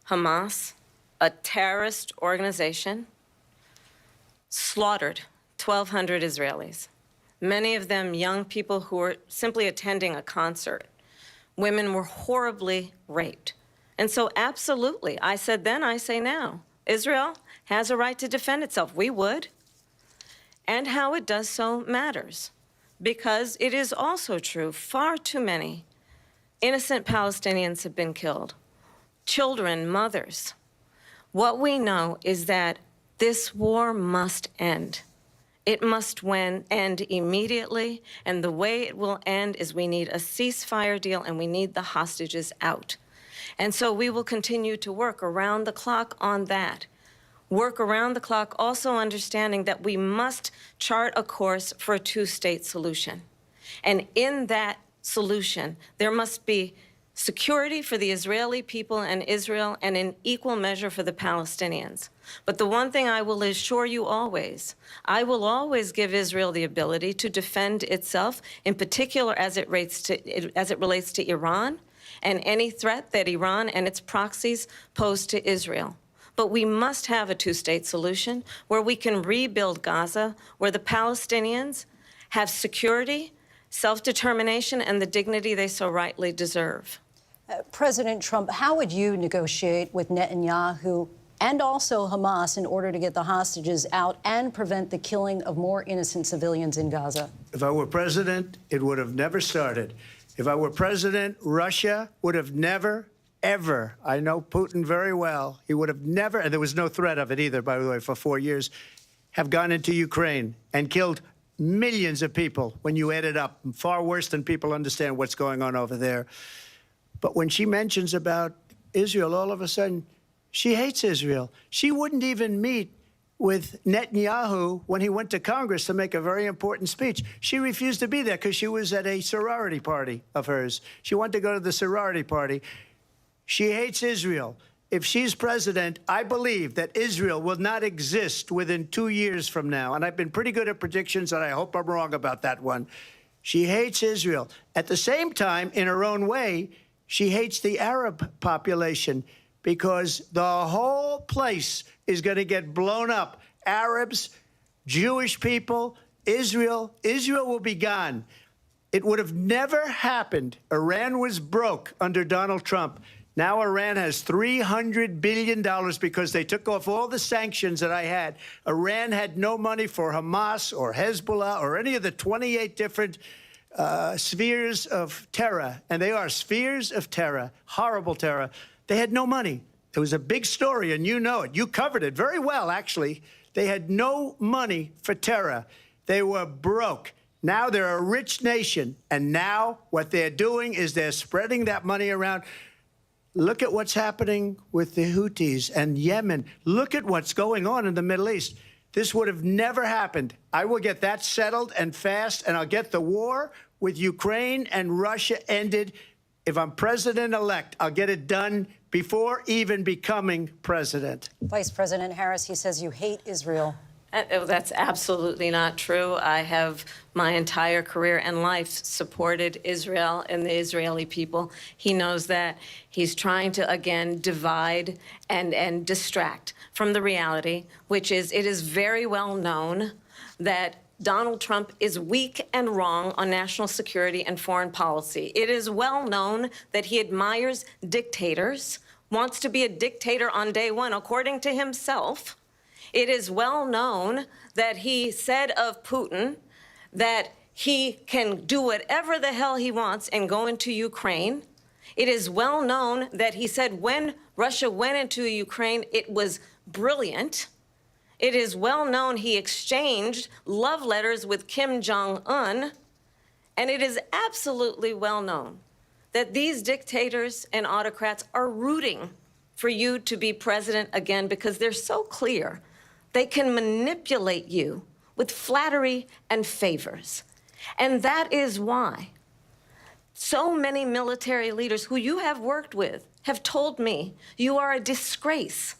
Speaker 8: Hamas, a terrorist organization, slaughtered 1,200 Israelis. Many of them young people who were simply attending a concert. Women were horribly raped. And so absolutely, I said then, I say now, Israel has a right to defend itself. We would. And how it does so matters. Because it is also true, far too many innocent Palestinians have been killed. Children, mothers. What we know is that this war must end. It must end immediately, and the way it will end is we need a ceasefire deal and we need the hostages out. And so we will continue to work around the clock on that. Work around the clock, also understanding that we must chart a course for a two-state solution. And in that solution, there must be security for the Israeli people and Israel, and in equal measure for the Palestinians. But the one thing I will assure you always, I will always give Israel the ability to defend itself, in particular as it relates to Iran and any threat that Iran and its proxies pose to Israel. But we must have a two-state solution where we can rebuild Gaza, where the Palestinians have security, self-determination, and the dignity they so rightly deserve.
Speaker 12: President Trump, how would you negotiate with Netanyahu and also Hamas in order to get the hostages out and prevent the killing of more innocent civilians in Gaza?
Speaker 14: If I were president, it would have never started. If I were president, Russia would have never, ever, I know Putin very well, he would have never, and there was no threat of it either, by the way, for 4 years, have gone into Ukraine and killed millions of people when you add it up, far worse than people understand what's going on over there. But when she mentions about Israel, all of a sudden, she hates Israel. She wouldn't even meet with Netanyahu when he went to Congress to make a very important speech. She refused to be there because she was at a sorority party of hers. She wanted to go to the sorority party. She hates Israel. If she's president, I believe that Israel will not exist within 2 years from now. And I've been pretty good at predictions, and I hope I'm wrong about that one. She hates Israel. At the same time, in her own way, she hates the Arab population because the whole place is going to get blown up. Arabs, Jewish people, Israel. Israel will be gone. It would have never happened. Iran was broke under Donald Trump. Now Iran has $300 billion because they took off all the sanctions that I had. Iran had no money for Hamas or Hezbollah or any of the 28 different spheres of terror, and they are spheres of terror, horrible terror. They had no money. It was a big story, and you know it. You covered it very well, actually. They had no money for terror. They were broke. Now they're a rich nation, and now what they're doing is they're spreading that money around. Look at what's happening with the Houthis and Yemen. Look at what's going on in the Middle East. This would have never happened. I will get that settled and fast, and I'll get the war with Ukraine and Russia ended. If I'm president-elect, I'll get it done before even becoming president.
Speaker 12: Vice President Harris, he says you hate Israel.
Speaker 8: That's absolutely not true. I have my entire career and life supported Israel and the Israeli people. He knows that. He's trying to, again, divide and distract from the reality, which is it is very well known that Donald Trump is weak and wrong on national security and foreign policy. It is well known that he admires dictators, wants to be a dictator on day one, according to himself. It is well known that he said of Putin that he can do whatever the hell he wants and go into Ukraine. It is well known that he said when Russia went into Ukraine, it was brilliant. It is well known he exchanged love letters with Kim Jong-un. And it is absolutely well known that these dictators and autocrats are rooting for you to be president again because they're so clear. They can manipulate you with flattery and favors. And that is why so many military leaders who you have worked with have told me you are a disgrace.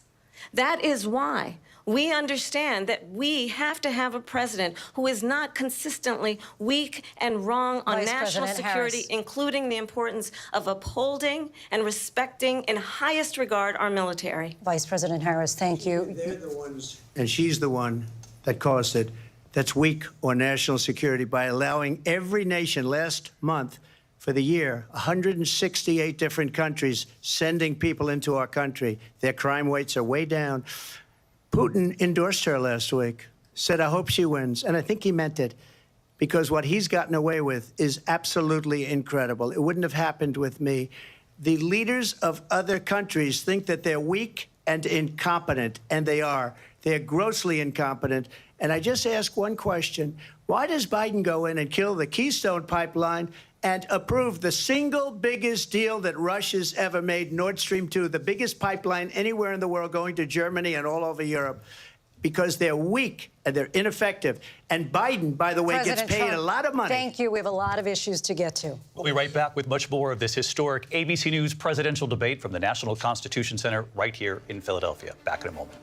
Speaker 8: That is why we understand that we have to have a president who is not consistently weak and wrong on national security, including the importance of upholding and respecting in highest regard our military.
Speaker 12: Vice President Harris, thank you.
Speaker 14: They're the ones, and she's the one that caused it, that's weak on national security by allowing every nation last month for the year, 168 different countries sending people into our country. Their crime rates are way down. Putin endorsed her last week, said, I hope she wins. And I think he meant it, because what he's gotten away with is absolutely incredible. It wouldn't have happened with me. The leaders of other countries think that they're weak and incompetent, and they are. They're grossly incompetent. And I just ask one question. Why does Biden go in and kill the Keystone Pipeline and approve the single biggest deal that Russia's ever made, Nord Stream 2, the biggest pipeline anywhere in the world going to Germany and all over Europe? Because they're weak and they're ineffective. And Biden, by the way,
Speaker 12: President
Speaker 14: gets paid
Speaker 12: Trump,
Speaker 14: a lot of money.
Speaker 12: Thank you. We have a lot of issues to get to.
Speaker 10: We'll be right back with much more of this historic ABC News presidential debate from the National Constitution Center right here in Philadelphia. Back in a moment.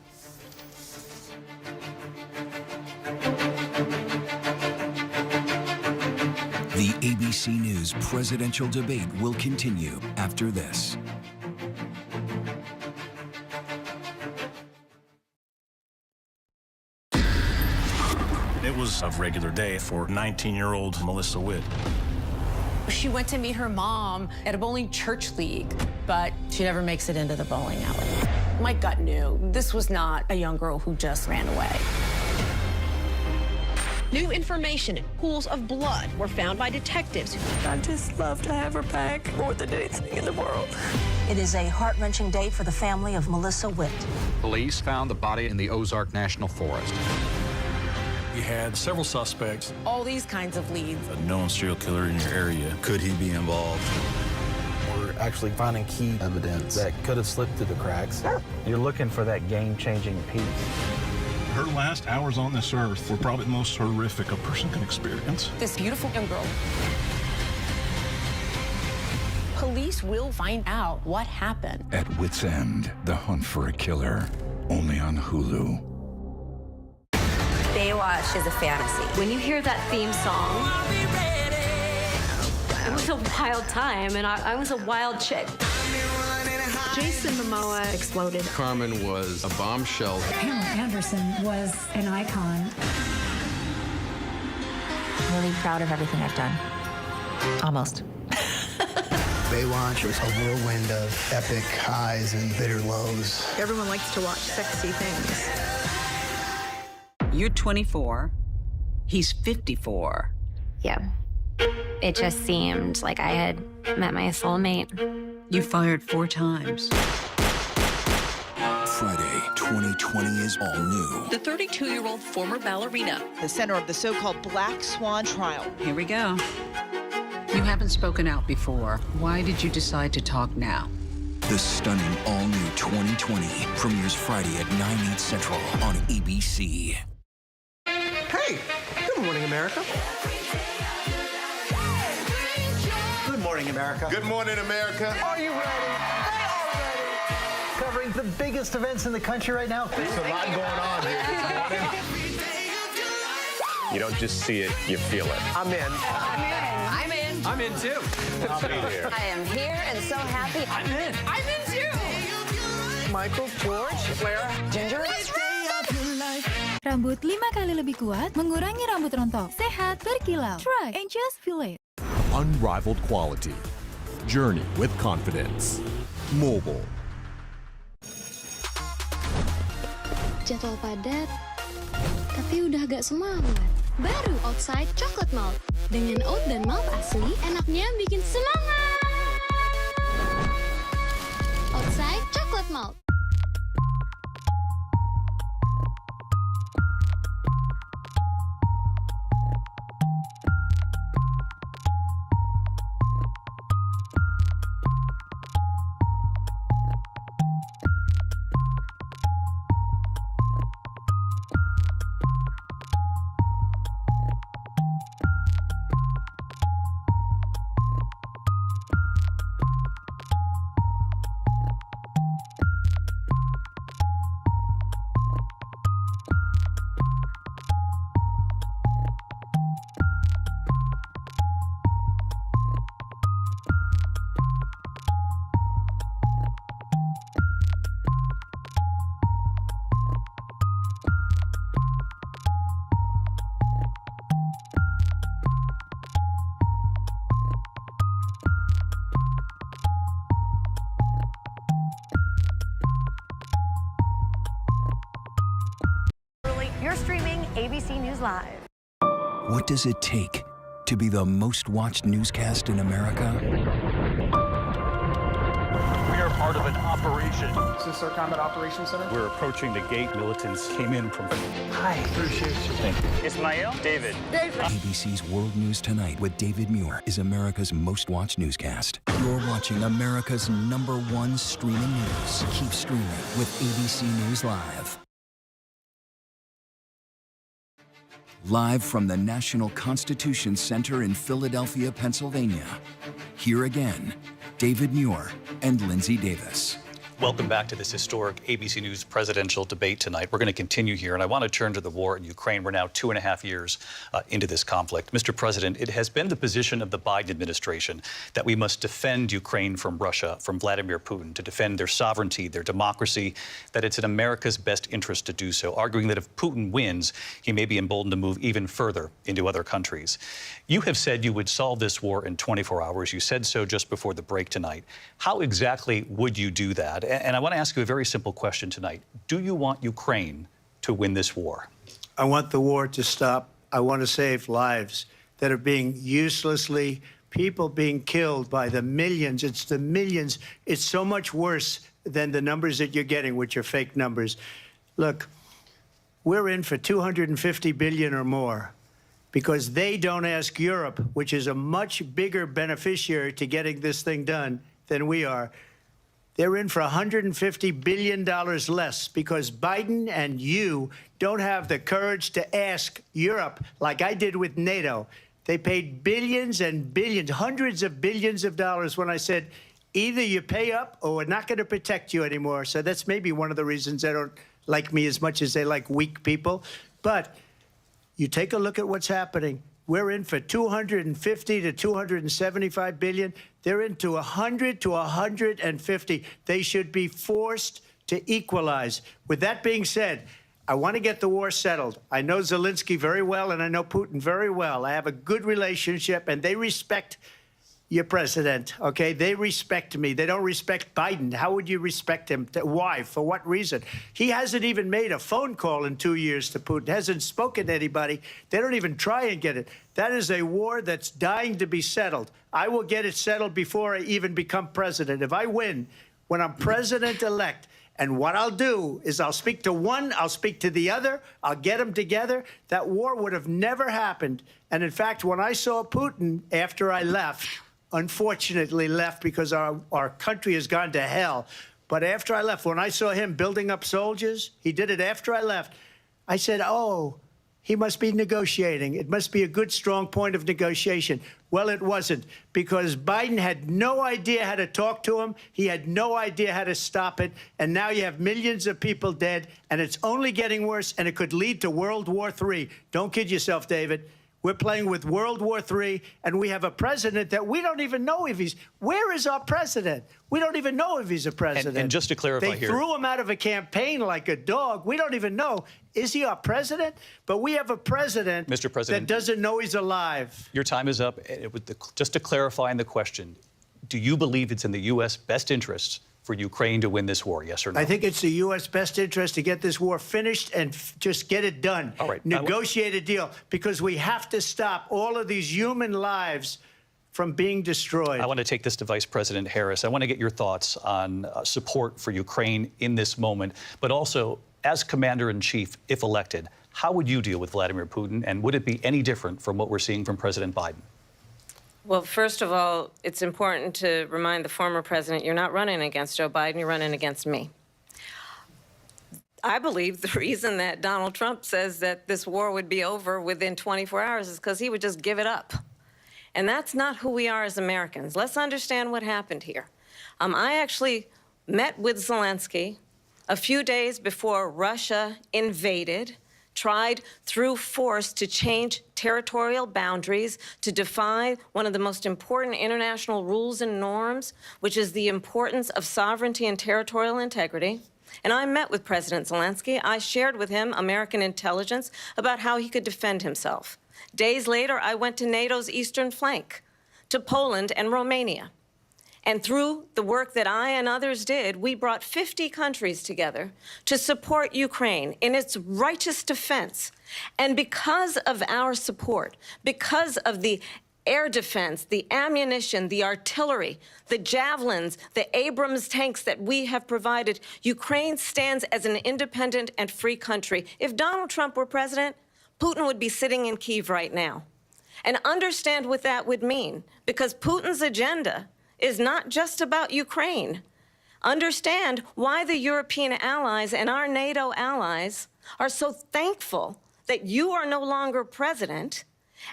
Speaker 11: The ABC News presidential debate will continue after this.
Speaker 5: It was a regular day for 19-year-old Melissa Witt.
Speaker 15: She went to meet her mom at a bowling church league, but she never makes it into the bowling alley. My gut knew this was not a young girl who just ran away.
Speaker 16: New information, pools of blood were found by detectives.
Speaker 15: I'd just love to have her back more than anything in the world.
Speaker 16: It is a heart-wrenching day for the family of Melissa Witt.
Speaker 17: Police found the body in the Ozark National Forest.
Speaker 5: We had several suspects.
Speaker 15: All these kinds of leads.
Speaker 5: A known serial killer in your area. Could he be involved?
Speaker 18: We're actually finding key evidence that could have slipped through the cracks. You're looking for that game-changing piece.
Speaker 5: Her last hours on this earth were probably the most horrific a person can experience.
Speaker 15: This beautiful young girl. Police will find out what happened.
Speaker 11: At Wit's End, the hunt for a killer, only on Hulu.
Speaker 16: Baywatch is a fantasy. When you hear that theme song, it was a wild time, and I was a wild chick. Jason Momoa exploded.
Speaker 17: Carmen was a bombshell.
Speaker 19: Pamela Anderson was an icon.
Speaker 16: I'm really proud of everything I've done. Almost.
Speaker 20: Baywatch was a whirlwind of epic highs and bitter lows.
Speaker 21: Everyone likes to watch sexy things.
Speaker 22: You're 24. He's 54.
Speaker 16: Yeah. It just seemed like I had met my soulmate.
Speaker 22: You fired 4 times.
Speaker 11: Friday, 2020 is all new.
Speaker 23: The 32-year-old former ballerina.
Speaker 24: The center of the so-called Black Swan trial.
Speaker 22: Here we go. You haven't spoken out before. Why did you decide to talk now?
Speaker 11: The stunning all-new 2020 premieres Friday at 9/8 Central on ABC.
Speaker 2: Hey, good morning, America. Good morning, America.
Speaker 31: Good morning, America.
Speaker 20: Are you ready? They are ready. Covering the biggest events in the country right now.
Speaker 31: There's a lot going on here this morning. You don't just see it, you feel it.
Speaker 2: I'm in.
Speaker 15: I'm in.
Speaker 31: I'm in too. I'll be here.
Speaker 15: I am here and so happy. I'm in. I'm in too.
Speaker 2: Michael, George, Clara, Ginger.
Speaker 1: Rambut 5 kali lebih kuat, mengurangi rambut rontok. Sehat berkilau. Try and just feel it.
Speaker 3: Unrivaled quality. Journey with confidence. Mobile.
Speaker 4: Jadwal padat, tapi udah agak semangat. Baru Outside Chocolate Malt. Dengan oat dan malt asli, enaknya bikin semangat. Outside Chocolate Malt.
Speaker 6: You're streaming ABC News Live.
Speaker 11: What does it take to be the most watched newscast in America?
Speaker 7: We are part of an operation.
Speaker 25: Is this our Combat Operations Center?
Speaker 7: We're approaching the gate. Militants came in from...
Speaker 25: Hi. Appreciate you.
Speaker 7: Thank you.
Speaker 25: Ismail? David.
Speaker 11: ABC's World News Tonight with David Muir is America's most watched newscast. You're watching America's #1 streaming news. Keep streaming with ABC News Live. Live from the National Constitution Center in Philadelphia, Pennsylvania. Here again, David Muir and Lindsay Davis.
Speaker 10: Welcome back to this historic ABC News presidential debate tonight. We're going to continue here, and I want to turn to the war in Ukraine. We're now 2.5 years into this conflict. Mr. President, it has been the position of the Biden administration that we must defend Ukraine from Russia, from Vladimir Putin, to defend their sovereignty, their democracy, that it's in America's best interest to do so, arguing that if Putin wins, he may be emboldened to move even further into other countries. You have said you would solve this war in 24 hours. You said so just before the break tonight. How exactly would you do that? And I want to ask you a very simple question tonight. Do you want Ukraine to win this war?
Speaker 14: I want the war to stop. I want to save lives that are being uselessly, people being killed by the millions. It's the millions. It's so much worse than the numbers that you're getting, which are fake numbers. Look, we're in for 250 billion or more because they don't ask Europe, which is a much bigger beneficiary to getting this thing done than we are. They're in for $150 billion less because Biden and you don't have the courage to ask Europe like I did with NATO. They paid billions and billions, hundreds of billions of dollars when I said, either you pay up or we're not going to protect you anymore. So that's maybe one of the reasons they don't like me as much as they like weak people. But you take a look at what's happening. We're in for 250 to 275 billion. They're into 100 to 150. They should be forced to equalize. With that being said, I want to get the war settled. I know Zelensky very well, and I know Putin very well. I have a good relationship, and they respect your president, okay? They respect me. They don't respect Biden. How would you respect him? Why? For what reason? He hasn't even made a phone call in 2 years to Putin, hasn't spoken to anybody. They don't even try and get it. That is a war that's dying to be settled. I will get it settled before I even become president. If I win, when I'm president-elect, and what I'll do is I'll speak to one, I'll speak to the other, I'll get them together. That war would have never happened. And in fact, when I saw Putin after I left, unfortunately left because our country has gone to hell. But after I left, when I saw him building up soldiers, he did it after I left, I said, oh, he must be negotiating. It must be a good, strong point of negotiation. Well, it wasn't, because Biden had no idea how to talk to him. He had no idea how to stop it. And now you have millions of people dead, and it's only getting worse, and it could lead to World War III. Don't kid yourself, David. We're playing with World War III, and we have a president that we don't even know if he's... Where is our president? We don't even know if he's a president.
Speaker 10: And just to clarify
Speaker 14: they
Speaker 10: here...
Speaker 14: threw him out of a campaign like a dog. We don't even know. Is he our president? But we have a president,
Speaker 10: Mr. President,
Speaker 14: that doesn't know he's alive.
Speaker 10: Your time is up. Just to clarify in the question, do you believe it's in the U.S. best interests for Ukraine to win this war, yes or no?
Speaker 14: I think it's the U.S. best interest to get this war finished and just get it done.
Speaker 10: All right.
Speaker 14: Negotiate a deal, because we have to stop all of these human lives from being destroyed.
Speaker 10: I want to take this to Vice President Harris. I want to get your thoughts on support for Ukraine in this moment, but also, as Commander-in-Chief, if elected, how would you deal with Vladimir Putin, and would it be any different from what we're seeing from President Biden?
Speaker 5: Well, first of all, it's important to remind the former president you're not running against Joe Biden, you're running against me. I believe the reason that Donald Trump says that this war would be over within 24 hours is because he would just give it up. And that's not who we are as Americans. Let's understand what happened here. I actually met with Zelensky a few days before Russia invaded, tried through force to change territorial boundaries, to defy one of the most important international rules and norms, which is the importance of sovereignty and territorial integrity. And I met with President Zelensky. I shared with him American intelligence about how he could defend himself. Days later, I went to NATO's eastern flank, to Poland and Romania. And through the work that I and others did, we brought 50 countries together to support Ukraine in its righteous defense. And because of our support, because of the air defense, the ammunition, the artillery, the javelins, the Abrams tanks that we have provided, Ukraine stands as an independent and free country. If Donald Trump were president, Putin would be sitting in Kyiv right now. And understand what that would mean, because Putin's agenda is not just about Ukraine. Understand why the European allies and our NATO allies are so thankful that you are no longer president,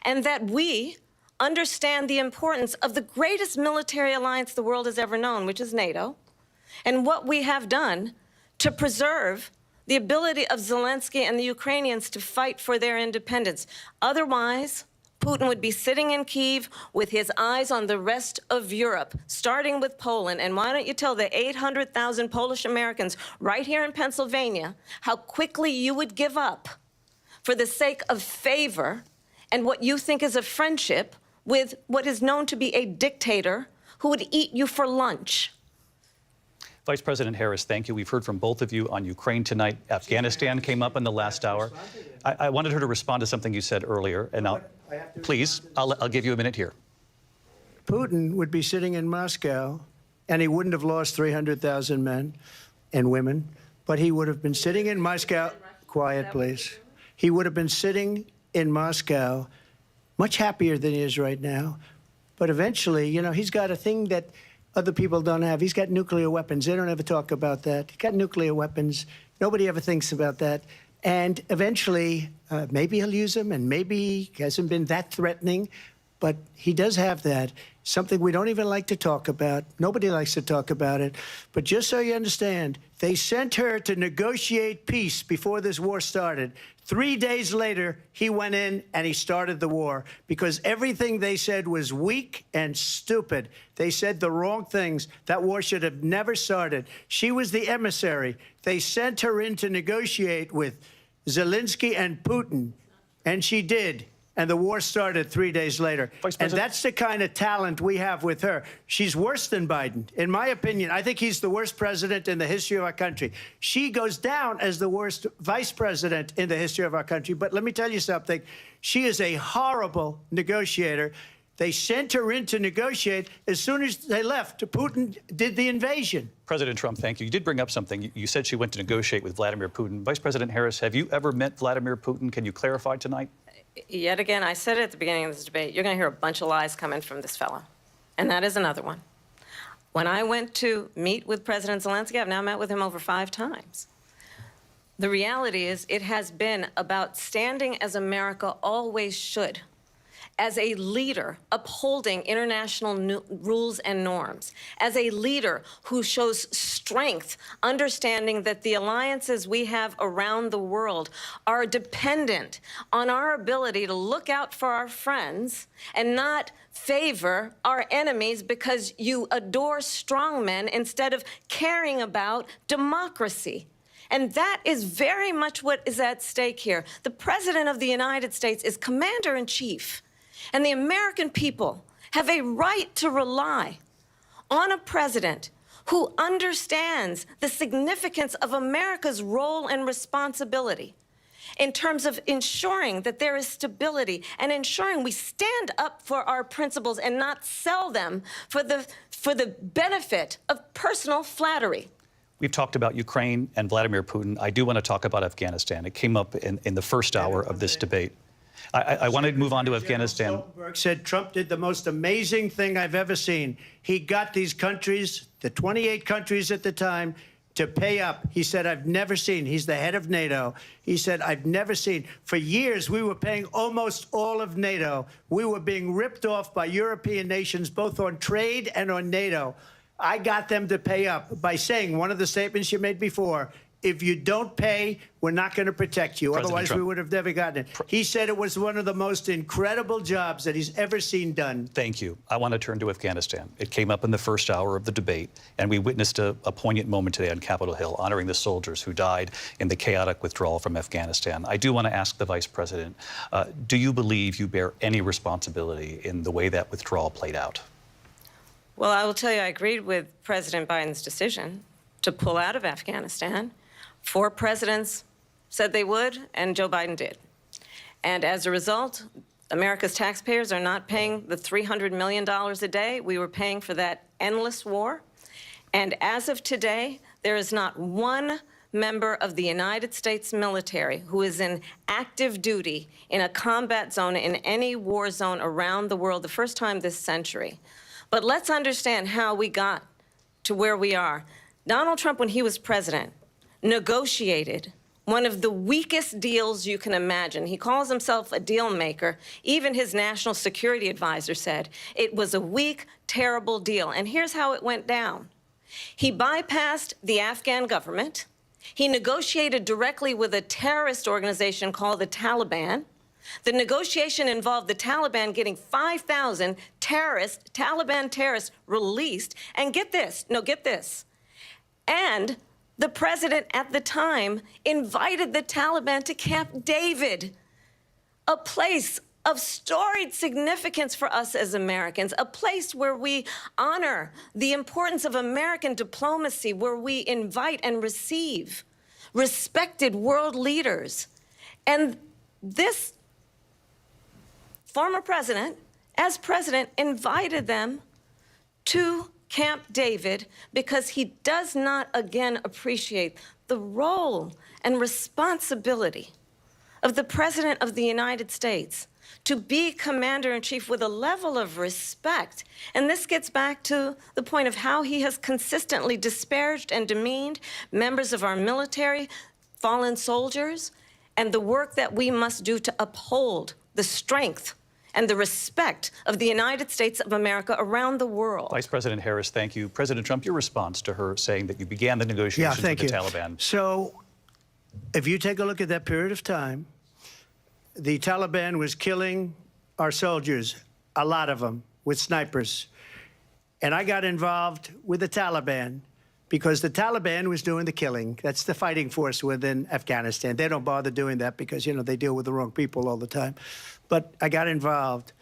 Speaker 5: and that we understand the importance of the greatest military alliance the world has ever known, which is NATO, and what we have done to preserve the ability of Zelensky and the Ukrainians to fight for their independence. Otherwise, Putin would be sitting in Kyiv with his eyes on the rest of Europe, starting with Poland. And why don't you tell the 800,000 Polish Americans right here in Pennsylvania how quickly you would give up for the sake of favor and what you think is a friendship with what is known to be a dictator who would eat you for lunch.
Speaker 10: Vice President Harris, thank you. We've heard from both of you on Ukraine tonight. Afghanistan came up in the last hour. I wanted her to respond to something you said earlier, and please, I'll give you a minute here.
Speaker 14: Putin would be sitting in Moscow, and he wouldn't have lost 300,000 men and women, but he would have been sitting in Moscow. Quiet, please. He would have been sitting in Moscow much happier than he is right now. But eventually, you know, he's got a thing that other people don't have. He's got nuclear weapons. They don't ever talk about that. He's got nuclear weapons. Nobody ever thinks about that. And eventually, maybe he'll use them, and maybe he hasn't been that threatening, but he does have that. Something we don't even like to talk about. Nobody likes to talk about it. But just so you understand, they sent her to negotiate peace before this war started. 3 days later, he went in and he started the war because everything they said was weak and stupid. They said the wrong things. That war should have never started. She was the emissary. They sent her in to negotiate with Zelensky and Putin, and she did. And the war started 3 days later. And that's the kind of talent we have with her. She's worse than Biden. In my opinion, I think he's the worst president in the history of our country. She goes down as the worst vice president in the history of our country. But let me tell you something. She is a horrible negotiator. They sent her in to negotiate. As soon as they left, Putin did the invasion.
Speaker 10: President Trump, thank you. You did bring up something. You said she went to negotiate with Vladimir Putin. Vice President Harris, have you ever met Vladimir Putin? Can you clarify tonight?
Speaker 5: Yet again, I said it at the beginning of this debate, you're going to hear a bunch of lies coming from this fellow. And that is another one. When I went to meet with President Zelensky, I've now met with him over 5 times. The reality is it has been about standing as America always should, as a leader upholding international rules and norms, as a leader who shows strength, understanding that the alliances we have around the world are dependent on our ability to look out for our friends and not favor our enemies because you adore strongmen instead of caring about democracy. And that is very much what is at stake here. The President of the United States is commander-in-chief, and the American people have a right to rely on a president who understands the significance of America's role and responsibility in terms of ensuring that there is stability and ensuring we stand up for our principles and not sell them for the benefit of personal flattery.
Speaker 10: We've talked about Ukraine and Vladimir Putin. I do want to talk about Afghanistan. It came up in the first hour of this debate. I want to move on to Afghanistan.
Speaker 14: Stoltenberg said Trump did the most amazing thing I've ever seen. He got these countries, the 28 countries at the time, to pay up. He said, I've never seen. He's the head of NATO. He said, I've never seen. For years, we were paying almost all of NATO. We were being ripped off by European nations, both on trade and on NATO. I got them to pay up by saying one of the statements you made before, if you don't pay, we're not going to protect you.
Speaker 10: President
Speaker 14: Otherwise,
Speaker 10: Trump.
Speaker 14: we would have never gotten it. He said it was one of the most incredible jobs that he's ever seen done.
Speaker 10: Thank you. I want to turn to Afghanistan. It came up in the first hour of the debate, and we witnessed a poignant moment today on Capitol Hill, honoring the soldiers who died in the chaotic withdrawal from Afghanistan. I do want to ask the Vice President, do you believe you bear any responsibility in the way that withdrawal played out?
Speaker 5: Well, I will tell you, I agreed with President Biden's decision to pull out of Afghanistan. 4 presidents said they would, and Joe Biden did. And as a result, America's taxpayers are not paying the $300 million a day we were paying for that endless war. And as of today, there is not one member of the United States military who is in active duty in a combat zone in any war zone around the world, the first time this century. But let's understand how we got to where we are. Donald Trump, when he was president, negotiated one of the weakest deals you can imagine. He calls himself a deal maker. Even his national security advisor said it was a weak, terrible deal. And here's how it went down. He bypassed the Afghan government. He negotiated directly with a terrorist organization called the Taliban. The negotiation involved the Taliban getting 5,000 Taliban terrorists released. And get this, and the president at the time invited the Taliban to Camp David, a place of storied significance for us as Americans, a place where we honor the importance of American diplomacy, where we invite and receive respected world leaders. And this former president, as president, invited them to Camp David because he does not, again, appreciate the role and responsibility of the President of the United States to be commander-in-chief with a level of respect. And this gets back to the point of how he has consistently disparaged and demeaned members of our military, fallen soldiers, and the work that we must do to uphold the strength and the respect of the United States of America around the world.
Speaker 10: Vice President Harris, thank you. President Trump, your response to her saying that you began the negotiations with the Taliban.
Speaker 14: So if you take a look at that period of time, the Taliban was killing our soldiers, a lot of them, with snipers. And I got involved with the Taliban because the Taliban was doing the killing. That's the fighting force within Afghanistan. They don't bother doing that because, you know, they deal with the wrong people all the time. But I got involved.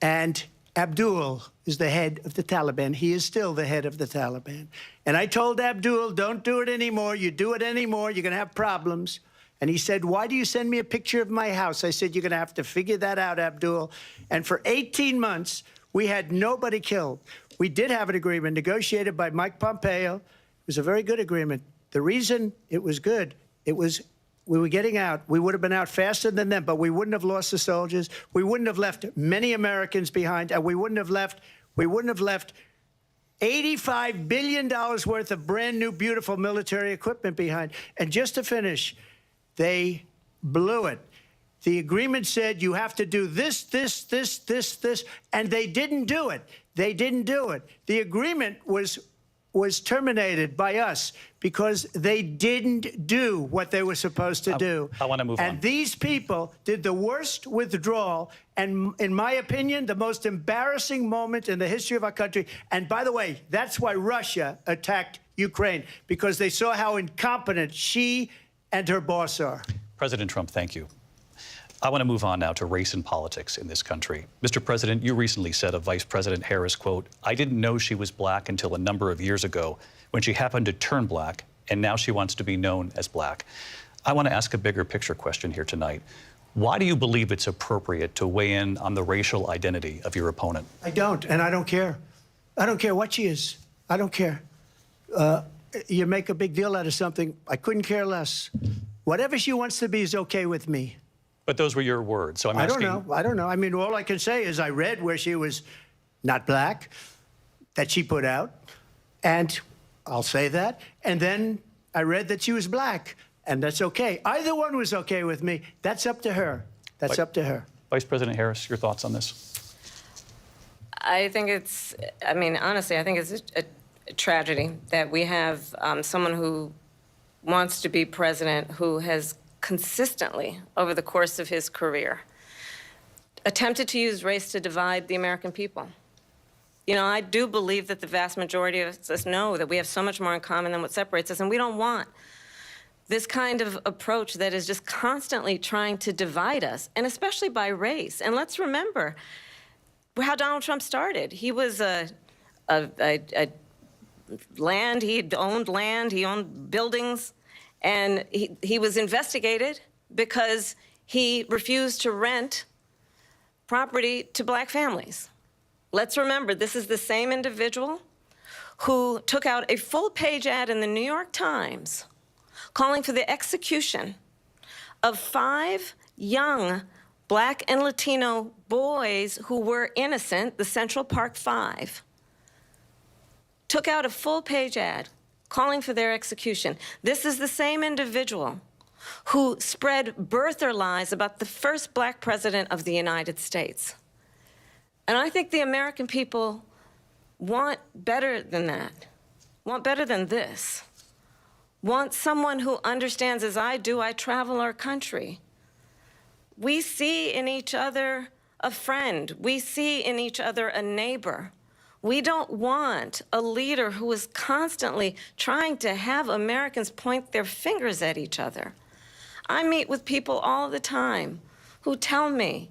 Speaker 14: And Abdul is the head of the Taliban. He is still the head of the Taliban. And I told Abdul, don't do it anymore. You do it anymore, you're going to have problems. And he said, why do you send me a picture of my house? I said, you're going to have to figure that out, Abdul. And for 18 months, we had nobody killed. We did have an agreement negotiated by Mike Pompeo. It was a very good agreement. The reason it was good, it was we were getting out. We would have been out faster than them, but we wouldn't have lost the soldiers. We wouldn't have left many Americans behind, and we wouldn't have left $85 billion worth of brand new, beautiful military equipment behind. And just to finish, they blew it. The agreement said you have to do this, and they didn't do it. They didn't do it. The agreement was was terminated by us because they didn't do what they were supposed to do.
Speaker 10: I want to move on.
Speaker 14: And these people did the worst withdrawal and, in my opinion, the most embarrassing moment in the history of our country. And by the way, that's why Russia attacked Ukraine, because they saw how incompetent she and her boss are.
Speaker 10: President Trump, thank you. I want to move on now to race and politics in this country. Mr. President, you recently said of Vice President Harris, quote, "I didn't know she was black until a number of years ago when she happened to turn black, and now she wants to be known as black." I want to ask a bigger picture question here tonight. Why do you believe it's appropriate to weigh in on the racial identity of your opponent?
Speaker 14: I don't, and I don't care. I don't care what she is. I don't care. You make a big deal out of something. I couldn't care less. Whatever she wants to be is okay with me.
Speaker 10: But those were your words, so I'm asking...
Speaker 14: I don't know. I mean, all I can say is I read where she was not black, that she put out, and I'll say that. And then I read that she was black, and that's okay. Either one was okay with me. That's up to her. That's up to her.
Speaker 10: Vice President Harris, your thoughts on this?
Speaker 5: I think it's, I mean, honestly, I think it's a tragedy that we have someone who wants to be president who has consistently, over the course of his career, attempted to use race to divide the American people. You know, I do believe that the vast majority of us know that we have so much more in common than what separates us, and we don't want this kind of approach that is just constantly trying to divide us, and especially by race. And let's remember how Donald Trump started. He was land, he owned buildings, and he was investigated because he refused to rent property to black families. Let's remember, this is the same individual who took out a full-page ad in the New York Times calling for the execution of 5 young black and Latino boys who were innocent, the Central Park 5. Took out a full-page ad calling for their execution. This is the same individual who spread birther lies about the first black president of the United States. And I think the American people want better than that, want better than this, want someone who understands, as I do, I travel our country. We see in each other a friend. We see in each other a neighbor. We don't want a leader who is constantly trying to have Americans point their fingers at each other. I meet with people all the time who tell me,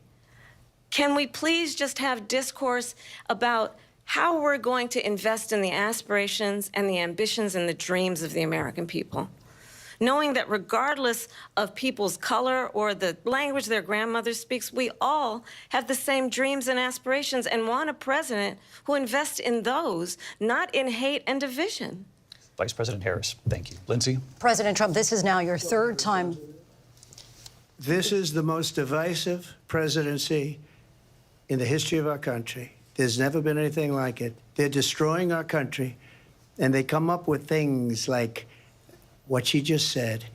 Speaker 5: can we please just have discourse about how we're going to invest in the aspirations and the ambitions and the dreams of the American people? Knowing that regardless of people's color or the language their grandmother speaks, we all have the same dreams and aspirations and want a president who invests in those, not in hate and division.
Speaker 10: Vice President Harris, thank you. Lindsay?
Speaker 8: President Trump, this is now your 3rd time.
Speaker 14: This is the most divisive presidency in the history of our country. There's never been anything like it. They're destroying our country, and they come up with things like what she just said,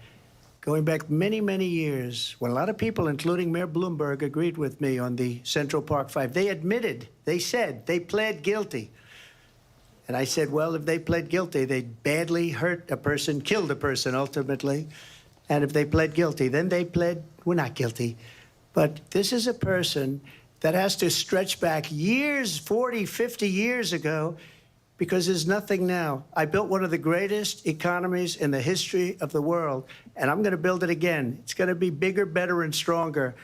Speaker 14: going back many, many years, when a lot of people, including Mayor Bloomberg, agreed with me on the Central Park 5. They admitted, they said, they pled guilty. And I said, well, if they pled guilty, they badly hurt a person, killed a person ultimately. And if they pled guilty, then they pled, we're not guilty. But this is a person that has to stretch back years, 40, 50 years ago, because there's nothing now. I built one of the greatest economies in the history of the world, and I'm going to build it again. It's going to be bigger, better, and stronger.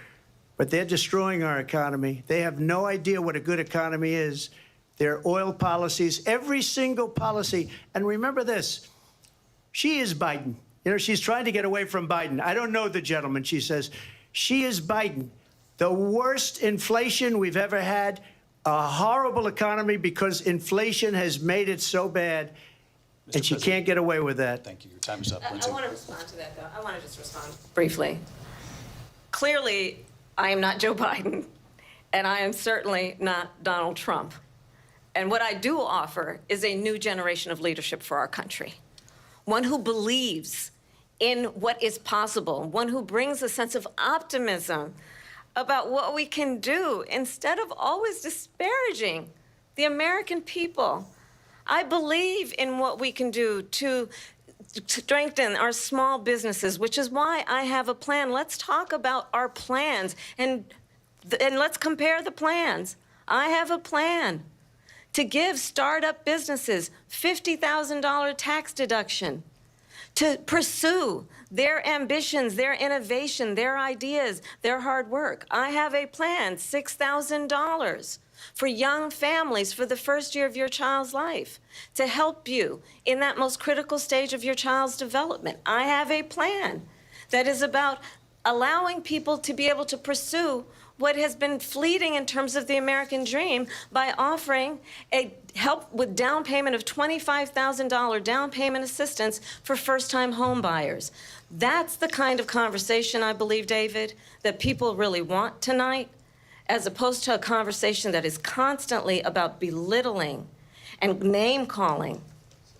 Speaker 14: But they're destroying our economy. They have no idea what a good economy is. Their oil policies, every single policy. And remember this, she is Biden. You know, she's trying to get away from Biden. I don't know the gentleman, she says. She is Biden. The worst inflation we've ever had, a horrible economy because inflation has made it so bad, and she can't get away with that.
Speaker 10: Thank you. Your time is up,
Speaker 5: I
Speaker 10: Lindsay.
Speaker 5: want to respond to that, though. I want to just respond briefly. Clearly, I am not Joe Biden, and I am certainly not Donald Trump. And what I do offer is a new generation of leadership for our country, one who believes in what is possible, one who brings a sense of optimism about what we can do instead of always disparaging the American people. I believe in what we can do to strengthen our small businesses, which is why I have a plan. Let's talk about our plans and let's compare the plans. I have a plan to give startup businesses $50,000 tax deduction, to pursue their ambitions, their innovation, their ideas, their hard work. I have a plan, $6,000 for young families for the first year of your child's life, to help you in that most critical stage of your child's development. I have a plan that is about allowing people to be able to pursue what has been fleeting in terms of the American dream by offering a help with down payment of $25,000 down payment assistance for first-time home buyers. That's the kind of conversation, I believe, David, that people really want tonight, as opposed to a conversation that is constantly about belittling and name-calling.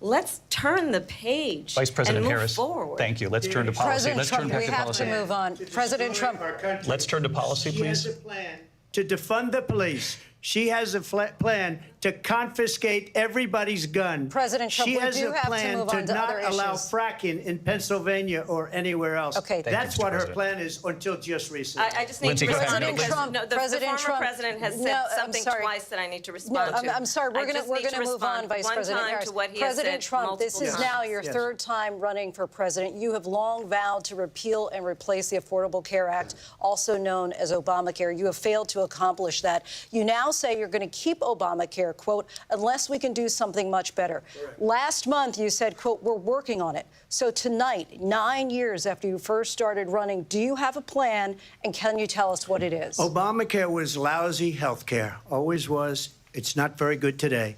Speaker 5: Let's turn the page
Speaker 10: Vice President
Speaker 5: and move
Speaker 10: Harris,
Speaker 5: forward.
Speaker 10: thank you. Let's turn to policy.
Speaker 8: President Trump, we have to move on. President Trump.
Speaker 10: Let's turn to policy, please.
Speaker 14: She has a plan to defund the police. She has a plan to confiscate everybody's gun.
Speaker 8: President Trump,
Speaker 14: she
Speaker 8: we
Speaker 14: has
Speaker 8: do
Speaker 14: a
Speaker 8: have to
Speaker 14: plan
Speaker 8: move
Speaker 14: to
Speaker 8: on to
Speaker 14: not
Speaker 8: other
Speaker 14: allow
Speaker 8: issues.
Speaker 14: fracking in Pennsylvania or anywhere else.
Speaker 8: Okay.
Speaker 14: That's
Speaker 10: Thank you,
Speaker 14: what
Speaker 10: Mr.
Speaker 14: her
Speaker 10: President.
Speaker 14: plan is until just recently.
Speaker 5: I just need
Speaker 10: Lindsay,
Speaker 5: to
Speaker 10: go ahead.
Speaker 5: respond because
Speaker 8: Trump,
Speaker 5: the
Speaker 8: President
Speaker 5: former
Speaker 8: Trump.
Speaker 5: president has
Speaker 8: No,
Speaker 5: said
Speaker 8: I'm
Speaker 5: something
Speaker 8: sorry.
Speaker 5: twice that I need to
Speaker 8: No,
Speaker 5: respond to.
Speaker 8: I'm sorry. We're
Speaker 5: I just
Speaker 8: going
Speaker 5: need
Speaker 8: to move
Speaker 5: respond
Speaker 8: on, Vice
Speaker 5: one
Speaker 8: President
Speaker 5: time
Speaker 8: Harris.
Speaker 5: to what he
Speaker 8: President
Speaker 5: has said
Speaker 8: Trump, this is
Speaker 5: multiple
Speaker 8: now
Speaker 5: times.
Speaker 8: your
Speaker 14: Yes.
Speaker 8: third time running for president. You have long vowed to repeal and replace the Affordable Care Act, also known as Obamacare. You have failed to accomplish that. You now say you're going to keep Obamacare, quote, unless we can do something much better. Last month, you said, quote, we're working on it. So tonight, 9 years after you first started running, do you have a plan, and can you tell us what it is?
Speaker 14: Obamacare was lousy health care, always was. It's not very good today.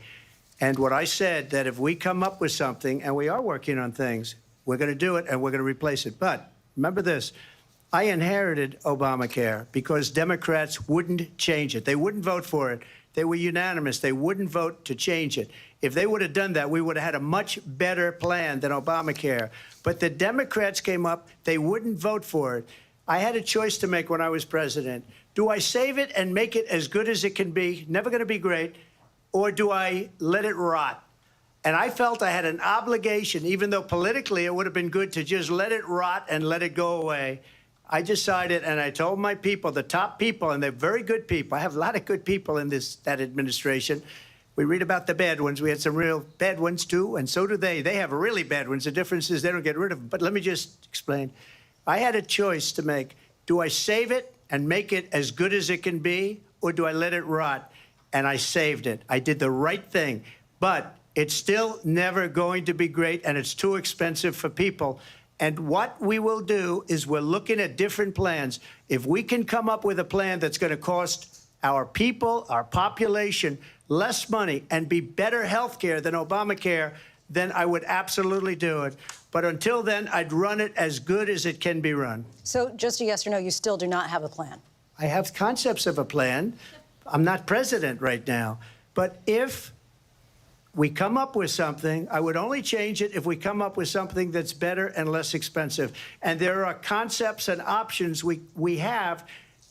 Speaker 14: And what I said, that if we come up with something, and we are working on things, we're going to do it and we're going to replace it. But remember this, I inherited Obamacare because Democrats wouldn't change it. They wouldn't vote for it. They were unanimous. They wouldn't vote to change it. If they would have done that, we would have had a much better plan than Obamacare. But the Democrats came up. They wouldn't vote for it. I had a choice to make when I was president. Do I save it and make it as good as it can be, never going to be great, or do I let it rot? And I felt I had an obligation, even though politically it would have been good to just let it rot and let it go away. I decided, and I told my people, the top people, and they're very good people. I have a lot of good people in that administration. We read about the bad ones. We had some real bad ones, too, and so do they. They have really bad ones. The difference is they don't get rid of them. But let me just explain. I had a choice to make. Do I save it and make it as good as it can be, or do I let it rot? And I saved it. I did the right thing. But it's still never going to be great, and it's too expensive for people. And what we will do is we're looking at different plans. If we can come up with a plan that's going to cost our people, our population, less money and be better health care than Obamacare, then I would absolutely do it. But until then, I'd run it as good as it can be run.
Speaker 8: So just a yes or no, you still do not have a plan?
Speaker 14: I have concepts of a plan. I'm not president right now. But if we come up with something, I would only change it if we come up with something that's better and less expensive. And there are concepts and options we have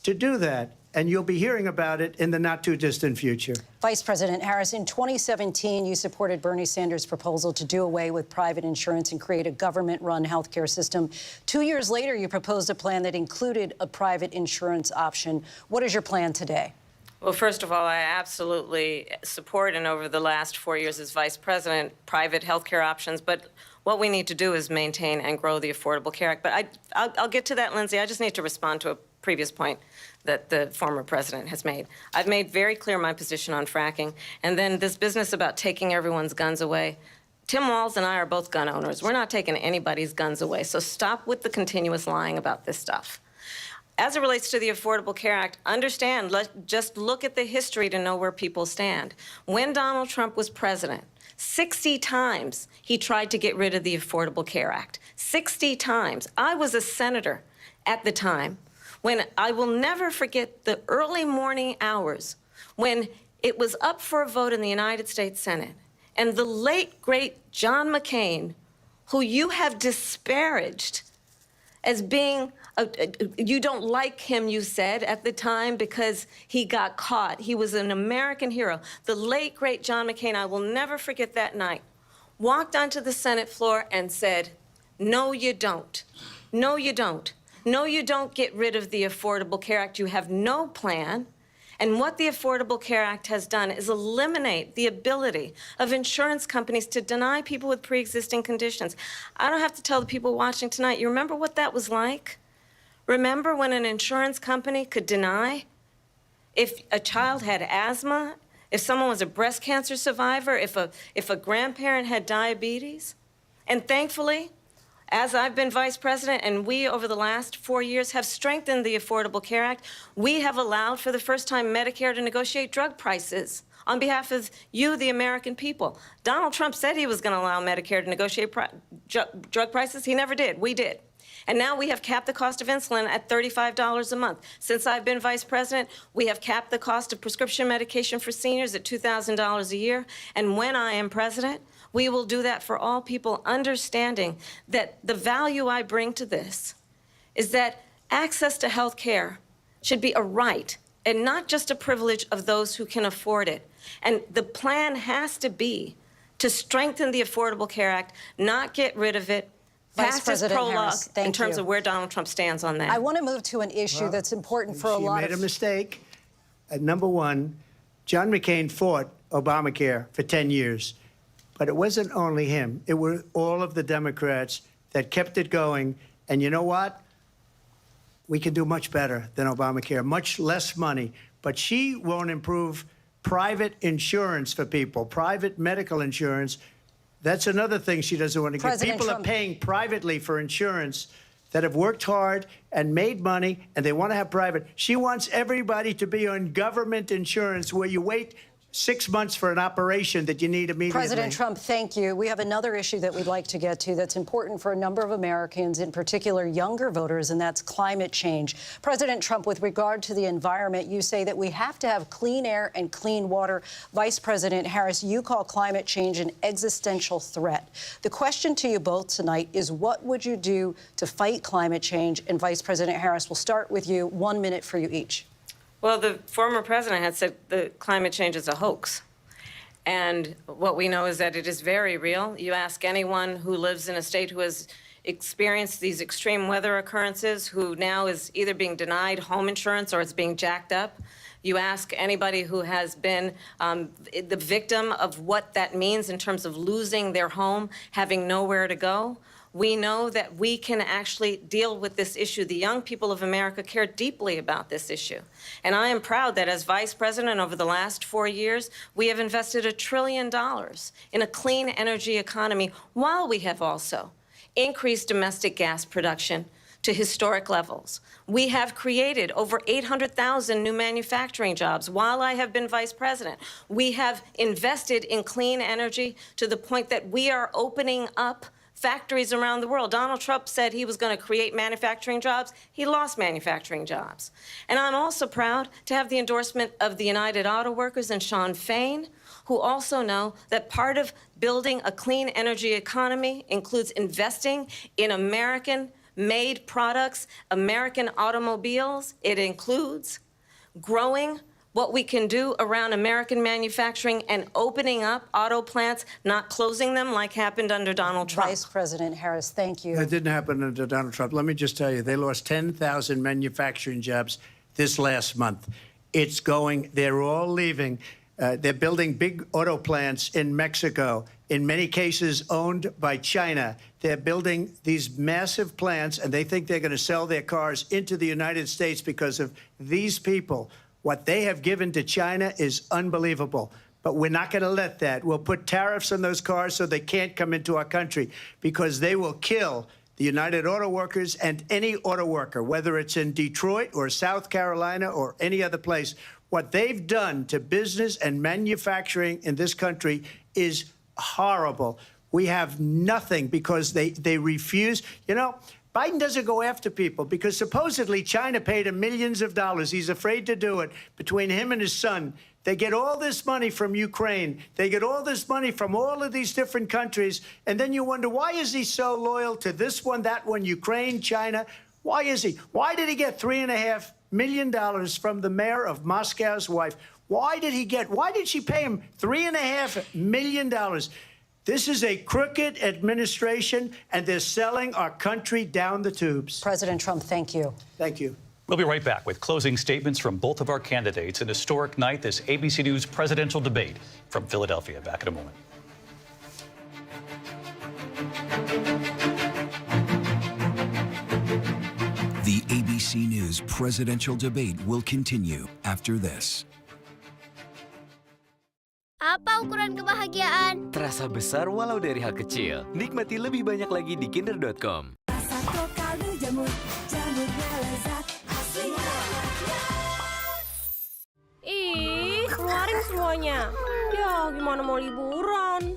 Speaker 14: to do that. And you'll be hearing about it in the not-too-distant future.
Speaker 8: Vice President Harris, in 2017, you supported Bernie Sanders' proposal to do away with private insurance and create a government-run health care system. 2 years later, you proposed a plan that included a private insurance option. What is your plan today?
Speaker 5: Well, first of all, I absolutely support, and over the last 4 years as vice president, private health care options. But what we need to do is maintain and grow the Affordable Care Act. But I'll get to that, Lindsay. I just need to respond to a previous point that the former president has made. I've made very clear my position on fracking. And then this business about taking everyone's guns away. Tim Walz and I are both gun owners. We're not taking anybody's guns away. So stop with the continuous lying about this stuff. As it relates to the Affordable Care Act, understand, just look at the history to know where people stand. When Donald Trump was president, 60 times he tried to get rid of the Affordable Care Act. 60 times. I was a senator at the time when I will never forget the early morning hours when it was up for a vote in the United States Senate. And the late, great John McCain, who you have disparaged as being, you don't like him, you said, at the time because he got caught. He was an American hero. The late, great John McCain, I will never forget that night, walked onto the Senate floor and said, no, you don't. No, you don't. No, you don't get rid of the Affordable Care Act. You have no plan. And what the Affordable Care Act has done is eliminate the ability of insurance companies to deny people with pre-existing conditions. I don't have to tell the people watching tonight, you remember what that was like? Remember when an insurance company could deny if a child had asthma, if someone was a breast cancer survivor, if a grandparent had diabetes? And thankfully, as I've been vice president and we, over the last 4 years, have strengthened the Affordable Care Act, we have allowed for the first time Medicare to negotiate drug prices on behalf of you, the American people. Donald Trump said he was going to allow Medicare to negotiate drug prices. He never did. We did. And now we have capped the cost of insulin at $35 a month. Since I've been vice president, we have capped the cost of prescription medication for seniors at $2,000 a year. And when I am president, we will do that for all people, understanding that the value I bring to this is that access to health care should be a right and not just a privilege of those who can afford it. And the plan has to be to strengthen the Affordable Care Act, not get rid of it.
Speaker 8: Vice
Speaker 5: Fastest
Speaker 8: President
Speaker 5: prologue
Speaker 8: Harris, thank
Speaker 5: in terms
Speaker 8: you.
Speaker 5: of where Donald Trump stands on that.
Speaker 8: I want to move to an issue that's important for a lot
Speaker 14: She made a mistake. Number one, John McCain fought Obamacare for 10 years. But it wasn't only him. It were all of the Democrats that kept it going. And you know what? We can do much better than Obamacare, much less money. But she won't improve private insurance for people, private medical insurance. That's another thing she doesn't want to get. People are paying privately for insurance that have worked hard and made money, and they want to have private. She wants everybody to be on government insurance where you wait 6 months for an operation that you need immediately.
Speaker 8: President Trump, thank you. We have another issue that we'd like to get to that's important for a number of Americans, in particular younger voters, and that's climate change. President Trump, with regard to the environment, you say that we have to have clean air and clean water. Vice President Harris, you call climate change an existential threat. The question to you both tonight is, what would you do to fight climate change? And Vice President Harris, we'll start with you. 1 minute for you each.
Speaker 5: Well, the former president had said the climate change is a hoax. And what we know is that it is very real. You ask anyone who lives in a state who has experienced these extreme weather occurrences, who now is either being denied home insurance or it's being jacked up. You ask anybody who has been the victim of what that means in terms of losing their home, having nowhere to go. We know that we can actually deal with this issue. The young people of America care deeply about this issue. And I am proud that as vice president over the last 4 years, we have invested $1 trillion in a clean energy economy, while we have also increased domestic gas production to historic levels. We have created over 800,000 new manufacturing jobs while I have been vice president. We have invested in clean energy to the point that we are opening up factories around the world. Donald Trump said he was going to create manufacturing jobs. He lost manufacturing jobs. And I'm also proud to have the endorsement of the United Auto Workers and Sean Fain, who also know that part of building a clean energy economy includes investing in American-made products, American automobiles. It includes growing what we can do around American manufacturing and opening up auto plants, not closing them like happened under Donald Trump.
Speaker 8: Vice President Harris, thank you.
Speaker 14: That didn't happen under Donald Trump. Let me just tell you, they lost 10,000 manufacturing jobs this last month. It's going, they're all leaving. They're building big auto plants in Mexico, in many cases owned by China. They're building these massive plants, and they think they're going to sell their cars into the United States because of these people. What they have given to China is unbelievable. But we're not going to let that. We'll put tariffs on those cars so they can't come into our country, because they will kill the United Auto Workers and any auto worker, whether it's in Detroit or South Carolina or any other place. What they've done to business and manufacturing in this country is horrible. We have nothing because they refuse. You know, Biden doesn't go after people because supposedly China paid him millions of dollars. He's afraid to do it. Between him and his son, They get all this money from Ukraine. They get all this money from all of these different countries. And then you wonder, why is he so loyal to this one, that one, Ukraine, China? Why is he? Why did he get $3.5 million from the mayor of Moscow's wife? Why did she pay him $3.5 million? This is a crooked administration, and they're selling our country down the tubes.
Speaker 8: President Trump, thank you.
Speaker 14: Thank you.
Speaker 10: We'll be right back with closing statements from both of our candidates. An historic night, this ABC News presidential debate from Philadelphia. Back in a moment.
Speaker 11: The ABC News presidential debate will continue after this.
Speaker 9: Apa ukuran kebahagiaan?
Speaker 12: Terasa besar walau dari hal kecil. Nikmati lebih banyak lagi di kinder.com.
Speaker 9: Ih, keluarin semuanya. Ya, gimana mau liburan?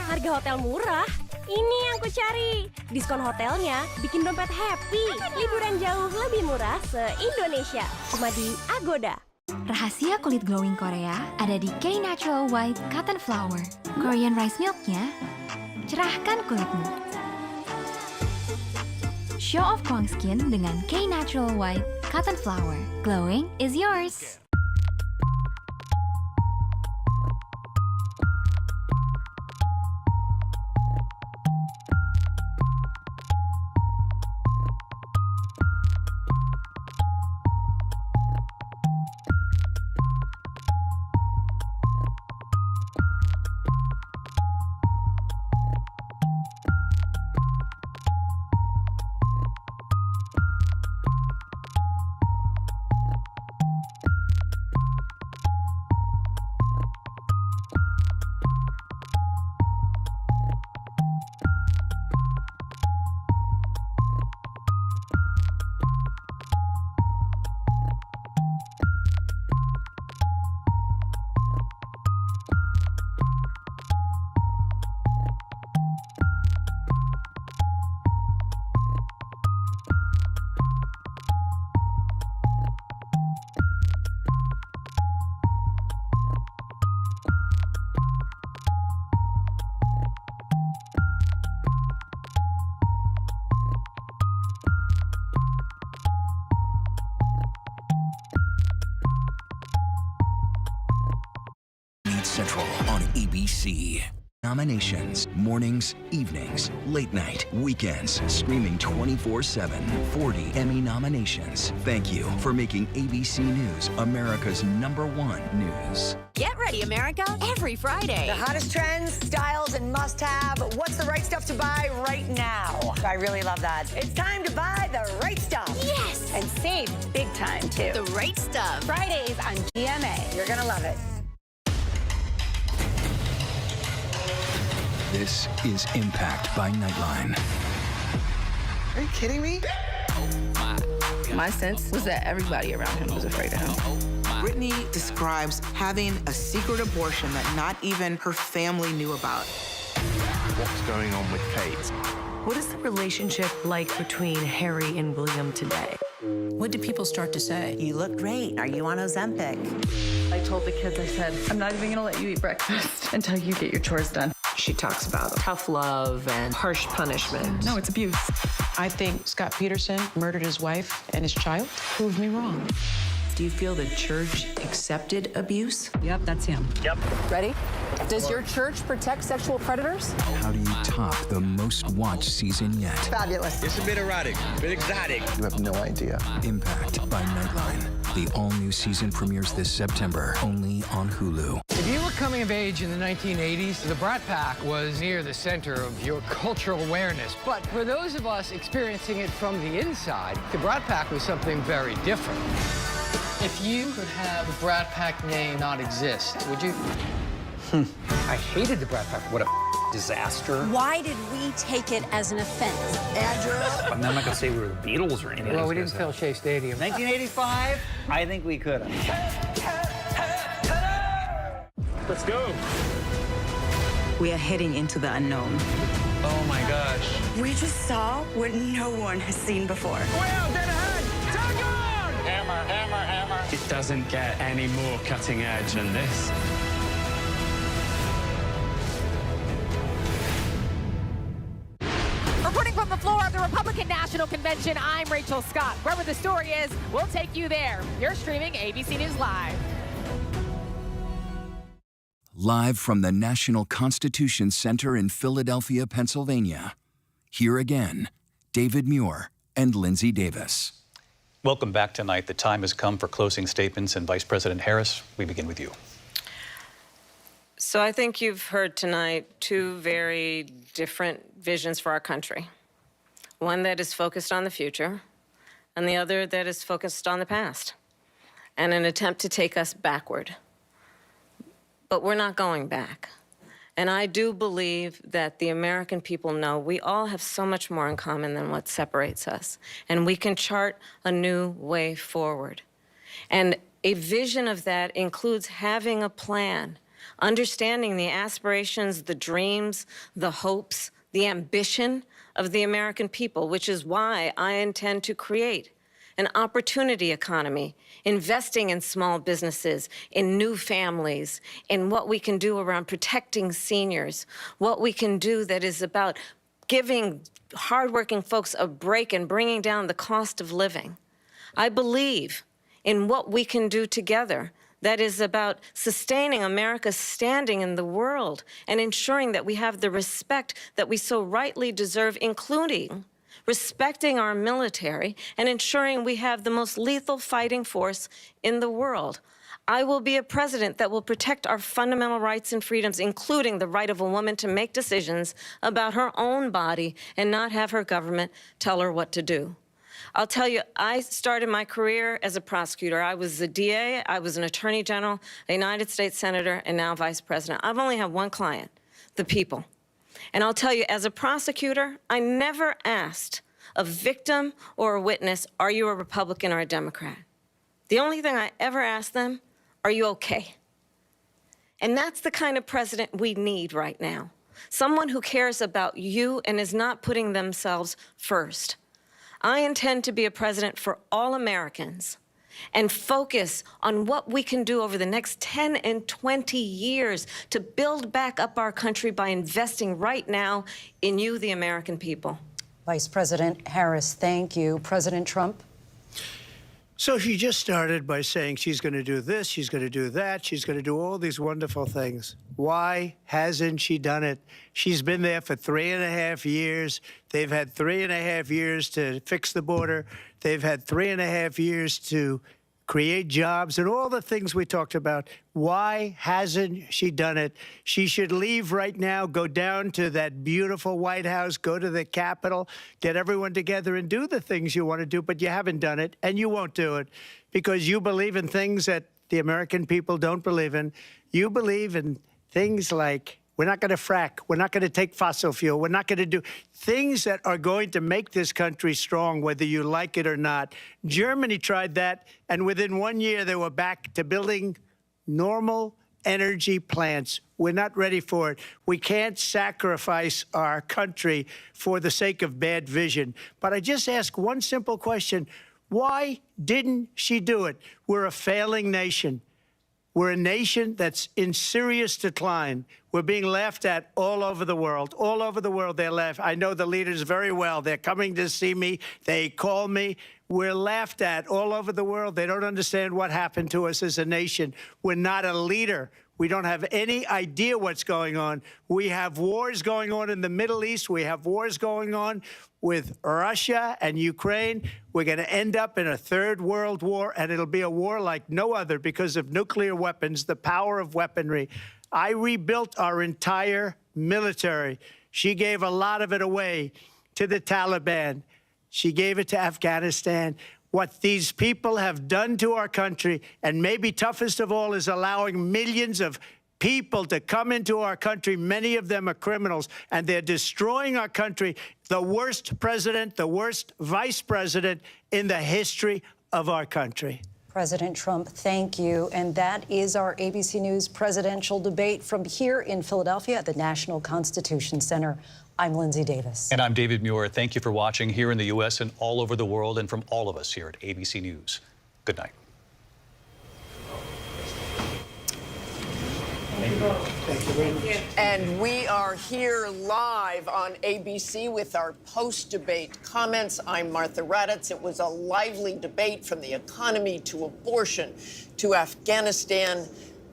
Speaker 9: Harga hotel murah. Ini yang ku cari. Diskon hotelnya bikin dompet happy. Liburan jauh lebih murah se-Indonesia. Cuma di Agoda.
Speaker 1: Rahasia kulit glowing Korea ada di K-Natural White Cotton Flower. Korean rice milknya cerahkan kulitmu. Show off glowing skin dengan K-Natural White Cotton Flower. Glowing is yours.
Speaker 11: Central on ABC. Nominations, mornings, evenings, late night, weekends, streaming 24/7. 40 Emmy nominations. Thank you for making ABC News America's #1 news.
Speaker 6: Get ready, America, every Friday.
Speaker 13: The hottest trends, styles, and must-have. What's the right stuff to buy right now? I really love that. It's time to buy the right stuff.
Speaker 6: Yes!
Speaker 13: And save big time, too.
Speaker 6: The right stuff.
Speaker 13: Fridays on GMA. You're going to love it.
Speaker 11: This is Impact by Nightline.
Speaker 17: Are you kidding me?
Speaker 21: My sense was that everybody around him was afraid of him.
Speaker 17: Brittany describes having a secret abortion that not even her family knew about.
Speaker 31: What's going on with Kate?
Speaker 18: What is the relationship like between Harry and William today?
Speaker 15: What did people start to say?
Speaker 13: You look great. Are you on Ozempic?
Speaker 21: I told the kids, I said, I'm not even gonna let you eat breakfast until you get your chores done.
Speaker 18: She talks about tough love and harsh punishment.
Speaker 21: No, it's abuse.
Speaker 18: I think Scott Peterson murdered his wife and his child. Prove me wrong. Do you feel the church accepted abuse?
Speaker 22: Yep, that's him.
Speaker 31: Yep.
Speaker 18: Ready? Does your church protect sexual predators?
Speaker 11: How do you top the most watched season yet?
Speaker 13: Fabulous.
Speaker 31: It's a bit erotic, a bit exotic.
Speaker 20: You have no idea.
Speaker 11: Impact by Nightline. The all-new season premieres this September, only on Hulu.
Speaker 19: If you were coming of age in the 1980s, the Brat Pack was near the center of your cultural awareness. But for those of us experiencing it from the inside, the Brat Pack was something very different. If you could have the Brat Pack name not exist, would you? I hated the Brat Pack. What a disaster.
Speaker 9: Why did we take it as an offense?
Speaker 13: Andrew?
Speaker 19: I'm not going to say we were the Beatles or anything. Well, we didn't fill Shea Stadium.
Speaker 13: 1985?
Speaker 19: I think we could have.
Speaker 31: Let's go.
Speaker 18: We are heading into the unknown.
Speaker 19: Oh my gosh.
Speaker 13: We just saw what no one has seen before.
Speaker 31: Way out, dead ahead. Tag on! Hammer, hammer, hammer. It's
Speaker 2: doesn't get any more cutting edge than this.
Speaker 3: Reporting from the floor of the Republican National Convention, I'm Rachel Scott. Wherever the story is, we'll take you there. You're streaming ABC News Live.
Speaker 11: Live from the National Constitution Center in Philadelphia, Pennsylvania. Here again, David Muir and Lindsay Davis.
Speaker 10: Welcome back tonight. The time has come for closing statements, and Vice President Harris, we begin with you.
Speaker 5: So I think you've heard tonight two very different visions for our country. One that is focused on the future, and the other that is focused on the past, and an attempt to take us backward. But we're not going back. And I do believe that the American people know we all have so much more in common than what separates us, and we can chart a new way forward. And a vision of that includes having a plan, understanding the aspirations, the dreams, the hopes, the ambition of the American people, which is why I intend to create an opportunity economy, investing in small businesses, in new families, in what we can do around protecting seniors, what we can do that is about giving hardworking folks a break and bringing down the cost of living. I believe in what we can do together that is about sustaining America's standing in the world and ensuring that we have the respect that we so rightly deserve, including respecting our military and ensuring we have the most lethal fighting force in the world. I will be a president that will protect our fundamental rights and freedoms, including the right of a woman to make decisions about her own body and not have her government tell her what to do. I'll tell you, I started my career as a prosecutor. I was a DA, I was an attorney general, a United States senator, and now vice president. I've only had one client, the people. And I'll tell you, as a prosecutor, I never asked a victim or a witness, are you a Republican or a Democrat? The only thing I ever asked them, are you okay? And that's the kind of president we need right now. Someone who cares about you and is not putting themselves first. I intend to be a president for all Americans and focus on what we can do over the next 10 and 20 years to build back up our country by investing right now in you, the American people.
Speaker 8: Vice President Harris, thank you. President Trump?
Speaker 14: So she just started by saying she's going to do this, she's going to do that, she's going to do all these wonderful things. Why hasn't she done it? She's been there for 3.5 years. They've had 3.5 years to fix the border. They've had 3.5 years to create jobs and all the things we talked about. Why hasn't she done it? She should leave right now, go down to that beautiful White House, go to the Capitol, get everyone together and do the things you want to do, but you haven't done it, and you won't do it because you believe in things that the American people don't believe in. You believe in things like we're not going to frack. We're not going to take fossil fuel. We're not going to do things that are going to make this country strong, whether you like it or not. Germany tried that, and within 1 year, they were back to building normal energy plants. We're not ready for it. We can't sacrifice our country for the sake of bad vision. But I just ask one simple question. Why didn't she do it? We're a failing nation. We're a nation that's in serious decline. We're being laughed at all over the world. All over the world, they're laughed. I know the leaders very well. They're coming to see me. They call me. We're laughed at all over the world. They don't understand what happened to us as a nation. We're not a leader. We don't have any idea what's going on. We have wars going on in the Middle East. We have wars going on with Russia and Ukraine. We're going to end up in a third world war, and it'll be a war like no other because of nuclear weapons, the power of weaponry. I rebuilt our entire military. She gave a lot of it away to the Taliban. She gave it to Afghanistan. What these people have done to our country, and maybe toughest of all, is allowing millions of people to come into our country. Many of them are criminals, and they're destroying our country. The worst president, the worst vice president in the history of our country.
Speaker 8: President Trump, thank you. And that is our ABC News presidential debate from here in Philadelphia at the National Constitution Center. I'm Lindsay Davis.
Speaker 10: And I'm David Muir. Thank you for watching here in the U.S. and all over the world, and from all of us here at ABC News. Good night.
Speaker 14: Thank you very much.
Speaker 13: And we are here live on ABC with our post-debate comments. I'm Martha Raddatz. It was a lively debate from the economy to abortion to Afghanistan.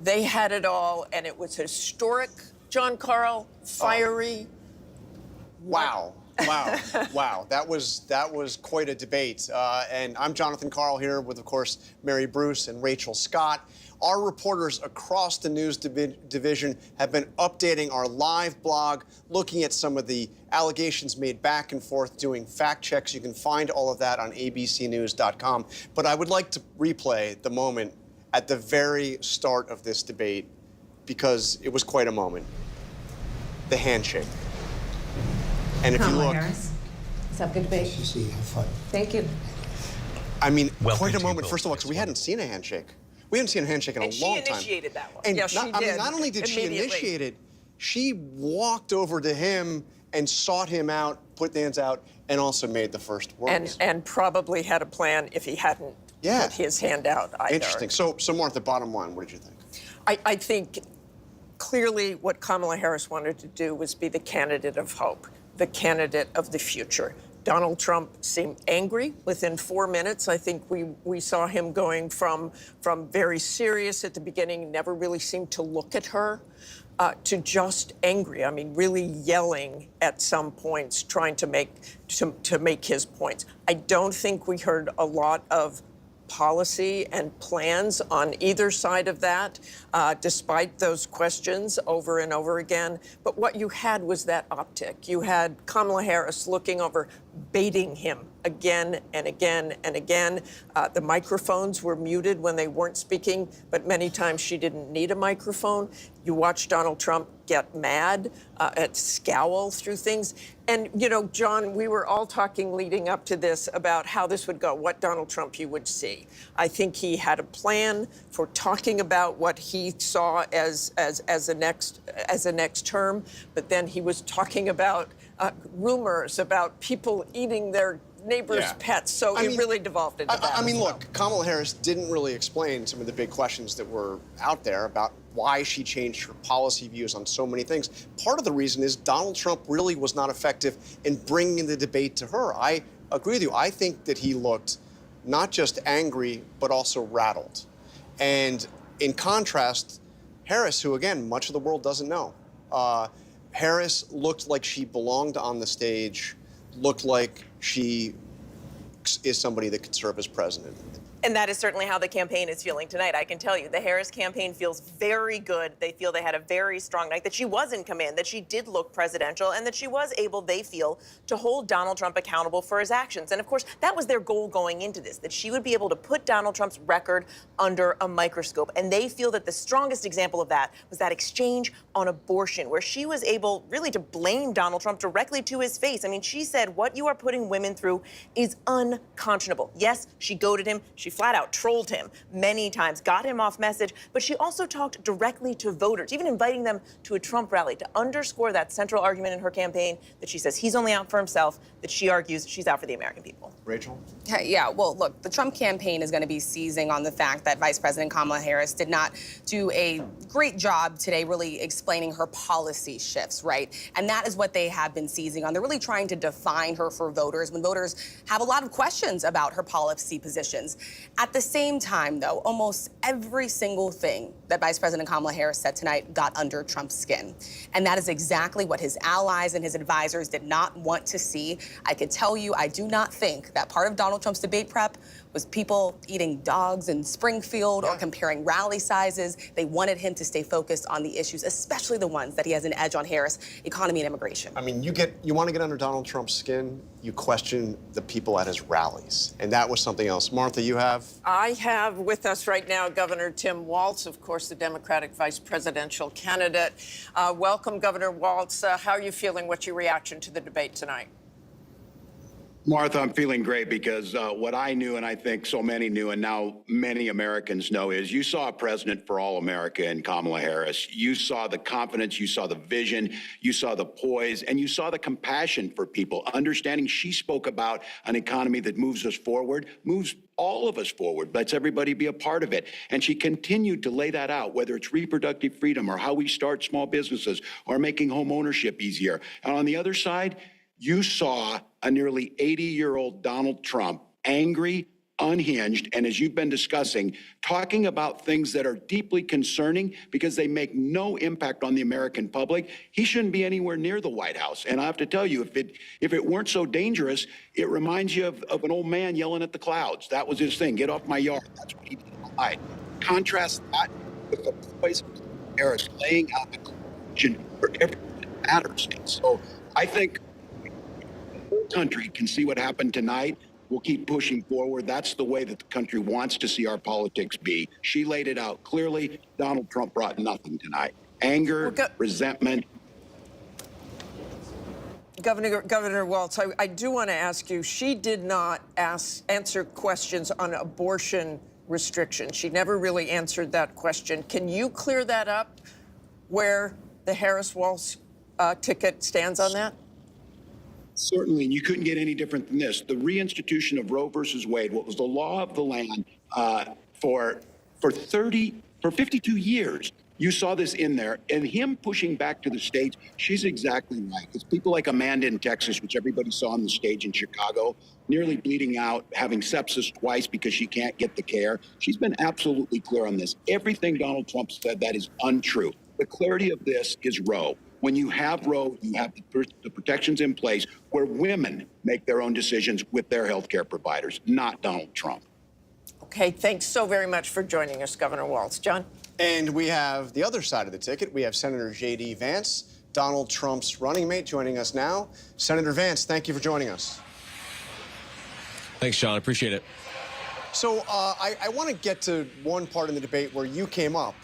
Speaker 13: They had it all, and it was historic, John Carl, fiery.
Speaker 4: Wow. Wow. Wow. That was quite a debate. And I'm Jonathan Carl here with, of course, Mary Bruce and Rachel Scott. Our reporters across the news division have been updating our live blog, looking at some of the allegations made back and forth, doing fact checks. You can find all of that on abcnews.com. But I would like to replay the moment at the very start of this debate because it was quite a moment. The handshake. And if
Speaker 7: Kamala
Speaker 4: you look,
Speaker 7: Harris. Let's have a good debate.
Speaker 20: See, have fun.
Speaker 7: Thank you.
Speaker 4: I mean,
Speaker 10: Welcome
Speaker 4: quite a
Speaker 10: to
Speaker 4: moment.
Speaker 10: both.
Speaker 4: First of all, because we hadn't seen a handshake. We hadn't seen a handshake in a long time.
Speaker 13: And she initiated that one.
Speaker 4: And
Speaker 13: Yes, she did.
Speaker 4: I mean, not only did she initiate it, she walked over to him and sought him out, put the hands out, and also made the first words.
Speaker 13: And probably had a plan if he hadn't put his hand out either.
Speaker 4: Interesting. So Martha, bottom line, what did you think?
Speaker 13: I think clearly what Kamala Harris wanted to do was be the candidate of hope, the candidate of the future. Donald Trump seemed angry within 4 minutes. I think we saw him going from very serious at the beginning, never really seemed to look at her, to just angry. I mean, really yelling at some points, trying to make his points. I don't think we heard a lot of policy and plans on either side of that, despite those questions over and over again. But what you had was that optic. You had Kamala Harris looking over, baiting him again and again and again. The microphones were muted when they weren't speaking, but many times she didn't need a microphone. You watch Donald Trump get mad, scowl through things. And, you know, John, we were all talking leading up to this about how this would go, what Donald Trump you would see. I think he had a plan for talking about what he saw as a next term, but then he was talking about rumors about people eating their neighbors' pets. So it really devolved into that.
Speaker 4: I mean, look, Kamala Harris didn't really explain some of the big questions that were out there about why she changed her policy views on so many things. Part of the reason is Donald Trump really was not effective in bringing the debate to her. I agree with you. I think that he looked not just angry, but also rattled. And in contrast, Harris, who, again, much of the world doesn't know, Harris looked like she belonged on the stage, looked like she is somebody that could serve as president.
Speaker 16: And that is certainly how the campaign is feeling tonight. I can tell you, the Harris campaign feels very good. They feel they had a very strong night, that she was in command, that she did look presidential, and that she was able, they feel, to hold Donald Trump accountable for his actions. And of course, that was their goal going into this, that she would be able to put Donald Trump's record under a microscope. And they feel that the strongest example of that was that exchange on abortion, where she was able really to blame Donald Trump directly to his face. I mean, she said, what you are putting women through is unconscionable. Yes, she goaded him. She flat out trolled him many times, got him off message, but she also talked directly to voters, even inviting them to a Trump rally to underscore that central argument in her campaign that she says he's only out for himself, that she argues she's out for the American people.
Speaker 4: Rachel?
Speaker 23: Yeah, well, look, the Trump campaign is going to be seizing on the fact that Vice President Kamala Harris did not do a great job today really explaining her policy shifts, right? And that is what they have been seizing on. They're really trying to define her for voters when voters have a lot of questions about her policy positions. At the same time, though, almost every single thing that Vice President Kamala Harris said tonight got under Trump's skin. And that is exactly what his allies and his advisors did not want to see. I can tell you, I do not think that part of Donald Trump's debate prep was people eating dogs in Springfield or comparing rally sizes. They wanted him to stay focused on the issues, especially the ones that he has an edge on Harris, economy and immigration.
Speaker 4: I mean, you want to get under Donald Trump's skin, you question the people at his rallies. And that was something else. Martha, you have?
Speaker 13: I have with us right now Governor Tim Walz, of course, the Democratic vice presidential candidate. Welcome, Governor Walz. How are you feeling? What's your reaction to the debate tonight?
Speaker 1: Martha, I'm feeling great because what I knew, and I think so many knew, and now many Americans know, is you saw a president for all America in Kamala Harris. You saw the confidence, you saw the vision, you saw the poise, and you saw the compassion for people, understanding she spoke about an economy that moves us forward, moves all of us forward, lets everybody be a part of it. And she continued to lay that out, whether it's reproductive freedom or how we start small businesses or making home ownership easier. And on the other side, you saw a nearly 80-year-old Donald Trump, angry, unhinged, and as you've been discussing, talking about things that are deeply concerning because they make no impact on the American public. He shouldn't be anywhere near the White House. And I have to tell you, if it weren't so dangerous, it reminds you of an old man yelling at the clouds. That was his thing. Get off my yard. That's what he did all night. Contrast that with the voice of Harris laying out the question for everything that matters. And so I think the whole country can see what happened tonight. We'll keep pushing forward. That's the way that the country wants to see our politics be. She laid it out clearly. Donald Trump brought nothing tonight. Anger, resentment.
Speaker 13: Governor Walz, I do want to ask you, she did not answer questions on abortion restriction. She never really answered that question. Can you clear that up where the Harris-Walz ticket stands on that?
Speaker 1: Certainly, and you couldn't get any different than this. The reinstitution of Roe versus Wade, what was the law of the land for 52 years. You saw this in there, and him pushing back to the states, she's exactly right. It's people like Amanda in Texas, which everybody saw on the stage in Chicago, nearly bleeding out, having sepsis twice because she can't get the care. She's been absolutely clear on this. Everything Donald Trump said, that is untrue. The clarity of this is Roe. When you have Roe, you have the protections in place where women make their own decisions with their health care providers, not Donald Trump.
Speaker 13: Okay, thanks so very much for joining us, Governor Walz. John?
Speaker 4: And we have the other side of the ticket. We have Senator J.D. Vance, Donald Trump's running mate, joining us now. Senator Vance, thank you for joining us.
Speaker 6: Thanks, Sean. Appreciate it.
Speaker 4: So I want to get to one part in the debate where you came up.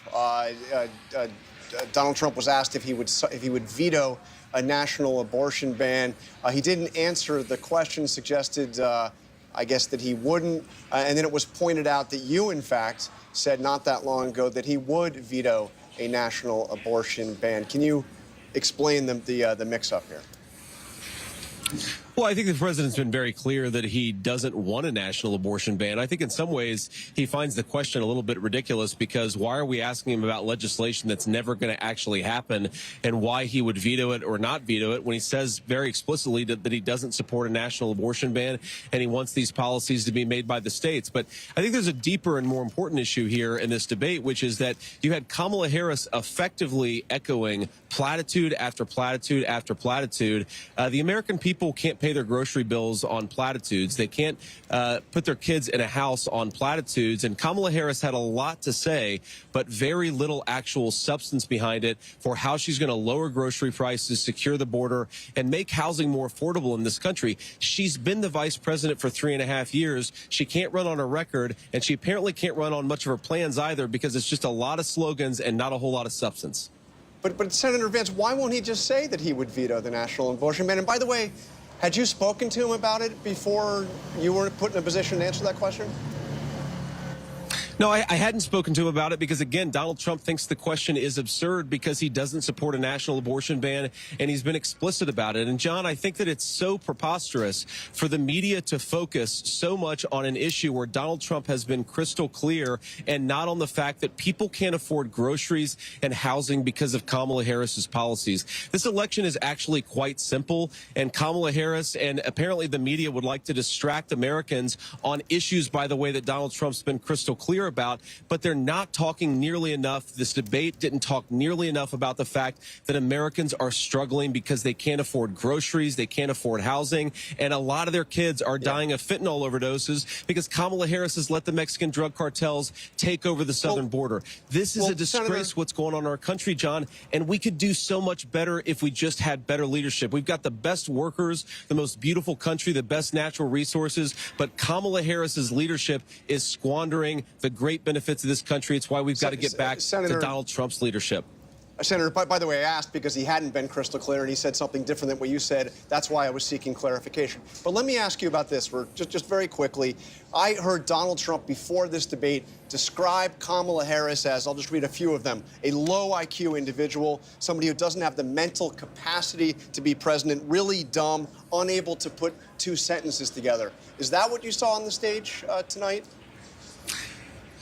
Speaker 4: Donald Trump was asked if he would veto a national abortion ban. He didn't answer the question, suggested, I guess, that he wouldn't. And then it was pointed out that you, in fact, said not that long ago that he would veto a national abortion ban. Can you explain the mix-up here?
Speaker 6: Well, I think the president's been very clear that he doesn't want a national abortion ban. I think in some ways he finds the question a little bit ridiculous because why are we asking him about legislation that's never going to actually happen and why he would veto it or not veto it when he says very explicitly that he doesn't support a national abortion ban and he wants these policies to be made by the states. But I think there's a deeper and more important issue here in this debate, which is that you had Kamala Harris effectively echoing platitude after platitude after platitude. The American people can't pay their grocery bills on platitudes. They can't put their kids in a house on platitudes. And Kamala Harris had a lot to say, but very little actual substance behind it for how she's going to lower grocery prices, secure the border, and make housing more affordable in this country. She's been the vice president for 3.5 years. She can't run on a record, and she apparently can't run on much of her plans either because it's just a lot of slogans and not a whole lot of substance.
Speaker 4: But Senator Vance, why won't he just say that he would veto the national abortion ban? And by the way, had you spoken to him about it before you were put in a position to answer that question?
Speaker 6: No, I hadn't spoken to him about it because, again, Donald Trump thinks the question is absurd because he doesn't support a national abortion ban, and he's been explicit about it. And, John, I think that it's so preposterous for the media to focus so much on an issue where Donald Trump has been crystal clear and not on the fact that people can't afford groceries and housing because of Kamala Harris's policies. This election is actually quite simple, and Kamala Harris and apparently the media would like to distract Americans on issues, by the way, that Donald Trump's been crystal clear about, but they're not talking nearly enough. This debate didn't talk nearly enough about the fact that Americans are struggling because they can't afford groceries, they can't afford housing, and a lot of their kids are dying of fentanyl overdoses because Kamala Harris has let the Mexican drug cartels take over the southern border. This is a disgrace what's going on in our country, John, and we could do so much better if we just had better leadership. We've got the best workers, the most beautiful country, the best natural resources, but Kamala Harris's leadership is squandering the great benefits of this country. It's why we've got to get back to Donald Trump's leadership.
Speaker 4: Senator, by the way, I asked because he hadn't been crystal clear and he said something different than what you said. That's why I was seeking clarification. But let me ask you about this for just very quickly. I heard Donald Trump before this debate describe Kamala Harris as, I'll just read a few of them, a low IQ individual, somebody who doesn't have the mental capacity to be president, really dumb, unable to put two sentences together. Is that what you saw on the stage tonight?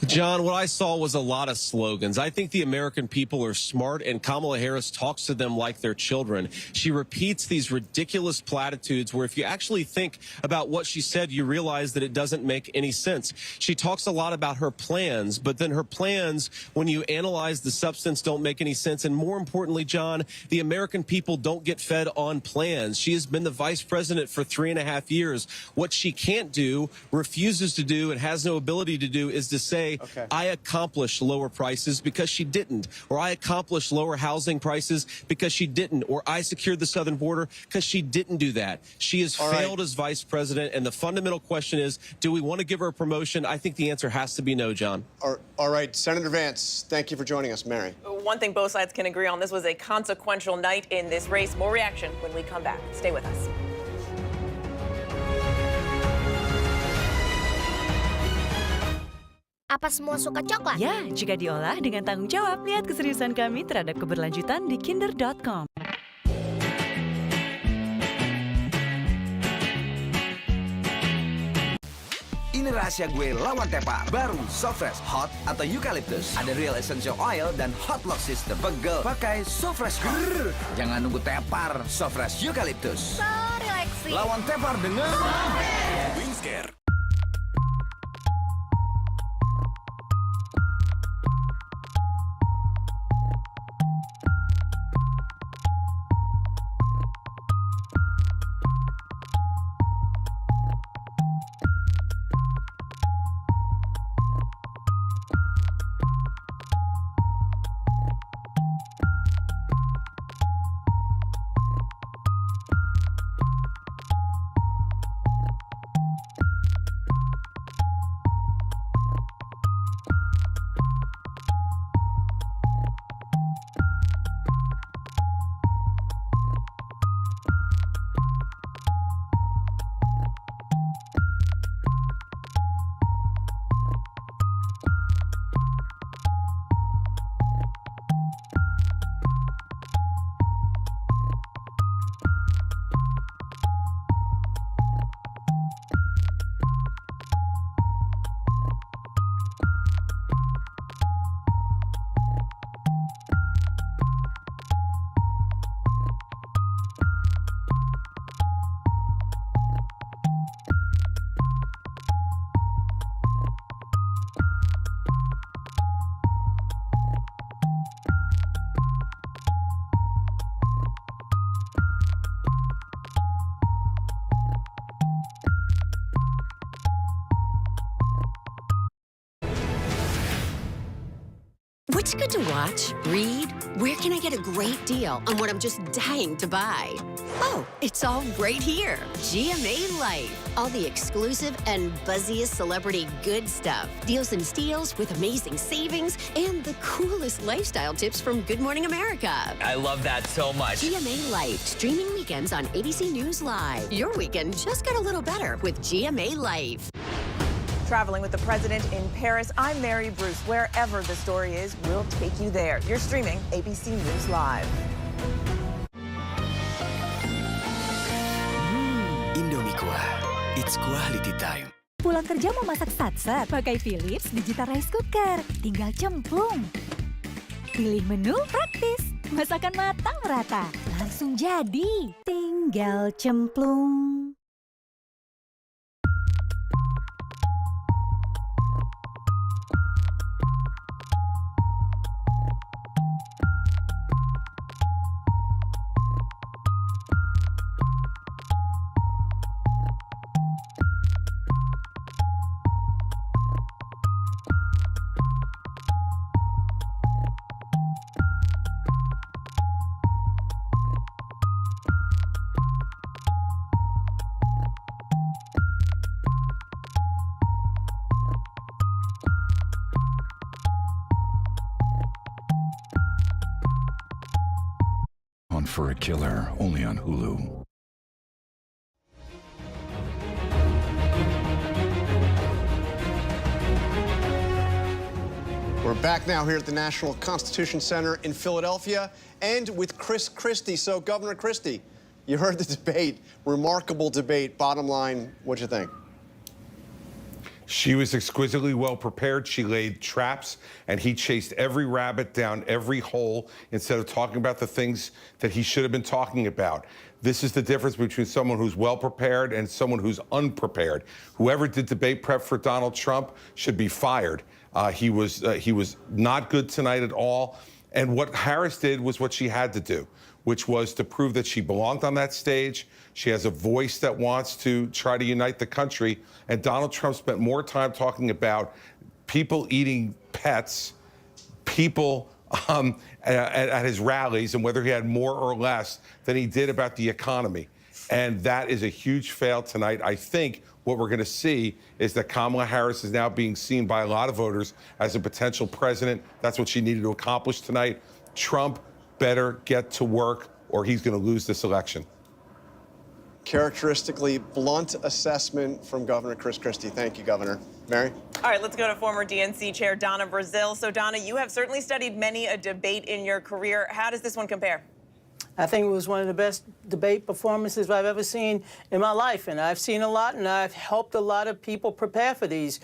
Speaker 6: John, what I saw was a lot of slogans. I think the American people are smart, and Kamala Harris talks to them like they're children. She repeats these ridiculous platitudes where if you actually think about what she said, you realize that it doesn't make any sense. She talks a lot about her plans, but then her plans, when you analyze the substance, don't make any sense. And more importantly, John, the American people don't get fed on plans. She has been the vice president for 3.5 years. What she can't do, refuses to do, and has no ability to do is to say, I accomplished lower prices because she didn't, or I accomplished lower housing prices because she didn't, or I secured the southern border because she didn't do that. She has failed as vice president, and the fundamental question is, do we want to give her a promotion? I think the answer has to be no, John.
Speaker 4: All right, Senator Vance, thank you for joining us. Mary.
Speaker 16: One thing both sides can agree on, this was a consequential night in this race. More reaction when we come back. Stay with us.
Speaker 12: Apa semua suka coklat?
Speaker 15: Ya, jika diolah dengan tanggung jawab, lihat keseriusan kami terhadap keberlanjutan di kinder.com.
Speaker 17: Ini rahasia gue lawan tepar. Baru, Sofresh Hot atau Eucalyptus. Ada real essential oil dan hot lock system. Pegel, pakai Sofresh Hot. Jangan nunggu tepar. Sofresh Eucalyptus.
Speaker 12: So relaxing.
Speaker 17: Lawan tepar dengan Wingscare.
Speaker 21: What's good to watch, read? Where can I get a great deal on what I'm just dying to buy? Oh, it's all right here. GMA Life. All the exclusive and buzziest celebrity good stuff. Deals and steals with amazing savings and the coolest lifestyle tips from Good Morning America.
Speaker 24: I love that so much.
Speaker 21: GMA Life. Streaming weekends on ABC News Live. Your weekend just got a little better with GMA Life.
Speaker 16: Traveling with the president in Paris, I'm Mary Bruce. Wherever the story is, we'll take you there. You're streaming ABC News Live.
Speaker 11: Indomie Kuah. It's quality time.
Speaker 25: Pulang kerja mau masak satset? Pakai Philips Digital Rice Cooker. Tinggal cemplung. Pilih menu praktis. Masakan matang merata. Langsung jadi. Tinggal cemplung.
Speaker 11: for a Killer, only on Hulu.
Speaker 4: We're back now here at the National Constitution Center in Philadelphia and with Chris Christie. So, Governor Christie, you heard the debate, remarkable debate. Bottom line, what'd you think?
Speaker 2: She was exquisitely well prepared. She laid traps, and he chased every rabbit down every hole instead of talking about the things that he should have been talking about. This is the difference between someone who's well prepared and someone who's unprepared. Whoever did debate prep for Donald Trump should be fired. He was not good tonight at all. And what Harris did was what she had to do, which was to prove that she belonged on that stage. She has a voice that wants to try to unite the country. And Donald Trump spent more time talking about people eating pets, people at his rallies, and whether he had more or less than he did about the economy. And that is a huge fail tonight. I think what we're going to see is that Kamala Harris is now being seen by a lot of voters as a potential president. That's what she needed to accomplish tonight. Trump better get to work or he's going to lose this election.
Speaker 4: Characteristically blunt assessment from Governor Chris Christie. Thank you, Governor. Mary?
Speaker 16: All right, let's go to former DNC Chair Donna Brazile. So, Donna, you have certainly studied many a debate in your career. How does this one compare?
Speaker 9: I think it was one of the best debate performances I've ever seen in my life. And I've seen a lot, and I've helped a lot of people prepare for these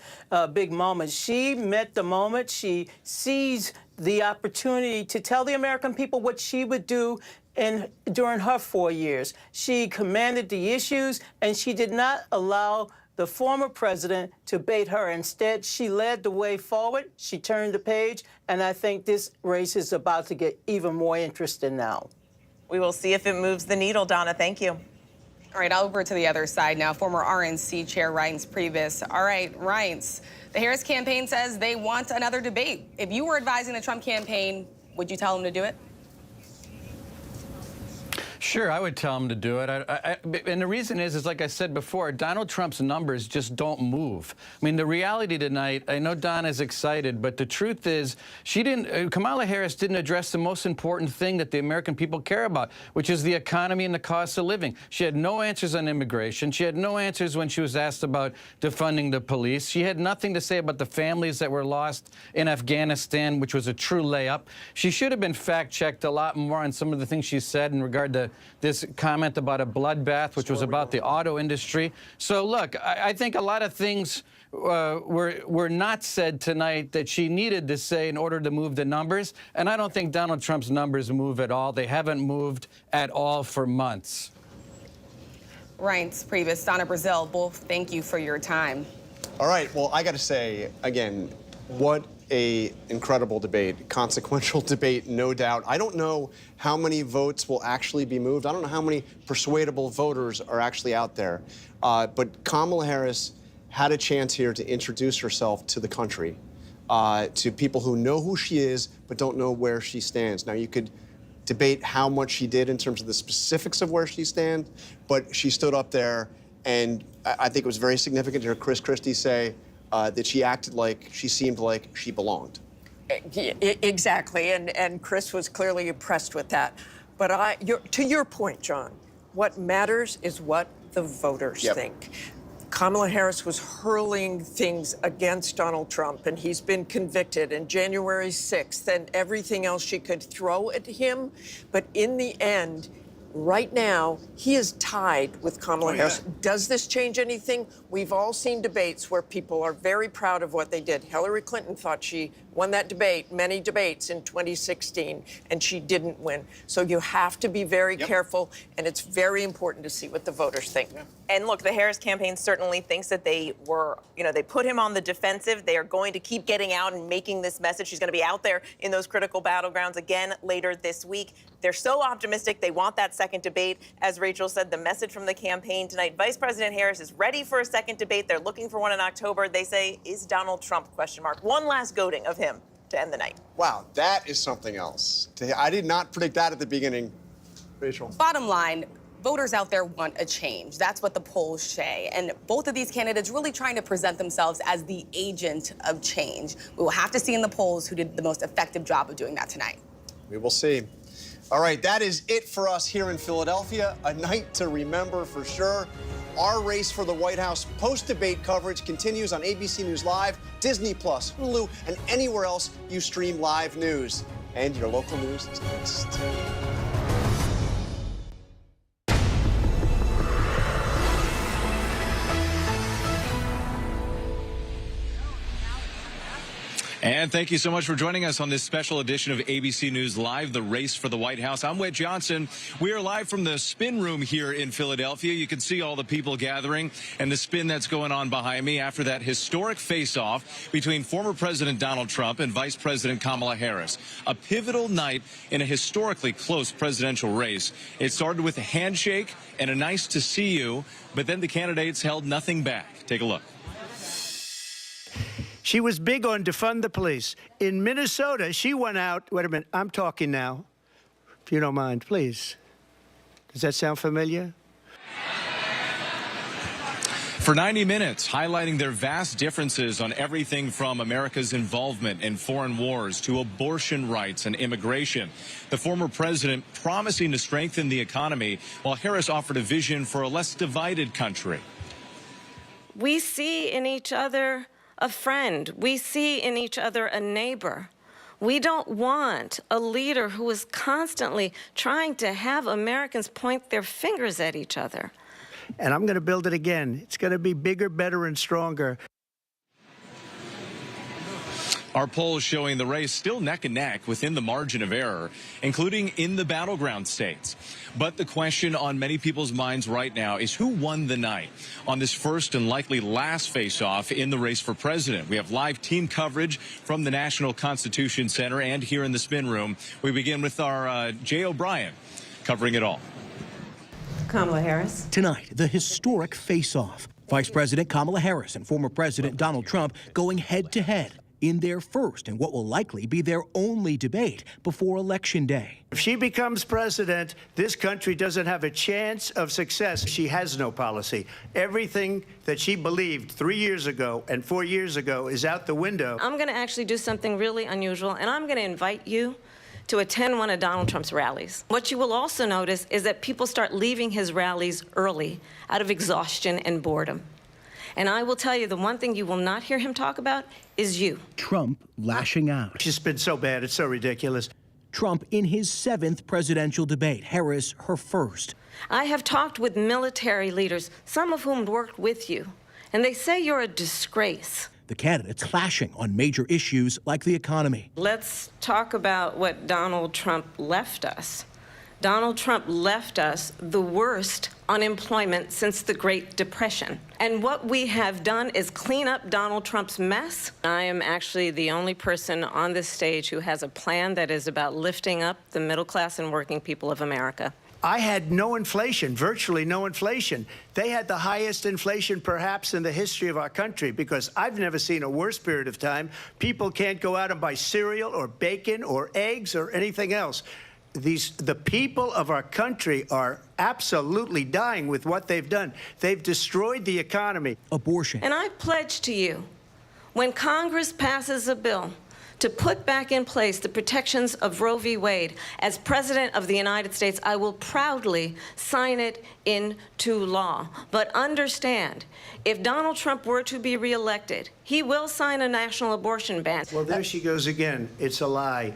Speaker 9: big moments. She met the moment. She seized the opportunity to tell the American people what she would do during her 4 years. She commanded the issues, and she did not allow the former president to bait her. Instead, she led the way forward. She turned the page, and I think this race is about to get even more interesting now.
Speaker 16: We will see if it moves the needle, Donna. Thank you.
Speaker 23: All right, over to the other side now. Former RNC Chair Reince Priebus. All right, Reince, the Harris campaign says they want another debate. If you were advising the Trump campaign, would you tell them to do it?
Speaker 18: Sure, I would tell him to do it. And the reason is like I said before, Donald Trump's numbers just don't move. I mean, the reality tonight, I know Donna's excited, but the truth is Kamala Harris didn't address the most important thing that the American people care about, which is the economy and the cost of living. She had no answers on immigration. She had no answers when she was asked about defunding the police. She had nothing to say about the families that were lost in Afghanistan, which was a true layup. She should have been fact-checked a lot more on some of the things she said in regard to this comment about a bloodbath, which was about the auto industry. So, look, I think a lot of things were not said tonight that she needed to say in order to move the numbers. And I don't think Donald Trump's numbers move at all. They haven't moved at all for months.
Speaker 23: Reince Priebus, Donna Brazile, both thank you for your time.
Speaker 4: All right, well, I got to say, again, what a incredible debate, consequential debate, no doubt. I don't know how many votes will actually be moved. I don't know how many persuadable voters are actually out there. But Kamala Harris had a chance here to introduce herself to the country, to people who know who she is but don't know where she stands. Now, you could debate how much she did in terms of the specifics of where she stands, but she stood up there, and I think it was very significant to hear Chris Christie say that she acted like, she seemed like she belonged.
Speaker 13: Exactly, and Chris was clearly impressed with that. But to your point, John, what matters is what the voters think. Kamala Harris was hurling things against Donald Trump, and he's been convicted, and January 6th, and everything else she could throw at him. But in the end, right now, he is tied with Kamala Harris. Does this change anything? We've all seen debates where people are very proud of what they did. Hillary Clinton thought she won that debate, many debates in 2016, and she didn't win. So you have to be very careful, and it's very important to see what the voters think.
Speaker 16: And look, the Harris campaign certainly thinks that they were, they put him on the defensive. They are going to keep getting out and making this message. She's going to be out there in those critical battlegrounds again later this week. They're so optimistic. They want that second debate. As Rachel said, the message from the campaign tonight, Vice President Harris is ready for a second debate. They're looking for one in October. They say, is Donald Trump, ? One last goading of him to end the night.
Speaker 4: Wow, that is something else. I did not predict that at the beginning. Rachel.
Speaker 23: Bottom line, voters out there want a change. That's what the polls say. And both of these candidates really trying to present themselves as the agent of change. We will have to see in the polls who did the most effective job of doing that tonight.
Speaker 4: We will see. All right, that is it for us here in Philadelphia. A night to remember for sure. Our race for the White House post-debate coverage continues on ABC News Live, Disney+, Hulu, and anywhere else you stream live news. And your local news is next.
Speaker 3: And thank you so much for joining us on this special edition of ABC News Live, the race for the White House. I'm Whit Johnson. We are live from the spin room here in Philadelphia. You can see all the people gathering and the spin that's going on behind me after that historic face-off between former President Donald Trump and Vice President Kamala Harris. A pivotal night in a historically close presidential race. It started with a handshake and a nice to see you, but then the candidates held nothing back. Take a look.
Speaker 14: She was big on defund the police. In Minnesota, she went out. Wait a minute, I'm talking now. If you don't mind, please. Does that sound familiar?
Speaker 3: For 90 minutes, highlighting their vast differences on everything from America's involvement in foreign wars to abortion rights and immigration. The former president promising to strengthen the economy, while Harris offered a vision for a less divided country.
Speaker 5: We see in each other a friend. We see in each other a neighbor. We don't want a leader who is constantly trying to have Americans point their fingers at each other.
Speaker 14: And I'm going to build it again. It's going to be bigger, better, and stronger.
Speaker 3: Our polls showing the race still neck and neck within the margin of error, including in the battleground states. But the question on many people's minds right now is who won the night on this first and likely last face-off in the race for president. We have live team coverage from the National Constitution Center and here in the spin room. We begin with our Jay O'Brien covering it all.
Speaker 7: Kamala Harris.
Speaker 8: Tonight, the historic face-off. Vice President Kamala Harris and former President Donald Trump going head-to-head in their first and what will likely be their only debate before Election Day.
Speaker 14: If she becomes president, this country doesn't have a chance of success. She has no policy. Everything that she believed 3 years ago and 4 years ago is out the window.
Speaker 5: I'm going to actually do something really unusual, and I'm going to invite you to attend one of Donald Trump's rallies. What you will also notice is that people start leaving his rallies early out of exhaustion and boredom. And I will tell you, the one thing you will not hear him talk about is you.
Speaker 8: Trump lashing out.
Speaker 14: She's been so bad, it's so ridiculous.
Speaker 8: Trump in his 7th presidential debate, Harris her first.
Speaker 5: I have talked with military leaders, some of whom worked with you, and they say you're a disgrace.
Speaker 8: The candidates clashing on major issues like the economy.
Speaker 5: Let's talk about what Donald Trump left us. Donald Trump left us the worst unemployment since the Great Depression. And what we have done is clean up Donald Trump's mess. I am actually the only person on this stage who has a plan that is about lifting up the middle class and working people of America.
Speaker 14: I had no inflation, virtually no inflation. They had the highest inflation perhaps in the history of our country because I've never seen a worse period of time. People can't go out and buy cereal or bacon or eggs or anything else. The people of our country are absolutely dying with what they've done. They've destroyed the economy.
Speaker 8: Abortion.
Speaker 5: And I pledge to you, when Congress passes a bill to put back in place the protections of Roe v. Wade, as President of the United States, I will proudly sign it into law. But understand, if Donald Trump were to be reelected, he will sign a national abortion ban.
Speaker 14: Well, there she goes again. It's a lie.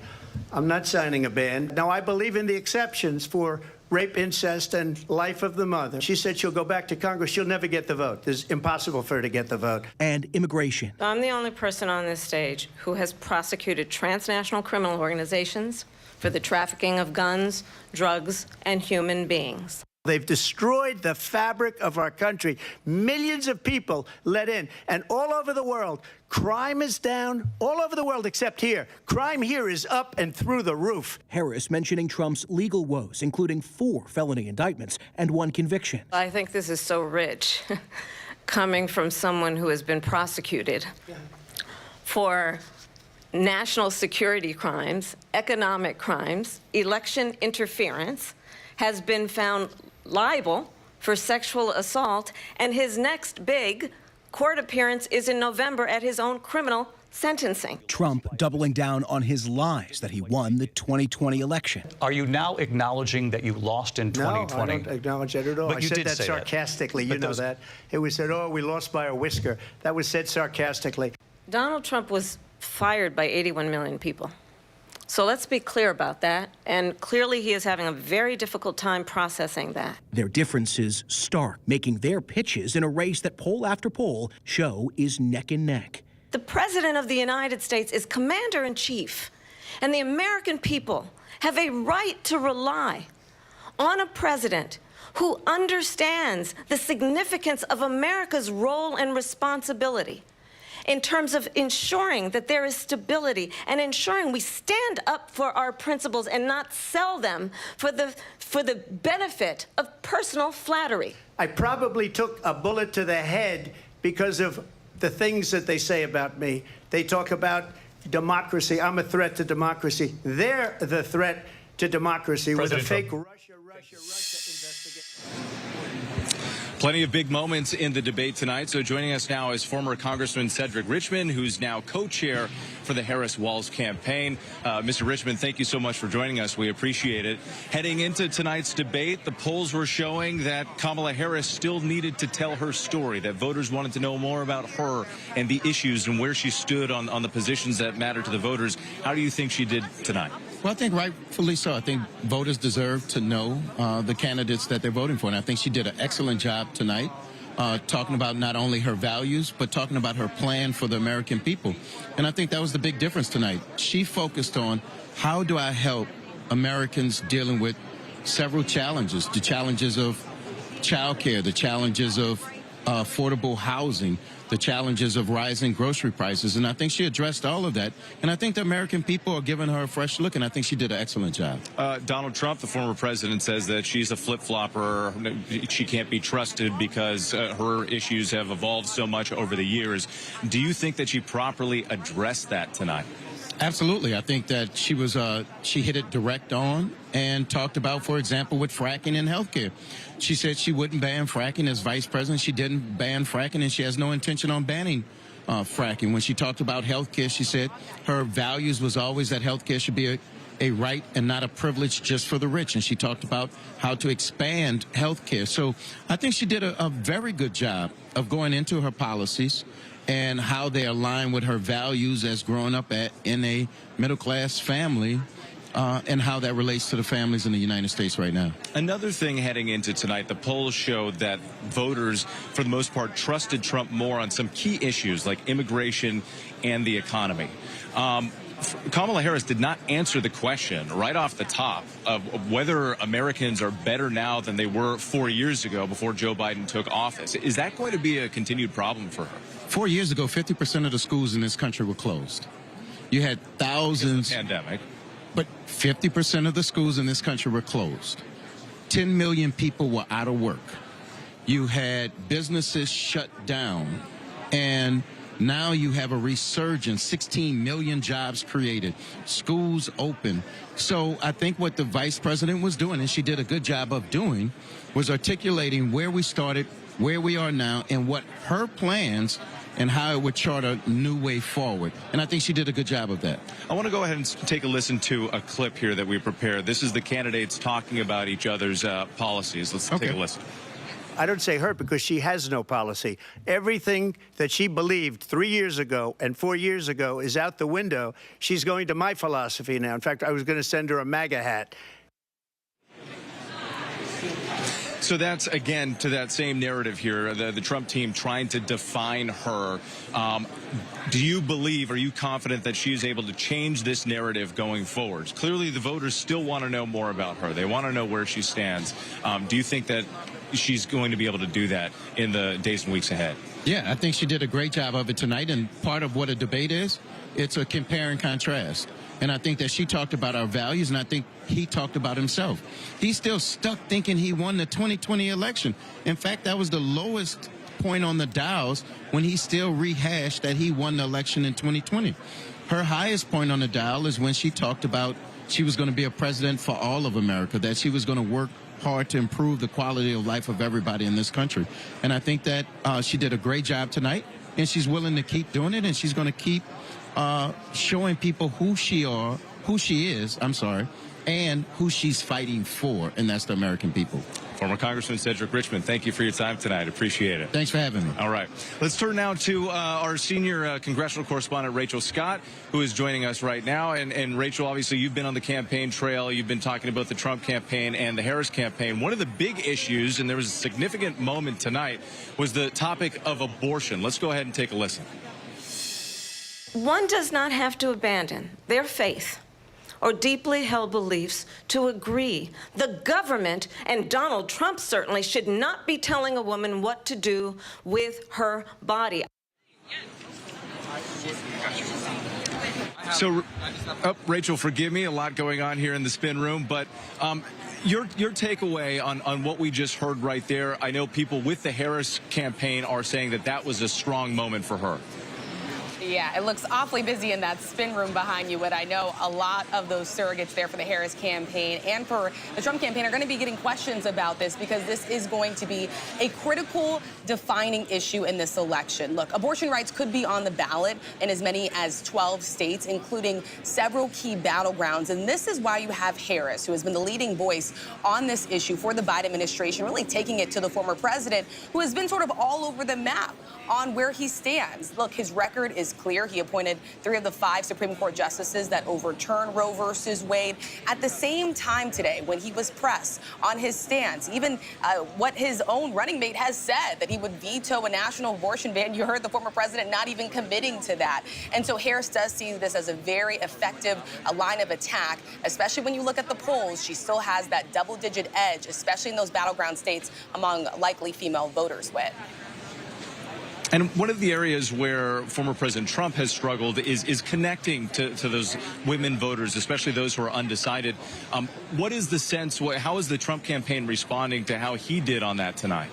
Speaker 14: I'm not signing a ban. Now, I believe in the exceptions for rape, incest, and life of the mother. She said she'll go back to Congress. She'll never get the vote. It's impossible for her to get the vote.
Speaker 8: And immigration.
Speaker 5: I'm the only person on this stage who has prosecuted transnational criminal organizations for the trafficking of guns, drugs, and human beings.
Speaker 14: They've destroyed the fabric of our country. Millions of people let in. And all over the world, crime is down. All over the world except here. Crime here is up and through the roof.
Speaker 8: Harris mentioning Trump's legal woes, including 4 felony indictments and 1 conviction.
Speaker 5: I think this is so rich, coming from someone who has been prosecuted for national security crimes, economic crimes, election interference, has been found liable for sexual assault, and his next big court appearance is in November at his own criminal sentencing.
Speaker 8: Trump doubling down on his lies that he won the 2020 election.
Speaker 1: Are you now acknowledging that you lost in 2020?
Speaker 14: No, I don't acknowledge that at all.
Speaker 1: But
Speaker 14: I
Speaker 1: you
Speaker 14: said
Speaker 1: did
Speaker 14: that
Speaker 1: say that.
Speaker 14: sarcastically. You know that. It was said, oh, we lost by a whisker. That was said sarcastically.
Speaker 5: Donald Trump was fired by 81 million people. So let's be clear about that. And clearly he is having a very difficult time processing that.
Speaker 8: Their differences stark, making their pitches in a race that poll after poll show is neck and neck.
Speaker 5: The President of the United States is commander-in-chief, and the American people have a right to rely on a president who understands the significance of America's role and responsibility in terms of ensuring that there is stability and ensuring we stand up for our principles and not sell them for the benefit of personal flattery.
Speaker 14: I probably took a bullet to the head because of the things that they say about me. They talk about democracy. I'm a threat to democracy. They're the threat to democracy with a fake Russia investigation.
Speaker 3: Plenty of big moments in the debate tonight. So joining us now is former Congressman Cedric Richmond, who's now co-chair for the Harris-Walz campaign. Mr. Richmond, thank you so much for joining us. We appreciate it. Heading into tonight's debate, the polls were showing that Kamala Harris still needed to tell her story, that voters wanted to know more about her and the issues and where she stood on the positions that matter to the voters. How do you think she did tonight?
Speaker 10: Well, I think rightfully so. I think voters deserve to know the candidates that they're voting for. And I think she did an excellent job tonight talking about not only her values, but talking about her plan for the American people. And I think that was the big difference tonight. She focused on how do I help Americans dealing with several challenges, the challenges of child care, the challenges of affordable housing, the challenges of rising grocery prices. And I think she addressed all of that. And I think the American people are giving her a fresh look, and I think she did an excellent job.
Speaker 3: Donald Trump, the former president, says that she's a flip-flopper. She can't be trusted because her issues have evolved so much over the years. Do you think that she properly addressed that tonight?
Speaker 10: Absolutely. I think that she hit it direct on and talked about, for example, with fracking and healthcare. She said she wouldn't ban fracking as vice president. She didn't ban fracking, and she has no intention on banning fracking. When she talked about healthcare, she said her values was always that healthcare should be a right and not a privilege just for the rich. And she talked about how to expand healthcare. So I think she did a very good job of going into her policies and how they align with her values as growing up in a middle-class family, and how that relates to the families in the United States right now.
Speaker 3: Another thing heading into tonight, the polls showed that voters, for the most part, trusted Trump more on some key issues like immigration and the economy. Kamala Harris did not answer the question right off the top of whether Americans are better now than they were 4 years ago before Joe Biden took office. Is that going to be a continued problem for her?
Speaker 10: 4 years ago, 50% of the schools in this country were closed. You had thousands.
Speaker 3: Pandemic.
Speaker 10: But 50% of the schools in this country were closed. 10 million people were out of work. You had businesses shut down. And now you have a resurgence, 16 million jobs created, schools open. So I think what the vice president was doing, and she did a good job of doing, was articulating where we started, where we are now, and what her plans and how it would chart a new way forward. And I think she did a good job of that.
Speaker 3: I want to go ahead and take a listen to a clip here that we prepared. This is the candidates talking about each other's policies. Let's take a listen.
Speaker 14: I don't say her because she has no policy. Everything that she believed 3 years ago and 4 years ago is out the window. She's going to my philosophy now. In fact, I was going to send her a MAGA hat.
Speaker 3: So that's, again, to that same narrative here, the Trump team trying to define her. Do you believe, are you confident that she is able to change this narrative going forward? Clearly, the voters still want to know more about her. They want to know where she stands. Do you think that she's going to be able to do that in the days and weeks ahead?
Speaker 10: Yeah, I think she did a great job of it tonight. And part of what a debate is, it's a compare and contrast. And I think that she talked about our values, and I think he talked about himself. He's still stuck thinking he won the 2020 election. In fact, that was the lowest point on the dials when he still rehashed that he won the election in 2020. Her highest point on the dial is when she talked about she was going to be a president for all of America, that she was going to work hard to improve the quality of life of everybody in this country. And I think that she did a great job tonight, and she's willing to keep doing it, and she's going to keep showing people who she is, and who she's fighting for, and that's the American people.
Speaker 3: Former Congressman Cedric Richmond, thank you for your time tonight. Appreciate it.
Speaker 10: Thanks for having me.
Speaker 3: All right. Let's turn now to our senior congressional correspondent, Rachel Scott, who is joining us right now. And Rachel, obviously, you've been on the campaign trail. You've been talking about the Trump campaign and the Harris campaign. One of the big issues, and there was a significant moment tonight, was the topic of abortion. Let's go ahead and take a listen.
Speaker 5: One does not have to abandon their faith or deeply held beliefs to agree. The government, and Donald Trump certainly, should not be telling a woman what to do with her body.
Speaker 3: So, Rachel, forgive me, a lot going on here in the spin room, but your takeaway on what we just heard right there. I know people with the Harris campaign are saying that that was a strong moment for her.
Speaker 23: Yeah, it looks awfully busy in that spin room behind you, but I know a lot of those surrogates there for the Harris campaign and for the Trump campaign are going to be getting questions about this because this is going to be a critical defining issue in this election. Look, abortion rights could be on the ballot in as many as 12 states, including several key battlegrounds. And this is why you have Harris, who has been the leading voice on this issue for the Biden administration, really taking it to the former president, who has been sort of all over the map on where he stands. Look, his record is clear. He appointed 3 of the 5 Supreme Court justices that overturned Roe versus Wade. At the same time today, when he was pressed on his stance, even what his own running mate has said, that he would veto a national abortion ban, you heard the former president not even committing to that. And so Harris does see this as a very effective line of attack, especially when you look at the polls. She still has that double-digit edge, especially in those battleground states among likely female voters with.
Speaker 3: And one of the areas where former President Trump has struggled is connecting to those women voters, especially those who are undecided. What is the sense, how is the Trump campaign responding to how he did on that tonight?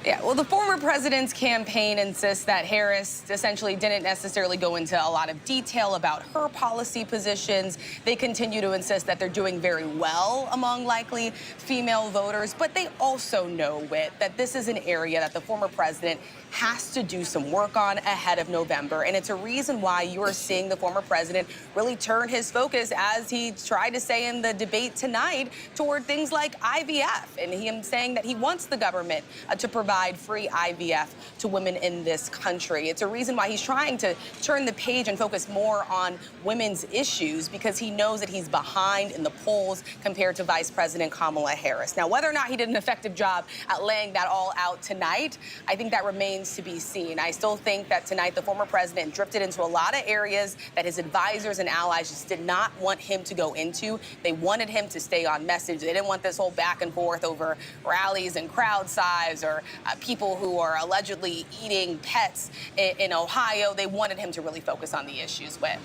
Speaker 23: Yeah, well, the former president's campaign insists that Harris essentially didn't necessarily go into a lot of detail about her policy positions. They continue to insist that they're doing very well among likely female voters, but they also know, Whit, that this is an area that the former president has to do some work on ahead of November. And it's a reason why you are seeing the former president really turn his focus, as he tried to say in the debate tonight, toward things like IVF. And him saying that he wants the government to provide free IVF to women in this country. It's a reason why he's trying to turn the page and focus more on women's issues, because he knows that he's behind in the polls compared to Vice President Kamala Harris. Now, whether or not he did an effective job at laying that all out tonight, I think that remains to be seen. I still think that tonight the former president drifted into a lot of areas that his advisors and allies just did not want him to go into. They wanted him to stay on message. They didn't want this whole back and forth over rallies and crowd size or people who are allegedly eating pets in Ohio. They wanted him to really focus on the issues with.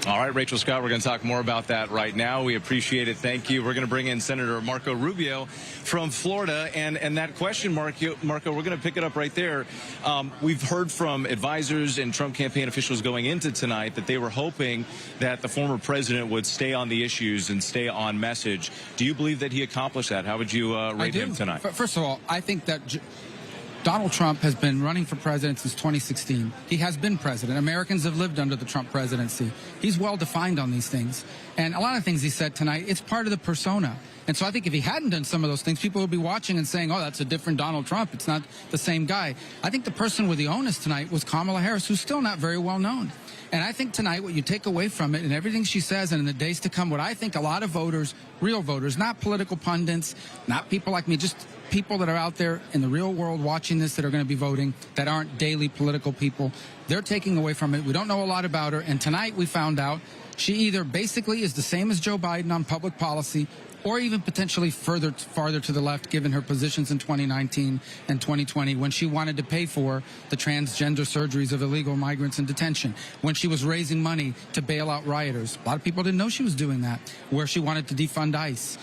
Speaker 3: All right, Rachel Scott, we're going to talk more about that right now. We appreciate it. Thank you. We're going to bring in Senator Marco Rubio from Florida. And that question, Marco, we're going to pick it up right there. We've heard from advisors and Trump campaign officials going into tonight that they were hoping that the former president would stay on the issues and stay on message. Do you believe that he accomplished that? How would you rate him tonight?
Speaker 6: First of all, I think that Donald Trump has been running for president since 2016. He has been president. Americans have lived under the Trump presidency. He's well defined on these things. And a lot of things he said tonight, it's part of the persona. And so I think if he hadn't done some of those things, people would be watching and saying, oh, that's a different Donald Trump. It's not the same guy. I think the person with the onus tonight was Kamala Harris, who's still not very well known. And I think tonight what you take away from it and everything she says and in the days to come, what I think a lot of voters, real voters, not political pundits, not people like me, just people that are out there in the real world watching this that are going to be voting, that aren't daily political people, they're taking away from it. We don't know a lot about her. And tonight we found out she either basically is the same as Joe Biden on public policy, or even potentially farther to the left, given her positions in 2019 and 2020, when she wanted to pay for the transgender surgeries of illegal migrants in detention, when she was raising money to bail out rioters. A lot of people didn't know she was doing that, where she wanted to defund ICE.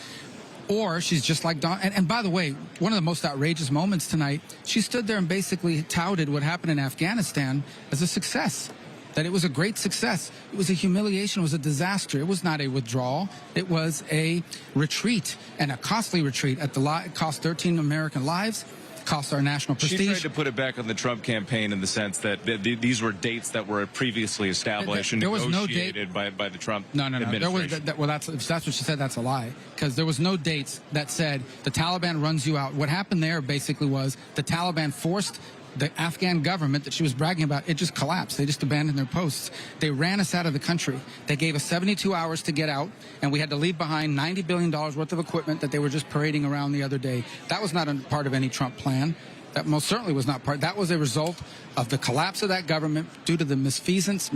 Speaker 6: Or she's just like Don. And by the way, one of the most outrageous moments tonight, she stood there and basically touted what happened in Afghanistan as a success. That it was a great success. It was a humiliation. It was a disaster. It was not a withdrawal. It was a retreat, and a costly retreat. It cost 13 American lives, cost our national prestige.
Speaker 3: She tried to put it back on the Trump campaign in the sense that these were dates that were previously established and
Speaker 6: there was
Speaker 3: negotiated
Speaker 6: no date
Speaker 3: by the Trump
Speaker 6: No.
Speaker 3: administration.
Speaker 6: Well, that's what she said. That's a lie, because there was no dates that said the Taliban runs you out. What happened there basically was the Taliban forced the Afghan government that she was bragging about, it just collapsed. They just abandoned their posts. They ran us out of the country. They gave us 72 hours to get out, and we had to leave behind $90 billion worth of equipment that they were just parading around the other day. That was not a part of any Trump plan. That most certainly was not part. That was a result of the collapse of that government due to the malfeasance,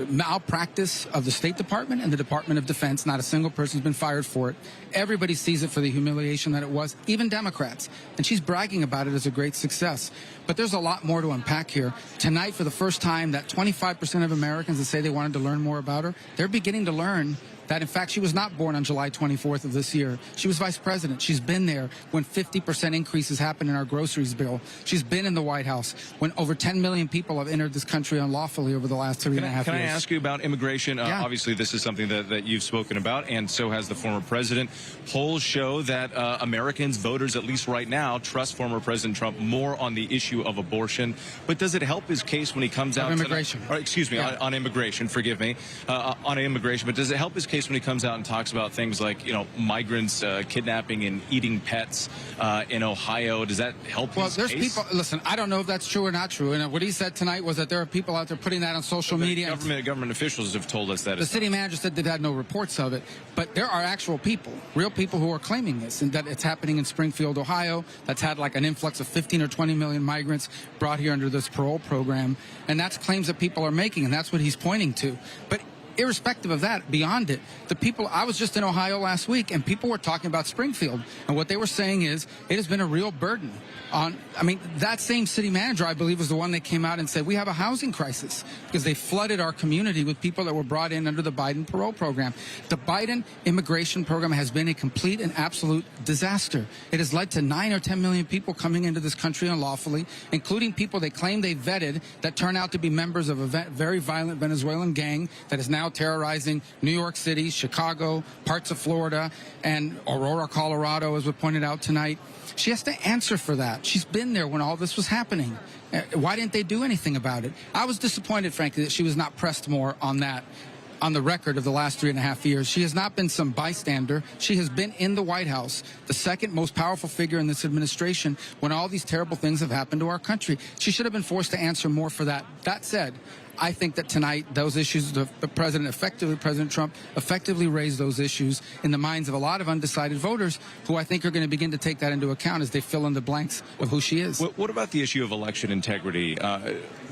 Speaker 6: malpractice of the State Department and the Department of Defense. Not a single person's been fired for it. Everybody sees it for the humiliation that it was, even Democrats. And she's bragging about it as a great success. But there's a lot more to unpack here. Tonight, for the first time, that 25% of Americans that say they wanted to learn more about her, they're beginning to learn that, in fact, she was not born on July 24th of this year. She was vice president. She's been there when 50% increases happened in our groceries bill. She's been in the White House when over 10 million people have entered this country unlawfully over the last 3.5 years.
Speaker 3: Can I ask you about immigration?
Speaker 6: Yeah.
Speaker 3: Obviously, this is something that you've spoken about, and so has the former president. Polls show that Americans, voters, at least right now, trust former President Trump more on the issue of abortion. But does it help his case when he comes out?
Speaker 6: Immigration.
Speaker 3: On immigration, forgive me. On immigration, but does it help his case when he comes out and talks about things like, migrants kidnapping and eating pets in Ohio? Does that help his
Speaker 6: there's
Speaker 3: case?
Speaker 6: people, listen, I don't know if that's true or not true. And what he said tonight was that there are people out there putting that on social media.
Speaker 3: Government officials have told us that.
Speaker 6: The city manager said they had no reports of it, but there are actual people, real people who are claiming this, and that it's happening in Springfield, Ohio, that's had like an influx of 15 or 20 million migrants brought here under this parole program. And that's claims that people are making, and that's what he's pointing to. But irrespective of that, beyond it, I was just in Ohio last week, and people were talking about Springfield, and what they were saying is it has been a real burden on, that same city manager, I believe, was the one that came out and said we have a housing crisis because they flooded our community with people that were brought in under the Biden parole program. The Biden immigration program has been a complete and absolute disaster. It has led to 9 or 10 million people coming into this country unlawfully, including people they claim they vetted that turn out to be members of a very violent Venezuelan gang that is now terrorizing New York City, Chicago, parts of Florida, and Aurora, Colorado, as was pointed out tonight. She has to answer for that. She's been there when all this was happening. Why didn't they do anything about it? I was disappointed, frankly, that she was not pressed more on that, on the record of the last 3.5 years. She has not been some bystander. She has been in the White House, the second most powerful figure in this administration, when all these terrible things have happened to our country. She should have been forced to answer more for that. That said, I think that tonight those issues, President Trump effectively raised those issues in the minds of a lot of undecided voters who I think are going to begin to take that into account as they fill in the blanks of who she is.
Speaker 3: What about the issue of election integrity?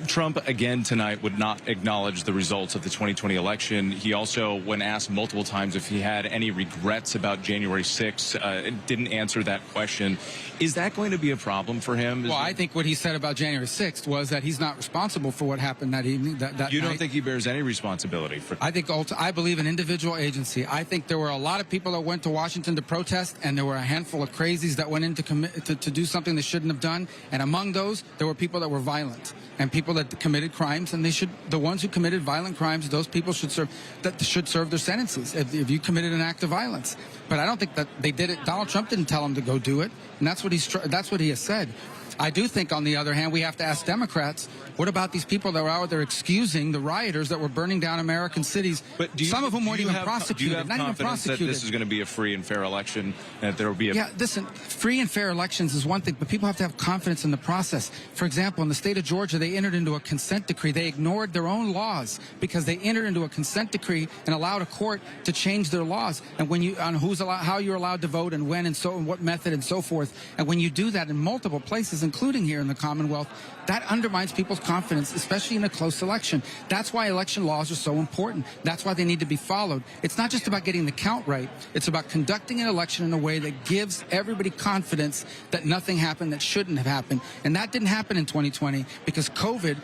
Speaker 3: Trump, again, tonight would not acknowledge the results of the 2020 election. He also, when asked multiple times if he had any regrets about January 6th, didn't answer that question. Is that going to be a problem for him?
Speaker 6: Well, I think what he said about January 6th was that he's not responsible for what happened that evening.
Speaker 3: You don't think he bears any responsibility for?
Speaker 6: I believe in individual agency. I think there were a lot of people that went to Washington to protest, and there were a handful of crazies that went in to do something they shouldn't have done. And among those, there were people that were violent and people that committed crimes. And the ones who committed violent crimes, those people should serve their sentences if you committed an act of violence. But I don't think that they did it. Donald Trump didn't tell them to go do it, and that's what he has said. I do think, on the other hand, we have to ask Democrats, what about these people that were out there excusing the rioters that were burning down American cities, some of whom weren't even prosecuted?
Speaker 3: Do you have confidence that this is going to be a free and fair election, and that there will be a...
Speaker 6: Yeah, listen, free and fair elections is one thing, but people have to have confidence in the process. For example, in the state of Georgia, they entered into a consent decree. They ignored their own laws because they entered into a consent decree and allowed a court to change their laws and how you're allowed to vote and when and what method and so forth. And when you do that in multiple places, including here in the Commonwealth, that undermines people's confidence, especially in a close election. That's why election laws are so important. That's why they need to be followed. It's not just about getting the count right. It's about conducting an election in a way that gives everybody confidence that nothing happened that shouldn't have happened. And that didn't happen in 2020 because COVID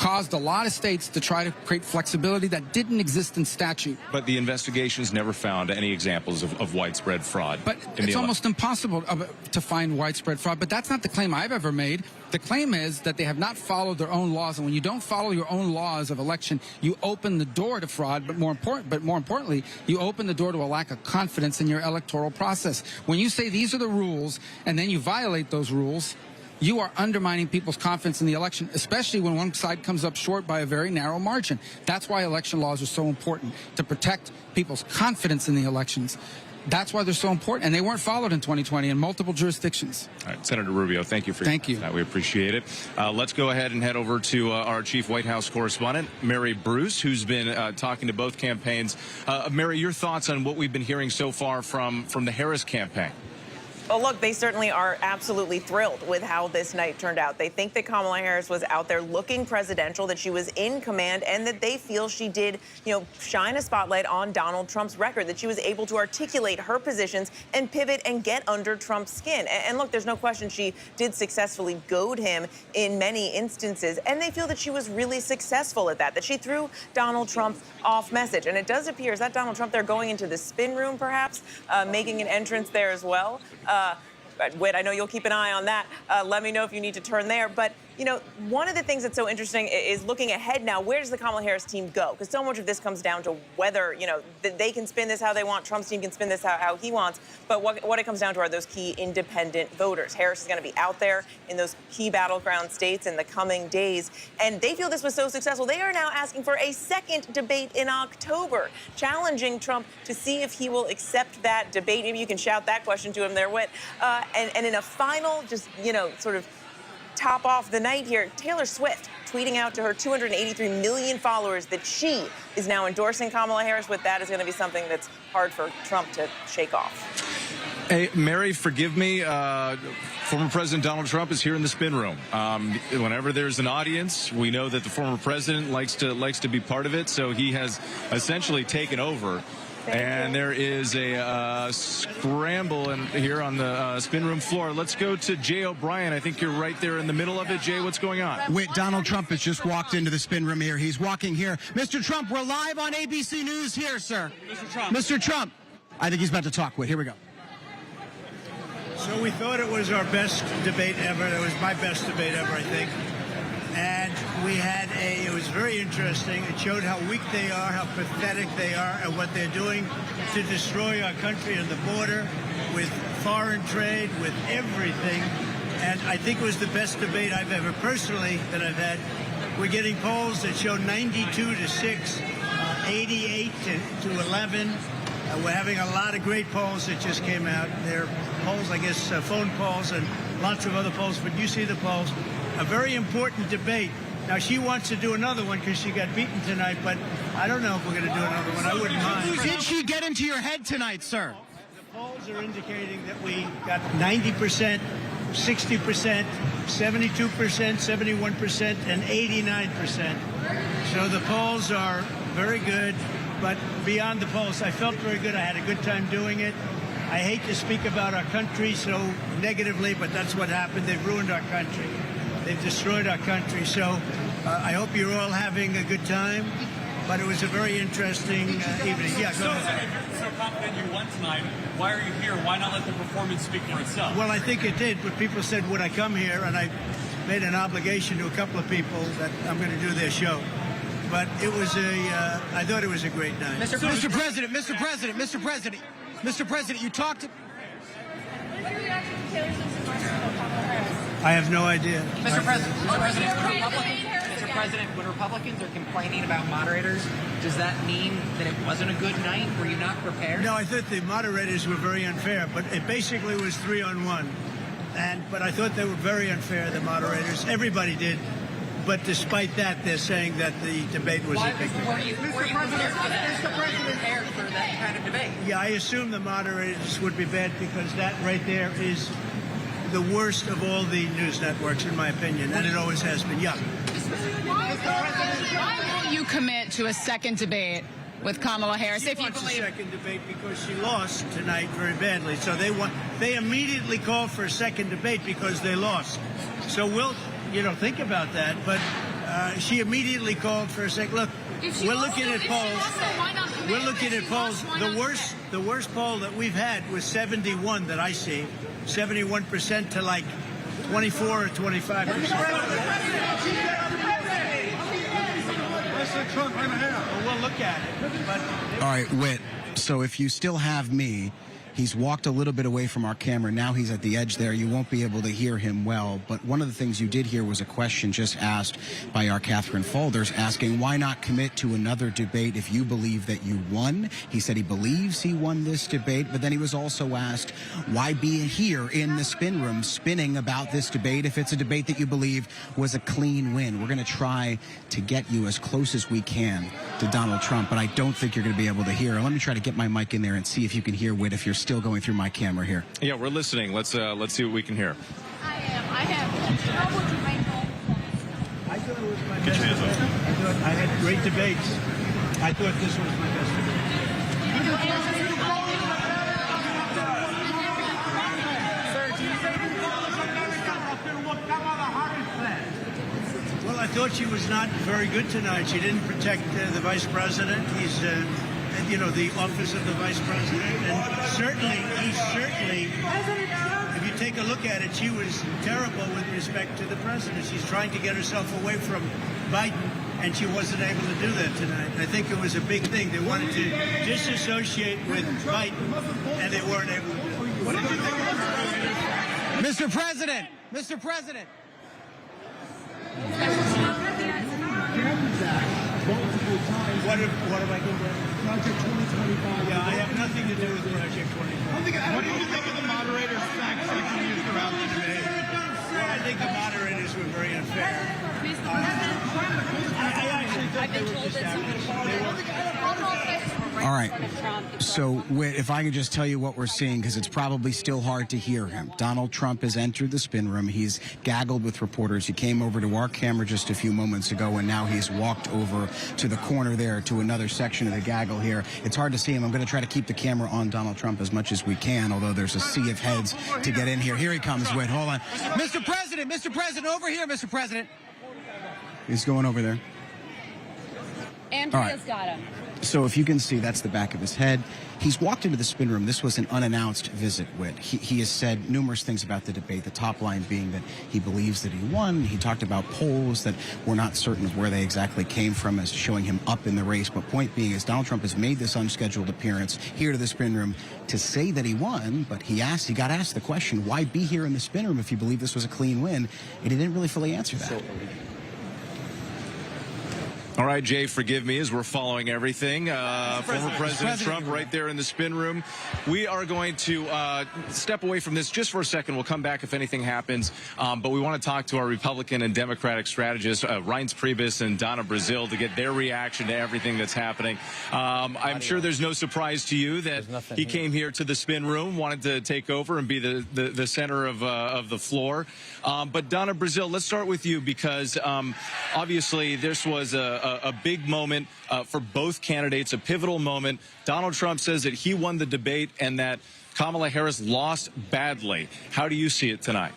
Speaker 6: caused a lot of states to try to create flexibility that didn't exist in statute.
Speaker 3: But the investigations never found any examples of widespread fraud.
Speaker 6: But it's almost impossible to find widespread fraud. But that's not the claim I've ever made. The claim is that they have not followed their own laws, and when you don't follow your own laws of election, you open the door to fraud. But more importantly, you open the door to a lack of confidence in your electoral process. When you say these are the rules, and then you violate those rules, you are undermining people's confidence in the election, especially when one side comes up short by a very narrow margin. That's why election laws are so important, to protect people's confidence in the elections. That's why they're so important, and they weren't followed in 2020 in multiple jurisdictions.
Speaker 3: All right, Senator Rubio, thank you for that. We appreciate it. Let's go ahead and head over to our chief White House correspondent, Mary Bruce, who's been talking to both campaigns. Mary, your thoughts on what we've been hearing so far from the Harris campaign?
Speaker 16: Well, look, they certainly are absolutely thrilled with how this night turned out. They think that Kamala Harris was out there looking presidential, that she was in command, and that they feel she did, shine a spotlight on Donald Trump's record, that she was able to articulate her positions and pivot and get under Trump's skin. And look, there's no question she did successfully goad him in many instances, and they feel that she was really successful at that she threw Donald Trump off message. And it does appear, is that Donald Trump there going into the spin room, perhaps, making an entrance there as well? Whit, I know you'll keep an eye on that. Let me know if you need to turn there. But, one of the things that's so interesting is looking ahead now. Where does the Kamala Harris team go? Because so much of this comes down to whether, they can spin this how they want. Trump's team can spin this how he wants. But what it comes down to are those key independent voters. Harris is going to be out there in those key battleground states in the coming days. And they feel this was so successful. They are now asking for a second debate in October, challenging Trump to see if he will accept that debate. Maybe you can shout that question to him there, Whit. And in a final, just, sort of top off the night here, Taylor Swift tweeting out to her 283 million followers that she is now endorsing Kamala Harris. With that is going to be something that's hard for Trump to shake off.
Speaker 3: Hey, Mary, forgive me. Former President Donald Trump is here in the spin room. Whenever there's an audience, we know that the former president likes to be part of it, so he has essentially taken over. And there is a scramble here on the spin room floor. Let's go to Jay O'Brien. I think you're right there in the middle of it. Jay, what's going on?
Speaker 12: Whit, Donald Trump has just walked into the spin room here. He's walking here. Mr. Trump, we're live on ABC News here, sir. Mr. Trump. I think he's about to talk. Whit, here we go.
Speaker 14: So we thought it was our best debate ever. It was my best debate ever, I think. And we had it was very interesting. It showed how weak they are, how pathetic they are, and what they're doing to destroy our country and the border with foreign trade, with everything. And I think it was the best debate I've ever personally that I've had. We're getting polls that show 92 to 6, 88 to 11. We're having a lot of great polls that just came out. They're polls, I guess, phone polls and lots of other polls, but you see the polls. A very important debate. Now, she wants to do another one because she got beaten tonight, but I don't know if we're going to do another one. I wouldn't mind.
Speaker 12: Did she get into your head tonight, sir?
Speaker 14: The polls are indicating that we got 90%, 60%, 72%, 71%, and 89%. So the polls are very good, but beyond the polls, I felt very good. I had a good time doing it. I hate to speak about our country so negatively, but that's what happened. They've ruined our country. They've destroyed our country. So I hope you're all having a good time. But it was a very interesting evening. Yeah, go ahead.
Speaker 15: If you're so confident you won tonight, why are you here? Why not let the performance speak for itself?
Speaker 14: Well, I think it did. But people said, would I come here? And I made an obligation to a couple of people that I'm going to do their show. But it was I thought it was a great night.
Speaker 12: Mr. President, you talked to...
Speaker 14: I have no idea.
Speaker 19: Mr. President, when Republicans are complaining about moderators, does that mean that it wasn't a good night? Were you not prepared?
Speaker 14: No, I thought the moderators were very unfair, but it basically was 3-on-1. But I thought they were very unfair, the moderators. Everybody did. But despite that, they're saying that the debate was a big debate.
Speaker 19: Were you prepared for that kind of debate?
Speaker 14: Yeah, I assume the moderators would be bad because that right there is the worst of all the news networks, in my opinion, and it always has been. Yeah.
Speaker 20: Why won't you commit to a second debate with Kamala Harris?
Speaker 14: She wants a second debate because she lost tonight very badly. So they immediately called for a second debate because they lost. So we'll, think about that. But She immediately called for a second. Look, we're looking at polls. We're looking at polls. The worst poll that we've had was 71 that I see, 71% to like 24 or 25%. Well, we'll look at it. But
Speaker 12: All right, Whit. So if you still have me, he's walked a little bit away from our camera. Now he's at the edge there. You won't be able to hear him well. But one of the things you did hear was a question just asked by our Catherine Folders asking, why not commit to another debate if you believe that you won? He said he believes he won this debate, but then he was also asked, why be here in the spin room spinning about this debate if it's a debate that you believe was a clean win? We're going to try to get you as close as we can to Donald Trump, but I don't think you're going to be able to hear. Let me try to get my mic in there and see if you can hear Whit if you're still going through my camera here.
Speaker 3: Yeah, we're listening. Let's see what we can hear.
Speaker 14: I thought it was my best debate. I had great debates. I thought this was my best debate. Well, I thought she was not very good tonight. She didn't protect the vice president. He's the office of the vice president. And certainly, if you take a look at it, she was terrible with respect to the president. She's trying to get herself away from Biden, and she wasn't able to do that tonight. I think it was a big thing. They wanted to disassociate with Biden, and they weren't able to do it. What did you think about that?
Speaker 12: Mr. President! Mr. President!
Speaker 14: What have I done? Project 2025. Yeah, I have nothing to do with Project 2025.
Speaker 15: What do you think of the moderator's facts that you used throughout the debate?
Speaker 14: Well, I think the moderators were very unfair. I actually thought they were just
Speaker 12: All right. So, Whit, if I could just tell you what we're seeing, because it's probably still hard to hear him. Donald Trump has entered the spin room. He's gaggled with reporters. He came over to our camera just a few moments ago, and now he's walked over to the corner there to another section of the gaggle here. It's hard to see him. I'm going to try to keep the camera on Donald Trump as much as we can, although there's a sea of heads to get in here. Here he comes, Whit. Hold on. Mr. President, over here, Mr. President. He's going over there.
Speaker 20: Andrea's got him.
Speaker 12: So if you can see, that's the back of his head. He's walked into the spin room. This was an unannounced visit, Whit. He has said numerous things about the debate, the top line being that he believes that he won. He talked about polls that we're not certain of where they exactly came from as showing him up in the race. But point being is Donald Trump has made this unscheduled appearance here to the spin room to say that he won, but he got asked the question, why be here in the spin room if you believe this was a clean win? And he didn't really fully answer that.
Speaker 3: All right, Jay, forgive me as we're following everything. Former President Trump right there in the spin room. We are going to step away from this just for a second. We'll come back if anything happens. But we want to talk to our Republican and Democratic strategists, Reince Priebus and Donna Brazile, to get their reaction to everything that's happening. I'm sure there's no surprise to you that he came here to the spin room, wanted to take over and be the center of the floor. But Donna Brazile, let's start with you because obviously this was a big moment for both candidates, a pivotal moment. Donald Trump says that he won the debate and that Kamala Harris lost badly. How do you see it tonight?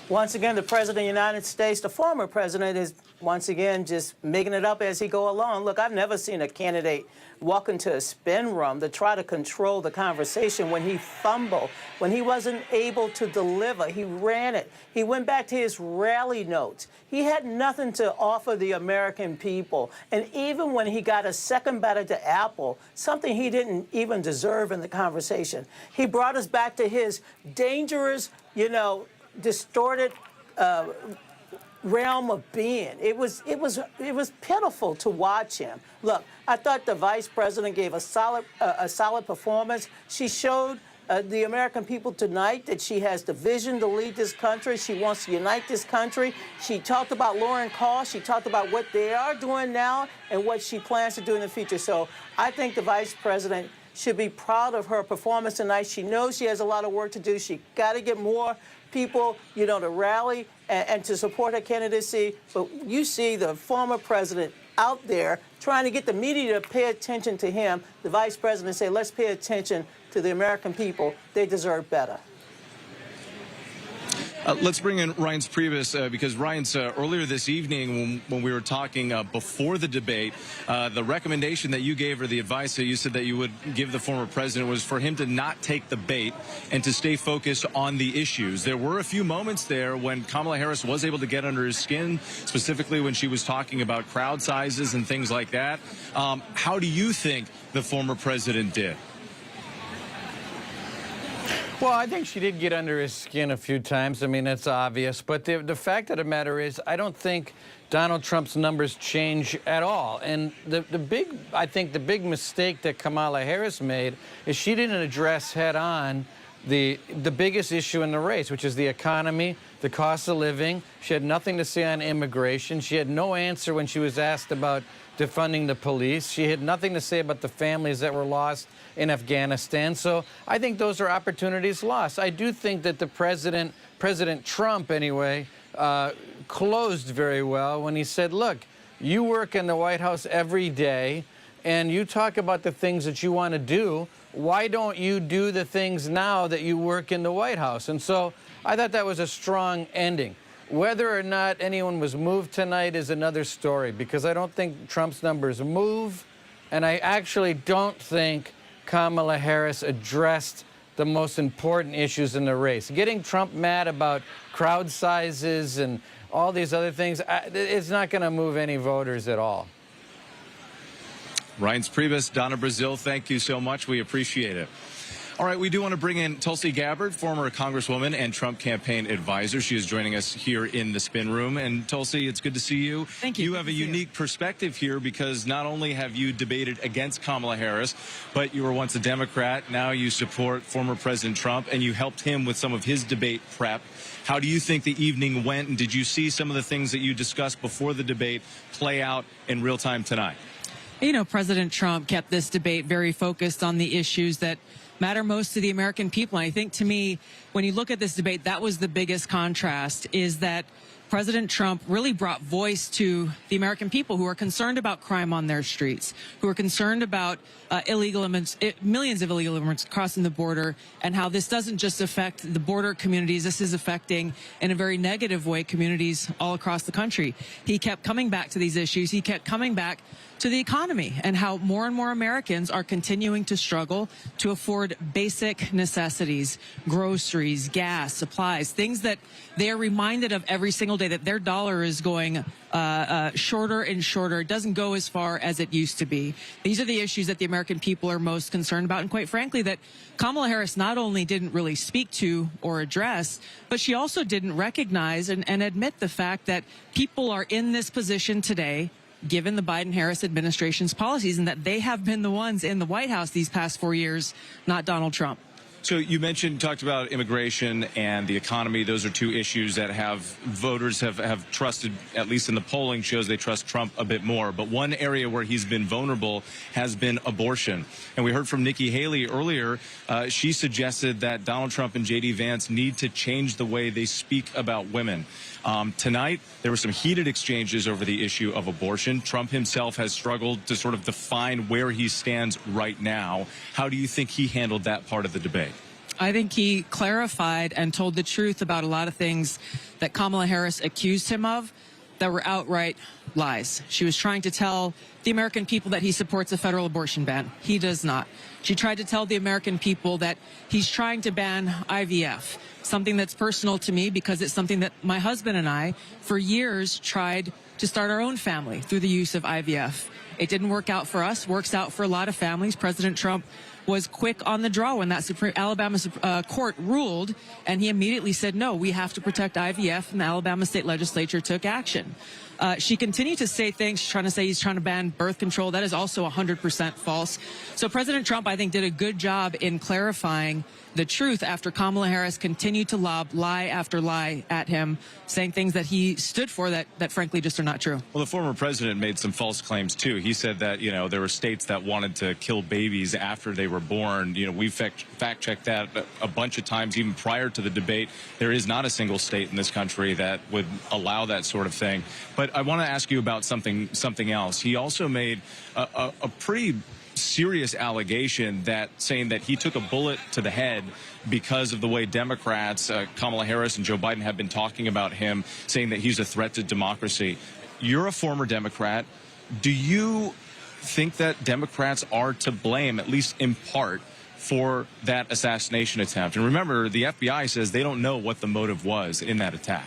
Speaker 9: Once again, the President of the United States, the former president, is once again just making it up as he go along. Look, I've never seen a candidate walk into a spin room to try to control the conversation when he fumbled, when he wasn't able to deliver. He ran it. He went back to his rally notes. He had nothing to offer the American people. And even when he got a second bite at the apple, something he didn't even deserve in the conversation, he brought us back to his dangerous, distorted realm of being. It was pitiful to watch him. Look, I thought the vice president gave a solid performance. She showed the American people tonight that she has the vision to lead this country. She wants to unite this country. She talked about lowering costs. She talked about what they are doing now and what she plans to do in the future. So I think the vice president should be proud of her performance tonight. She knows she has a lot of work to do. She got to get more people, to rally and to support her candidacy. But you see the former president out there trying to get the media to pay attention to him. The vice president say, let's pay attention to the American people. They deserve better.
Speaker 3: Let's bring in Reince Priebus because Reince, earlier this evening when we were talking before the debate, the recommendation that you gave or the advice that you said that you would give the former president was for him to not take the bait and to stay focused on the issues. There were a few moments there when Kamala Harris was able to get under his skin, specifically when she was talking about crowd sizes and things like that. How do you think the former president did?
Speaker 18: Well, I think she did get under his skin a few times. I mean, that's obvious. But the fact of the matter is, I don't think Donald Trump's numbers change at all. And I think the big mistake that Kamala Harris made is she didn't address head on the biggest issue in the race, which is the economy, the cost of living. She had nothing to say on immigration. She had no answer when she was asked about defunding the police. She had nothing to say about the families that were lost in Afghanistan. So I think those are opportunities lost. I do think that the President Trump anyway, closed very well when he said, look, you work in the White House every day and you talk about the things that you want to do. Why don't you do the things now that you work in the White House? And so I thought that was a strong ending. Whether or not anyone was moved tonight is another story, because I don't think Trump's numbers move, and I actually don't think Kamala Harris addressed the most important issues in the race. Getting Trump mad about crowd sizes and all these other things, it's not going to move any voters at all.
Speaker 3: Reince Priebus, Donna Brazil, thank you so much. We appreciate it. All right, we do want to bring in Tulsi Gabbard, former Congresswoman and Trump campaign advisor. She is joining us here in the spin room. And Tulsi, it's good to see you.
Speaker 17: Thank you.
Speaker 3: You have a unique perspective here because not only have you debated against Kamala Harris, but you were once a Democrat. Now you support former President Trump, and you helped him with some of his debate prep. How do you think the evening went, and did you see some of the things that you discussed before the debate play out in real time tonight?
Speaker 17: You know, President Trump kept this debate very focused on the issues that matter most to the American people. And I think, to me, when you look at this debate, that was the biggest contrast, is that President Trump really brought voice to the American people who are concerned about crime on their streets, who are concerned about illegal immigrants, millions of illegal immigrants crossing the border, and how this doesn't just affect the border communities. This is affecting, in a very negative way, communities all across the country. He kept coming back to these issues. He kept coming back to the economy and how more and more Americans are continuing to struggle to afford basic necessities, groceries, gas, supplies, things that they are reminded of every single day, that their dollar is going shorter and shorter. It doesn't go as far as it used to be. These are the issues that the American people are most concerned about, and quite frankly, that Kamala Harris not only didn't really speak to or address, but she also didn't recognize and admit the fact that people are in this position today given the Biden-Harris administration's policies, and that they have been the ones in the White House these past 4 years, not Donald Trump.
Speaker 3: So you talked about immigration and the economy. Those are two issues that voters have trusted, at least in the polling shows they trust Trump a bit more. But one area where he's been vulnerable has been abortion. And we heard from Nikki Haley earlier. She suggested that Donald Trump and J.D. Vance need to change the way they speak about women. Tonight, there were some heated exchanges over the issue of abortion. Trump himself has struggled to sort of define where he stands right now. How do you think he handled that part of the debate?
Speaker 17: I think he clarified and told the truth about a lot of things that Kamala Harris accused him of that were outright lies. She was trying to tell the American people that he supports a federal abortion ban. He does not. She tried to tell the American people that he's trying to ban IVF, something that's personal to me because it's something that my husband and I, for years, tried to start our own family through the use of IVF. It didn't work out for us, works out for a lot of families. President Trump was quick on the draw when that Alabama court ruled, and he immediately said, no, we have to protect IVF, and the Alabama state legislature took action. She continued to say things. She's trying to say he's trying to ban birth control. That is also 100% false. So President Trump, I think, did a good job in clarifying the truth after Kamala Harris continued to lob lie after lie at him, saying things that he stood for that frankly just are not true.
Speaker 3: Well, the former president made some false claims, too. He said that, there were states that wanted to kill babies after they were born. We fact-checked that a bunch of times, even prior to the debate. There is not a single state in this country that would allow that sort of thing. But I want to ask you about something else. He also made a pretty serious allegation that saying that he took a bullet to the head because of the way Democrats, Kamala Harris and Joe Biden, have been talking about him, saying that he's a threat to democracy. You're a former Democrat. Do you think that Democrats are to blame, at least in part, for that assassination attempt? And remember, the FBI says they don't know what the motive was in that attack.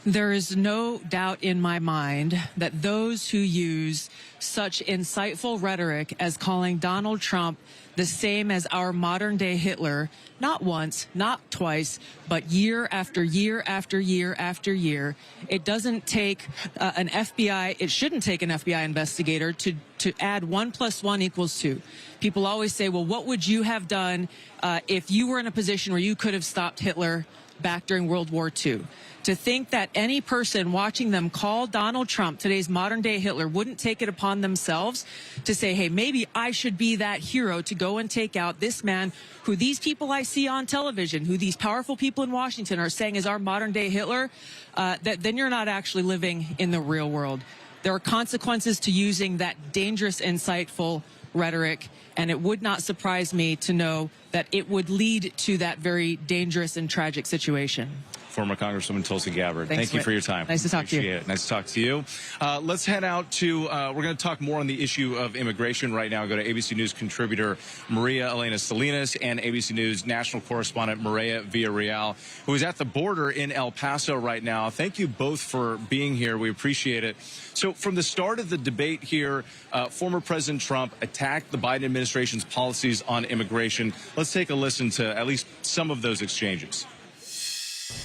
Speaker 17: There is no doubt in my mind that those who use such insightful rhetoric as calling Donald Trump the same as our modern day Hitler, not once, not twice, but year after year after year after year, it doesn't take an FBI, it shouldn't take an FBI investigator to add 1 + 1 = 2. People always say, well, what would you have done if you were in a position where you could have stopped Hitler back during World War II? To think that any person watching them call Donald Trump today's modern day Hitler wouldn't take it upon themselves to say, hey, maybe I should be that hero to go and take out this man who these people I see on television, who these powerful people in Washington are saying is our modern day Hitler, then you're not actually living in the real world. There are consequences to using that dangerous, insightful rhetoric, and it would not surprise me to know that it would lead to that very dangerous and tragic situation.
Speaker 3: Former Congresswoman Tulsi Gabbard, thank you for your time.
Speaker 17: Nice to talk to you.
Speaker 3: Appreciate it. Nice to talk to you. Let's head out to, we're going to talk more on the issue of immigration right now. Go to ABC News contributor Maria Elena Salinas and ABC News national correspondent Maria Villarreal, who is at the border in El Paso right now. Thank you both for being here. We appreciate it. So from the start of the debate here, former President Trump attacked the Biden administration's policies on immigration. Let's take a listen to at least some of those exchanges.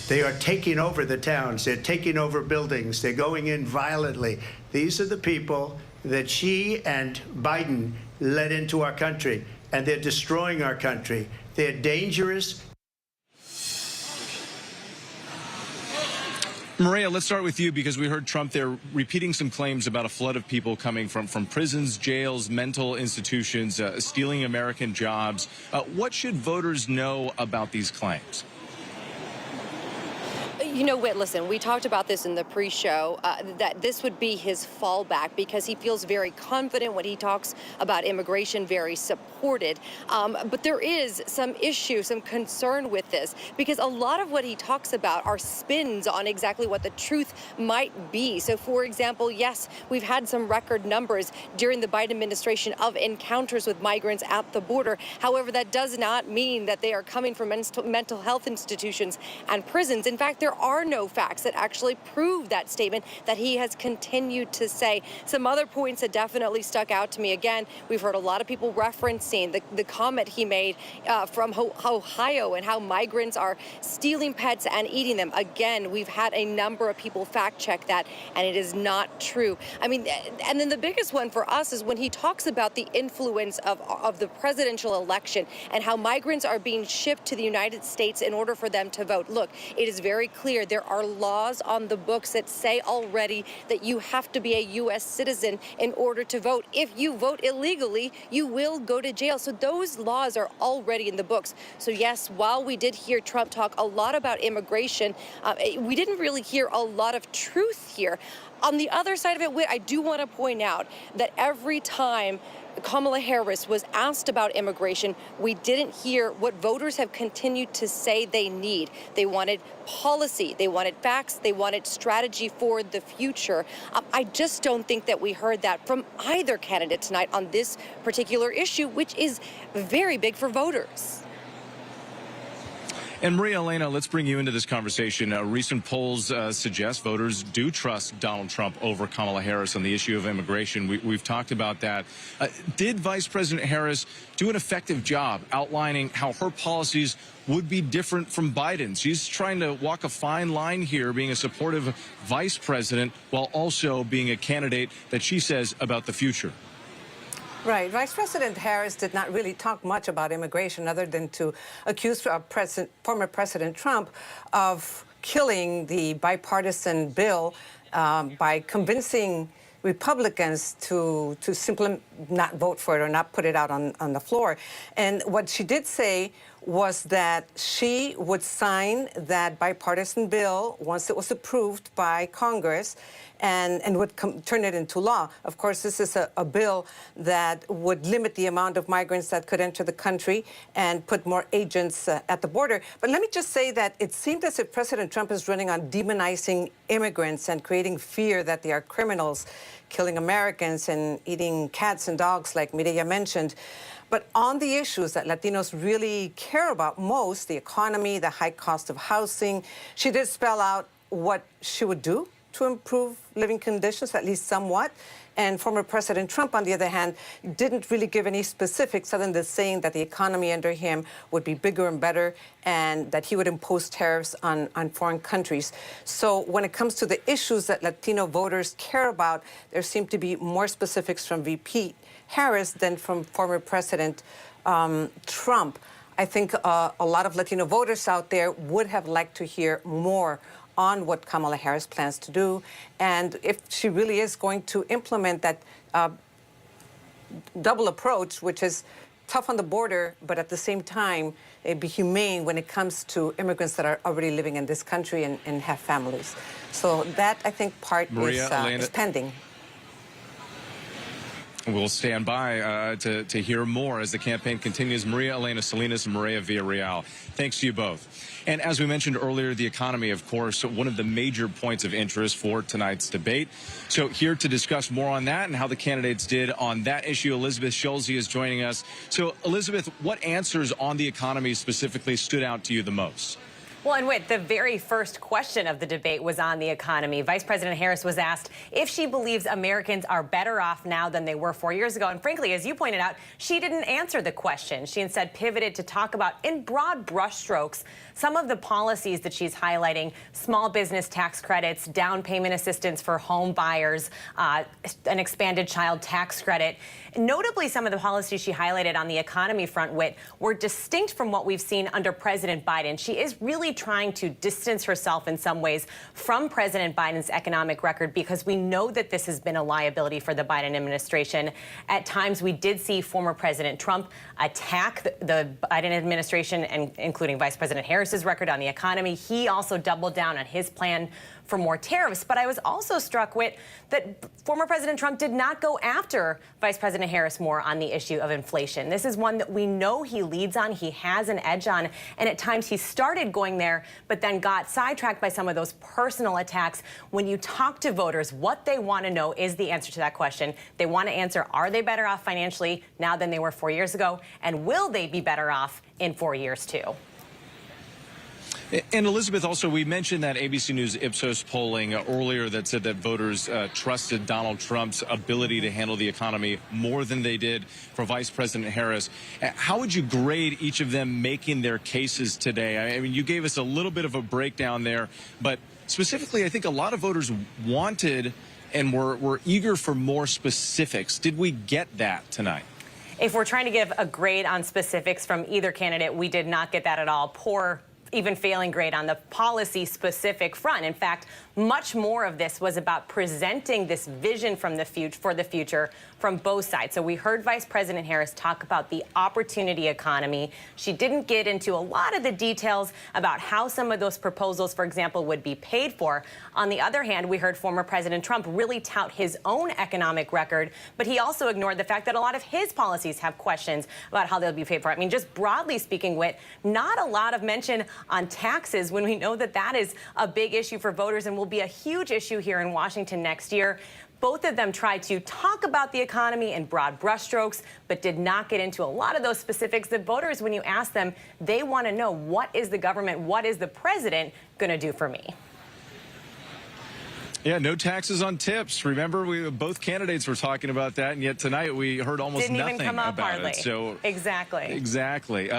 Speaker 14: They are taking over the towns. They're taking over buildings. They're going in violently. These are the people that she and Biden led into our country, and they're destroying our country. They're dangerous.
Speaker 3: Maria, let's start with you, because we heard Trump there repeating some claims about a flood of people coming from prisons, jails, mental institutions, stealing American jobs. What should voters know about these claims?
Speaker 11: You know, Whit, listen, we talked about this in the pre-show, that this would be his fallback because he feels very confident when he talks about immigration, very supported. But there is some issue, some concern with this, because a lot of what he talks about are spins on exactly what the truth might be. So, for example, yes, we've had some record numbers during the Biden administration of encounters with migrants at the border. However, that does not mean that they are coming from mental health institutions and prisons. In fact, there are no facts that actually prove that statement that he has continued to say. Some other points that definitely stuck out to me. Again, we've heard a lot of people referencing the comment he made from Ohio and how migrants are stealing pets and eating them. Again, we've had a number of people fact check that, and it is not true. I mean, and then the biggest one for us is when he talks about the influence of the presidential election and how migrants are being shipped to the United States in order for them to vote. Look, it is very clear there are laws on the books that say already that you have to be a U.S. citizen in order to vote. If you vote illegally, you will go to jail. So those laws are already in the books. So yes, while we did hear Trump talk a lot about immigration, we didn't really hear a lot of truth here. On the other side of it, Whit, I do want to point out that every time Kamala Harris was asked about immigration, we didn't hear what voters have continued to say they need. They wanted policy, they wanted facts, they wanted strategy for the future. I just don't think that we heard that from either candidate tonight on this particular issue, which is very big for voters.
Speaker 3: And Maria Elena, let's bring you into this conversation. Recent polls suggest voters do trust Donald Trump over Kamala Harris on the issue of immigration. We've talked about that. Did Vice President Harris do an effective job outlining how her policies would be different from Biden's? She's trying to walk a fine line here, being a supportive vice president while also being a candidate that she says about the future.
Speaker 21: Right. Vice President Harris did not really talk much about immigration other than to accuse former President Trump of killing the bipartisan bill by convincing Republicans to simply not vote for it or not put it out on the floor. And what she did say was that she would sign that bipartisan bill once it was approved by Congress and would turn it into law. Of course, this is a bill that would limit the amount of migrants that could enter the country and put more agents at the border. But let me just say that it seemed as if President Trump is running on demonizing immigrants and creating fear that they are criminals, killing Americans and eating cats and dogs, like Mireya mentioned. But on the issues that Latinos really care about most, the economy, the high cost of housing, she did spell out what she would do to improve living conditions, at least somewhat. And former President Trump, on the other hand, didn't really give any specifics other than saying that the economy under him would be bigger and better and that he would impose tariffs on foreign countries. So when it comes to the issues that Latino voters care about, there seem to be more specifics from VP Harris than from former President Trump. I think a lot of Latino voters out there would have liked to hear more on what Kamala Harris plans to do, and if she really is going to implement that double approach, which is tough on the border, but at the same time, be humane when it comes to immigrants that are already living in this country and have families. So that, I think, part is pending.
Speaker 3: We'll stand by to hear more as the campaign continues. Maria Elena Salinas and Maria Villarreal, thanks to you both. And as we mentioned earlier, the economy, of course, one of the major points of interest for tonight's debate. So here to discuss more on that and how the candidates did on that issue, Elizabeth Schulze is joining us. So, Elizabeth, what answers on the economy specifically stood out to you the most?
Speaker 2: Well, and Whit, the very first question of the debate was on the economy. Vice President Harris was asked if she believes Americans are better off now than they were 4 years ago. And frankly, as you pointed out, she didn't answer the question. She instead pivoted to talk about, in broad brushstrokes, some of the policies that she's highlighting: small business tax credits, down payment assistance for home buyers, an expanded child tax credit. Notably, some of the policies she highlighted on the economy front, Whit, were distinct from what we've seen under President Biden. She is really trying to distance herself in some ways from President Biden's economic record, because we know that this has been a liability for the Biden administration. At times, we did see former President Trump attack the Biden administration, and including Vice President Harris's record on the economy. He also doubled down on his plan for more tariffs. But I was also struck with that former President Trump did not go after Vice President Harris more on the issue of inflation. This is one that we know he leads on, he has an edge on, and at times he started going there, but then got sidetracked by some of those personal attacks. When you talk to voters, what they want to know is the answer to that question. They want to answer, are they better off financially now than they were 4 years ago? And will they be better off in 4 years too?
Speaker 3: And Elizabeth, also, we mentioned that ABC News Ipsos polling earlier that said that voters trusted Donald Trump's ability to handle the economy more than they did for Vice President Harris. How would you grade each of them making their cases today? I mean, you gave us a little bit of a breakdown there, but specifically, I think a lot of voters wanted and were eager for more specifics. Did we get that tonight?
Speaker 2: If we're trying to give a grade on specifics from either candidate, we did not get that at all. Poor, even failing grade on the policy specific front. In fact, much more of this was about presenting this vision from the for the future from both sides. So we heard Vice President Harris talk about the opportunity economy. She didn't get into a lot of the details about how some of those proposals, for example, would be paid for. On the other hand, we heard former President Trump really tout his own economic record, but he also ignored the fact that a lot of his policies have questions about how they'll be paid for. I mean, just broadly speaking, Whit, not a lot of mention on taxes when we know that that is a big issue for voters and will be a huge issue here in Washington next year. Both of them tried to talk about the economy in broad brushstrokes, but did not get into a lot of those specifics that voters, when you ask them, they want to know, what is the government, what is the president going to do for me?
Speaker 3: Yeah, no taxes on tips. Remember, both candidates were talking about that, and yet tonight we heard almost
Speaker 2: Didn't
Speaker 3: nothing
Speaker 2: even come up
Speaker 3: about
Speaker 2: hardly.
Speaker 3: it. So
Speaker 2: Exactly.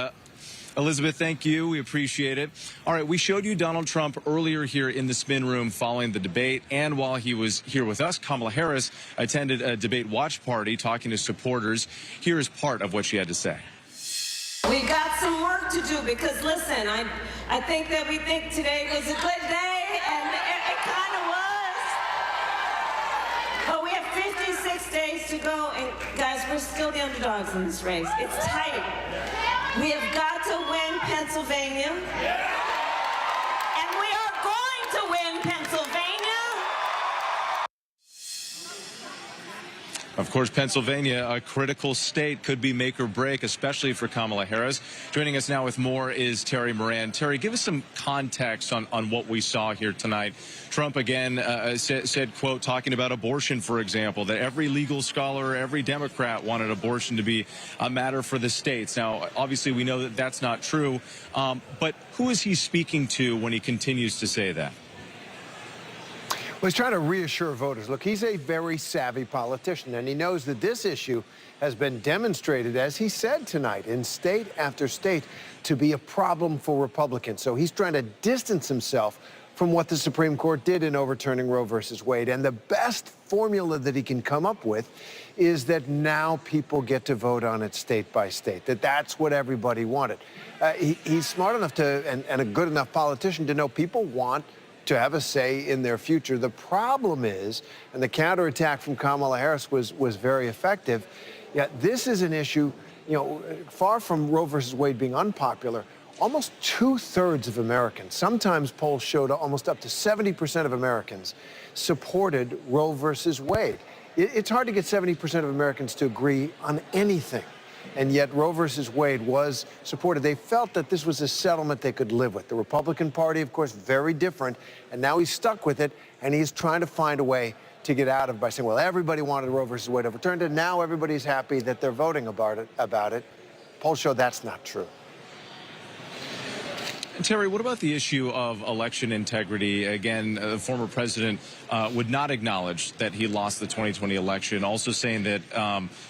Speaker 3: Elizabeth, thank you. We appreciate it. All right, we showed you Donald Trump earlier here in the spin room following the debate, and while he was here with us, Kamala Harris attended a debate watch party talking to supporters. Here is part of what she had to say.
Speaker 5: We've got some work to do because, listen, I think that we think today was a good day, and it kind of was. But we have 56 days to go, and guys, we're still the underdogs in this race. It's tight. We have got to win Pennsylvania. And we are going to win Pennsylvania.
Speaker 3: Of course, Pennsylvania, a critical state, could be make or break, especially for Kamala Harris. Joining us now with more is Terry Moran. Terry, give us some context on what we saw here tonight. Trump again said, quote, talking about abortion, for example, that every legal scholar, every Democrat wanted abortion to be a matter for the states. Now, obviously, we know that that's not true. But who is he speaking to when he continues to say that?
Speaker 4: Well, he's trying to reassure voters. Look, he's a very savvy politician, and he knows that this issue has been demonstrated, as he said tonight, in state after state, to be a problem for Republicans. So he's trying to distance himself from what the Supreme Court did in overturning Roe versus Wade. And the best formula that he can come up with is that now people get to vote on it state by state, that's what everybody wanted. He's smart enough to, and a good enough politician to know people want to have a say in their future. The problem is, and the counterattack from Kamala Harris was very effective, this is an issue, far from Roe versus Wade being unpopular, almost 2/3 of Americans, sometimes polls showed almost up to 70% of Americans supported Roe versus Wade. It's hard to get 70% of Americans to agree on anything. And yet Roe versus Wade was supported. They felt that this was a settlement they could live with. The Republican Party, of course, very different. And now he's stuck with it, and he's trying to find a way to get out of it by saying, well, everybody wanted Roe versus Wade overturned, and now everybody's happy that they're voting about it. Polls show that's not true.
Speaker 3: Terry, what about the issue of election integrity? Again, the former president would not acknowledge that he lost the 2020 election, also saying that,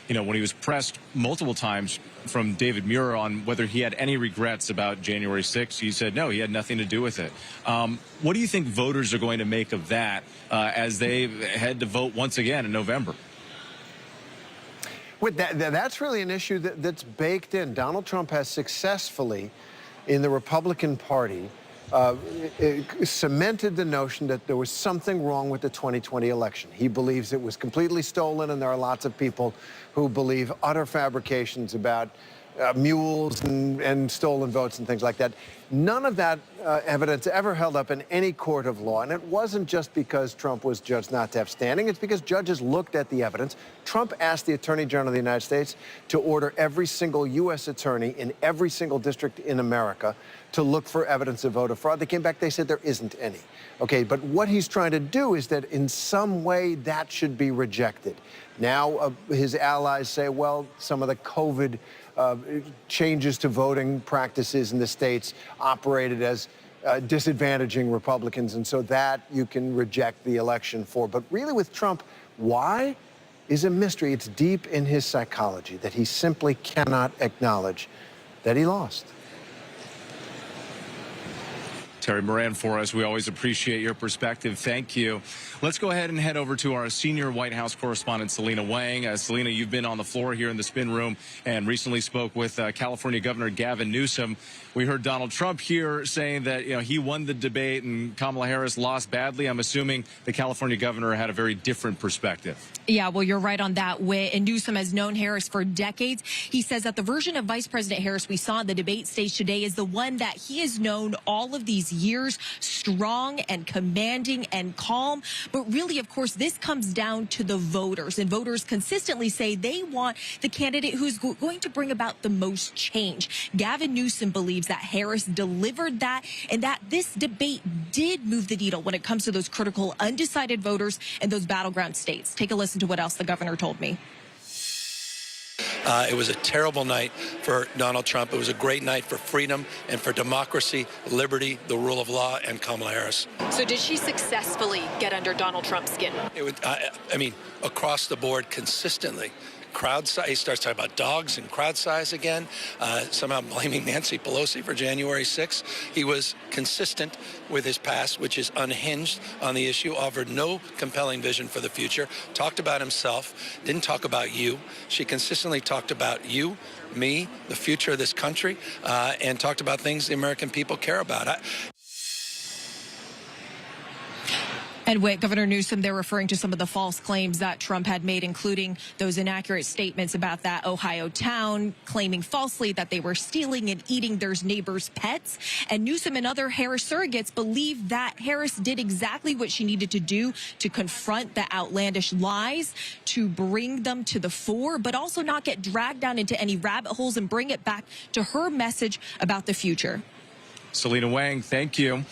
Speaker 3: when he was pressed multiple times from David Muir on whether he had any regrets about January 6th, he said no, he had nothing to do with it. What do you think voters are going to make of that as they head to vote once again in November?
Speaker 4: That's really an issue that's baked in. Donald Trump has successfully, in the Republican Party, cemented the notion that there was something wrong with the 2020 election. He believes it was completely stolen, and there are lots of people who believe utter fabrications about mules and stolen votes and things like that. None of that evidence ever held up in any court of law, and it wasn't just because Trump was judged not to have standing. It's because judges looked at the evidence. Trump asked the Attorney General of the United States to order every single U.S. attorney in every single district in America to look for evidence of voter fraud. They came back, they said there isn't any. Okay, but what he's trying to do is that in some way that should be rejected. Now his allies say, well, some of the COVID changes to voting practices in the states operated as disadvantaging Republicans, and so that you can reject the election for. But really with Trump, why is a mystery. It's deep in his psychology that he simply cannot acknowledge that he lost.
Speaker 3: Terry Moran for us. We always appreciate your perspective. Thank you. Let's go ahead and head over to our senior White House correspondent, Selena Wang. Selena, you've been on the floor here in the spin room and recently spoke with California Governor Gavin Newsom. We heard Donald Trump here saying that he won the debate and Kamala Harris lost badly. I'm assuming the California governor had a very different perspective.
Speaker 13: Yeah, well, you're right on that, Whit. And Newsom has known Harris for decades. He says that the version of Vice President Harris we saw on the debate stage today is the one that he has known all of these years, strong and commanding and calm. But really, of course, this comes down to the voters. And voters consistently say they want the candidate who's going to bring about the most change. Gavin Newsom believes that Harris delivered that and that this debate did move the needle when it comes to those critical undecided voters in those battleground states. Take a listen to what else the governor told me.
Speaker 22: It was a terrible night for Donald Trump. It was a great night for freedom and for democracy, liberty, the rule of law, and Kamala Harris.
Speaker 24: So did she successfully get under Donald Trump's skin?
Speaker 22: It would, I mean, across the board consistently. Crowd size, he starts talking about dogs and crowd size again, somehow blaming Nancy Pelosi for January 6th. He was consistent with his past, which is unhinged on the issue, offered no compelling vision for the future, talked about himself, didn't talk about you. She consistently talked about you, me, the future of this country, and talked about things the American people care about.
Speaker 13: And with Governor Newsom, they're referring to some of the false claims that Trump had made, including those inaccurate statements about that Ohio town, claiming falsely that they were stealing and eating their neighbors' pets. And Newsom and other Harris surrogates believe that Harris did exactly what she needed to do to confront the outlandish lies, to bring them to the fore, but also not get dragged down into any rabbit holes and bring it back to her message about the future.
Speaker 3: Selena Wang, thank you.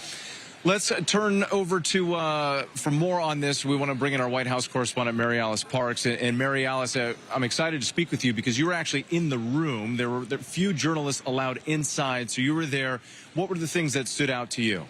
Speaker 3: Let's turn over to, for more on this, we want to bring in our White House correspondent, Mary Alice Parks. And Mary Alice, I'm excited to speak with you because you were actually in the room. There were few journalists allowed inside, so you were there. What were the things that stood out to you?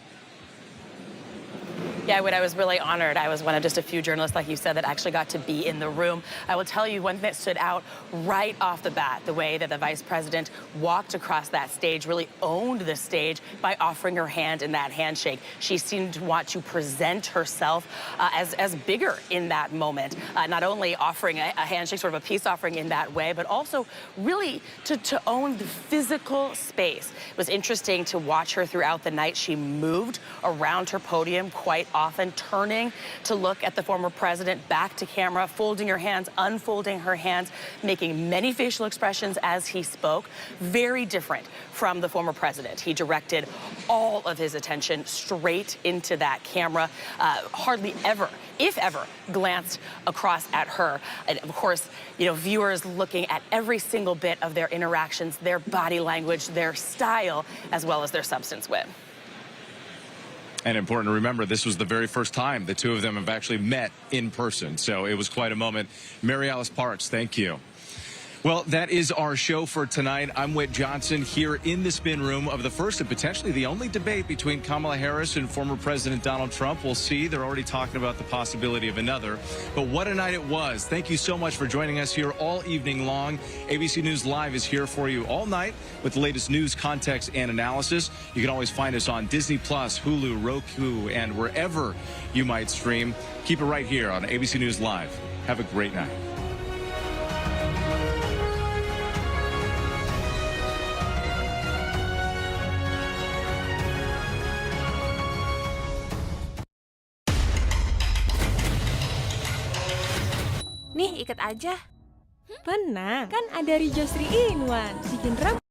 Speaker 1: Yeah, I was really honored. I was one of just a few journalists, like you said, that actually got to be in the room. I will tell you one thing that stood out right off the bat, the way that the vice president walked across that stage, really owned the stage by offering her hand in that handshake. She seemed to want to present herself as bigger in that moment, not only offering a handshake, sort of a peace offering in that way, but also really to own the physical space. It was interesting to watch her throughout the night. She moved around her podium quite often, turning to look at the former president, back to camera, folding her hands, unfolding her hands, making many facial expressions as he spoke. Very different from the former president. He directed all of his attention straight into that camera, hardly ever, if ever, glanced across at her. And of course, viewers looking at every single bit of their interactions, their body language, their style, as well as their substance wit.
Speaker 3: And important to remember, this was the very first time the two of them have actually met in person. So it was quite a moment. Mary Alice Parks, thank you. Well, that is our show for tonight. I'm Whit Johnson here in the spin room of the first and potentially the only debate between Kamala Harris and former President Donald Trump. We'll see. They're already talking about the possibility of another. But what a night it was. Thank you so much for joining us here all evening long. ABC News Live is here for you all night with the latest news, context, and analysis. You can always find us on Disney+, Hulu, Roku, and wherever you might stream. Keep it right here on ABC News Live. Have a great night.
Speaker 7: Nih, ikat aja. Benar. Kan ada Rijo 3-in-1. Bikin rambut.